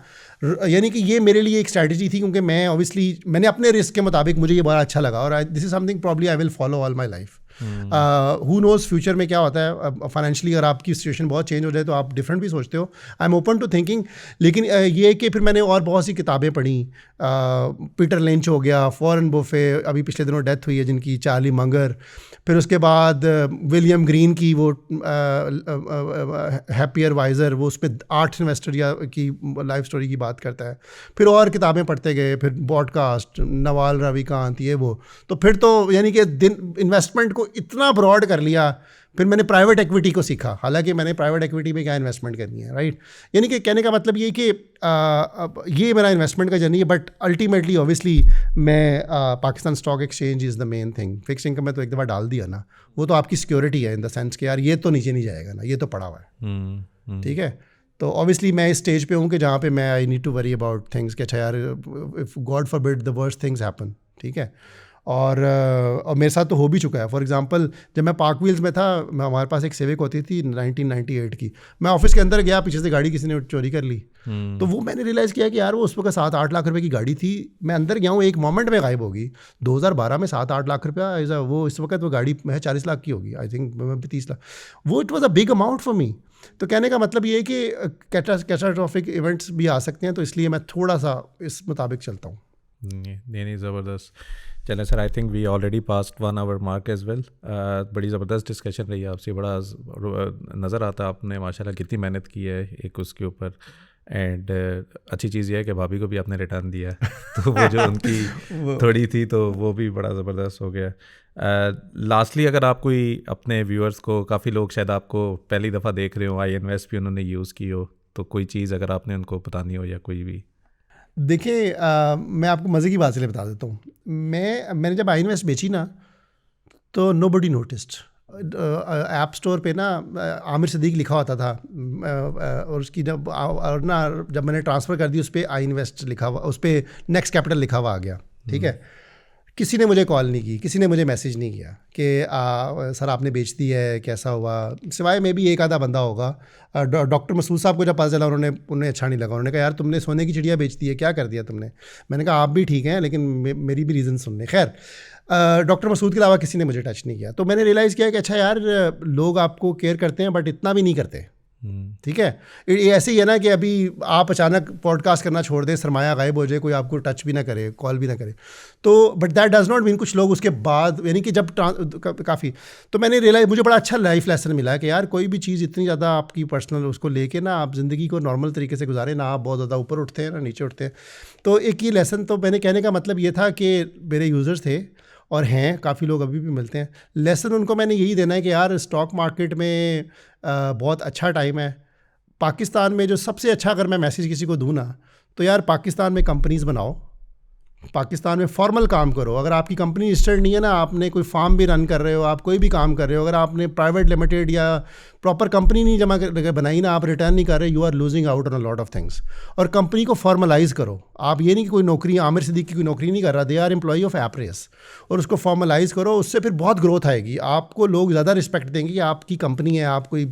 यानी कि ये मेरे लिए एक स्ट्रैटेजी थी, क्योंकि मैं ऑब्वियसली मैंने अपने रिस्क के मुताबिक मुझे ये बड़ा अच्छा लगा, और this is something probably I will follow all my life. Who nose future में क्या होता है फाइनेंशियली, अगर आपकी सिचुएशन बहुत चेंज हो जाए तो आप डिफरेंट भी सोचते हो। I am open to thinking. लेकिन ये कि फिर मैंने और बहुत सी किताबें पढ़ी, पीटर लिंच हो गया, वॉरेन बफे, अभी पिछले दिनों डेथ हुई है जिनकी, चार्ली मंगर। फिर उसके बाद विलियम ग्रीन की वो हैप्पियर वाइजर, वो उस पर 8 इन्वेस्टर या की लाइफ स्टोरी की बात करता है। फिर और किताबें पढ़ते गए, फिर पॉडकास्ट, नवाल रविकांत, ये वो। तो फिर तो यानी कि इन्वेस्टमेंट को इतना ब्रॉड कर लिया। फिर मैंने प्राइवेट इक्विटी को सीखा, हालांकि मैंने प्राइवेट इक्विटी में क्या इन्वेस्टमेंट करनी है, राइट। यानी कि कहने का मतलब ये कि ये मेरा इन्वेस्टमेंट का जर्नी है। बट अल्टीमेटली ऑब्वियसली मैं Pakistan stock exchange is the main thing. Fix income में तो एक दफ़ा डाल दिया ना, वो तो आपकी सिक्योरिटी है इन द सेंस कि यार ये तो नीचे नहीं जाएगा ना, ये तो पड़ा हुआ है, ठीक है। तो ऑब्वियसली मैं इस स्टेज पे हूँ कि जहाँ पे मैं I need to worry about things कि अच्छा यार if God forbid the worst things happen, ठीक है। और मेरे साथ तो हो भी चुका है। फॉर एग्जांपल जब मैं पार्क व्हील्स में था, हमारे पास एक सिविक होती थी 1998 की। मैं ऑफिस के अंदर गया, पीछे से गाड़ी किसी ने चोरी कर ली। तो वो मैंने रियलाइज़ किया कि यार वो उस वक्त 7-8 लाख रुपए की गाड़ी थी। मैं अंदर गया हूँ, एक मोमेंट में गायब होगी। 2012 में 7-8 लाख रुपया, वो इस वक्त वो गाड़ी है 40 लाख की होगी, आई थिंक 30 लाख। वो it was a big amount for me. तो कहने का मतलब ये है कि कैटास्ट्रोफिक इवेंट्स भी आ सकते हैं, तो इसलिए मैं थोड़ा सा इस मुताबिक चलता हूँ। नहीं, ज़बरदस्त। चलें sir, I think we already past 1 hour mark as well. बड़ी ज़बरदस्त डिस्कशन रही है आपसे, बड़ा नज़र आता है आपने माशाल्लाह कितनी मेहनत की है एक उसके ऊपर। एंड अच्छी चीज़ ये है कि भाभी को भी आपने रिटर्न दिया है तो वो जो उनकी थोड़ी थी तो वो भी बड़ा ज़बरदस्त हो गया। लास्टली अगर आप कोई अपने व्यूअर्स को, काफ़ी लोग शायद आपको पहली दफ़ा देख रहे हो, आई इन्वेस्ट भी उन्होंने यूज़ की हो, तो कोई चीज़ अगर आपने उनको बतानी हो या कोई भी। देखिए मैं आपको मज़े की बात से बता देता हूँ। मैंने जब आई इन्वेस्ट बेची ना, तो नो बडी नोटिस्ड। ऐप स्टोर पे ना आमिर सिद्दीक लिखा होता था, और उसकी जब मैंने ट्रांसफ़र कर दी, उस पर आई इन्वेस्ट लिखा हुआ, उस पर नेक्स्ट कैपिटल लिखा हुआ आ गया, ठीक है। किसी ने मुझे कॉल नहीं की, किसी ने मुझे मैसेज नहीं किया कि सर आपने बेच दी है, कैसा हुआ, सिवाय में भी एक आधा बंदा होगा। डॉक्टर मसूद साहब को जब पता चला उन्हें अच्छा नहीं लगा, उन्होंने कहा यार तुमने सोने की चिड़िया बेच दी है, क्या कर दिया तुमने। मैंने कहा आप भी ठीक हैं लेकिन मेरी भी रीज़न सुनने। खैर डॉक्टर मसूद के अलावा किसी ने मुझे टच नहीं किया। तो मैंने रियलाइज़ किया कि अच्छा यार लोग आपको केयर करते हैं बट इतना भी नहीं करते। ठीक है, ये ऐसे ही है ना कि अभी आप अचानक पॉडकास्ट करना छोड़ दें, सरमाया गायब हो जाए, कोई आपको टच भी ना करे, कॉल भी ना करे, तो but that does not mean कुछ लोग उसके बाद, यानी कि जब काफ़ी, तो मैंने रियलाइज, मुझे बड़ा अच्छा लाइफ लेसन मिला कि यार कोई भी चीज़ इतनी ज़्यादा आपकी पर्सनल उसको लेके ना आप ज़िंदगी को नॉर्मल तरीके से गुजारें ना, आप बहुत ज़्यादा ऊपर उठते हैं ना नीचे उठते हैं। तो एक ये लेसन, तो मैंने कहने का मतलब ये था कि मेरे यूज़र्स थे और हैं काफ़ी लोग अभी भी मिलते हैं। लेसन उनको मैंने यही देना है कि यार स्टॉक मार्केट में बहुत अच्छा टाइम है। पाकिस्तान में जो सबसे अच्छा अगर मैं मैसेज किसी को दूँ ना, तो यार पाकिस्तान में कंपनीज़ बनाओ, पाकिस्तान में फॉर्मल काम करो। अगर आपकी कंपनी रजिस्टर्ड नहीं है ना, आपने कोई फार्म भी रन कर रहे हो, आप कोई भी काम कर रहे हो, अगर आपने प्राइवेट लिमिटेड या प्रॉपर कंपनी नहीं बनाई ना, आप रिटर्न नहीं कर रहे, you are losing out on a lot of things. और कंपनी को फॉर्मलाइज़ करो। आप ये नहीं कि कोई नौकरी, आमिर सिद्दीकी की कोई नौकरी नहीं कर रहा, दे आर एम्प्लॉई ऑफ एपरेस, और उसको फॉर्मलाइज़ करो, उससे फिर बहुत ग्रोथ आएगी। आपको लोग ज़्यादा रिस्पेक्ट देंगे कि आपकी कंपनी है, आप कोई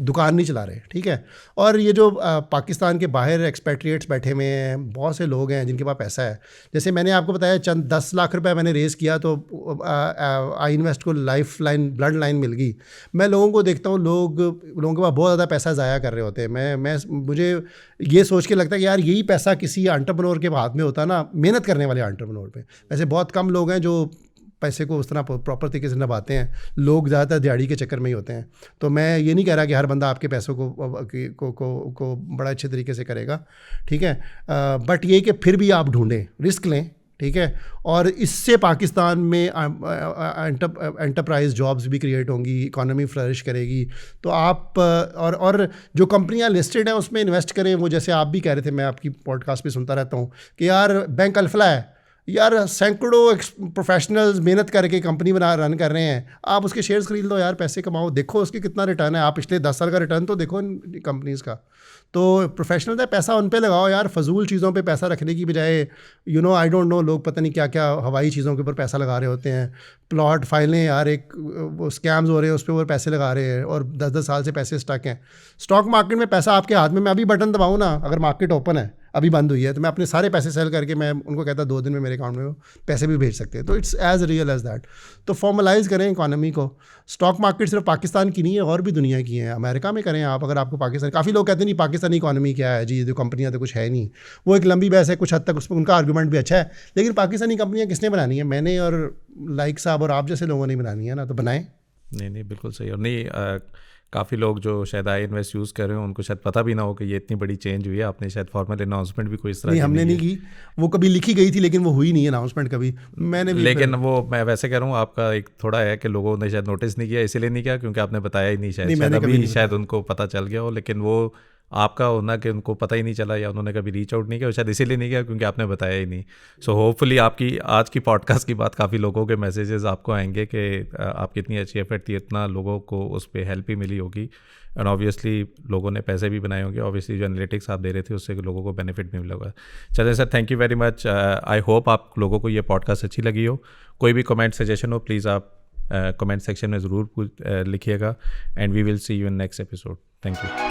दुकान नहीं चला रहे। ठीक है, और ये जो पाकिस्तान के बाहर एक्सपेट्रिएट्स बैठे हुए हैं, बहुत से लोग हैं जिनके पास पैसा है। जैसे मैंने आपको बताया चंद 10 लाख रुपए मैंने रेज़ किया तो आई इन्वेस्ट को लाइफ लाइन, ब्लड लाइन मिल गई। मैं लोगों को देखता हूँ, लोगों के पास बहुत ज़्यादा पैसा ज़ाया कर रहे होते हैं। मुझे ये सोच के लगता है कि यार यही पैसा किसी एंटरप्रेन्योर के हाथ में होता ना, मेहनत करने वाले एंटरप्रेन्योर पे। वैसे बहुत कम लोग हैं जो पैसे को उस तरह प्रॉपर तरीके से निभाते हैं, लोग ज़्यादातर दिहाड़ी के चक्कर में ही होते हैं। तो मैं ये नहीं कह रहा कि हर बंदा आपके पैसों को बड़ा अच्छे तरीके से करेगा। ठीक है, बट ये कि फिर भी आप ढूंढें, रिस्क लें। ठीक है, और इससे पाकिस्तान में एंटरप्राइज जॉब्स भी क्रिएट होंगी, इकोनॉमी फ्लरिश करेगी। तो आप और जो कंपनियां लिस्टेड हैं उसमें इन्वेस्ट करें। वो जैसे आप भी कह रहे थे, मैं आपकी पॉडकास्ट पे सुनता रहता हूँ कि यार बैंक अल्फला है, यार सैकड़ों प्रोफेशनल्स मेहनत करके कंपनी रन कर रहे हैं, आप उसके शेयर्स खरीद लो यार, पैसे कमाओ, देखो उसके कितना रिटर्न है। आप पिछले 10 साल का रिटर्न तो देखो इन कंपनीज़ का। तो प्रोफेशनल है, पैसा उन पे लगाओ यार, फजूल चीज़ों पे पैसा रखने की बजाय। आई डोंट नो, लोग पता नहीं क्या क्या हवाई चीज़ों के ऊपर पैसा लगा रहे होते हैं, प्लॉट फाइलें यार, एक वो स्कैम्स हो रहे हैं उस पर वो पैसे लगा रहे हैं और 10-10 साल से पैसे स्टक हैं। स्टॉक मार्केट में पैसा आपके हाथ में, मैं अभी बटन दबाऊँ ना, अगर मार्केट ओपन है, अभी बंद हुई है, तो मैं अपने सारे पैसे सेल करके मैं उनको कहता 2 दिन में मेरे अकाउंट में पैसे भी भेज सकते हैं। तो it's as real as that. तो फॉर्मलाइज़ करें इकोनॉमी को। स्टॉक मार्केट सिर्फ पाकिस्तान की नहीं है, और भी दुनिया की है। अमेरिका में करें आप, अगर आपको पाकिस्तान, काफ़ी लोग कहते हैं नहीं पाकिस्तानी इकोनॉमी क्या है जी, जो कंपनियाँ तो कुछ है नहीं, वो एक लंबी बहस है, कुछ हद तक उसमें उनका आर्गूमेंट भी अच्छा है, लेकिन पाकिस्तानी कंपनियाँ किसने बनानी है? मैंने और लाइक साहब और आप जैसे लोगों ने बनानी है ना, तो बनाएं। नहीं बिल्कुल सही। और नहीं, काफ़ी लोग जो शायद आई इन्वेस्ट यूज़ कर रहे हो उनको शायद पता भी ना हो कि ये इतनी बड़ी चेंज हुई है। आपने शायद फॉर्मल अनाउंसमेंट भी कोई इस तरह नहीं, हमने नहीं की, वो कभी लिखी गई थी लेकिन वो हुई नहीं अनाउंसमेंट कभी, मैंने भी। लेकिन वो मैं वैसे कह रहा हूँ, आपका एक थोड़ा है कि लोगों ने शायद नोटिस नहीं किया, इसीलिए नहीं किया क्योंकि आपने बताया ही नहीं, शायद अभी शायद उनको पता चल गया हो, लेकिन वो आपका होना कि उनको पता ही नहीं चला या उन्होंने कभी रीच आउट नहीं किया, शायद इसीलिए नहीं किया क्योंकि आपने बताया ही नहीं। सो होपफुली आपकी आज की पॉडकास्ट की बात काफ़ी लोगों के मैसेजेस आपको आएंगे कि आपकी इतनी अच्छी एफर्ट थी, इतना लोगों को उस पर हेल्प भी मिली होगी, एंड ऑब्वियसली लोगों ने पैसे भी बनाए होंगे। ऑब्वियसली जो एनालिटिक्स आप दे रहे थे उससे लोगों को बेनिफिट भी मिला होगा। चलिए sir, thank you very much. I hope आप लोगों को ये पॉडकास्ट अच्छी लगी हो। कोई भी कमेंट सजेशन हो प्लीज़ आप कमेंट सेक्शन में ज़रूर लिखिएगा, and we will see you in next episode. Thank you.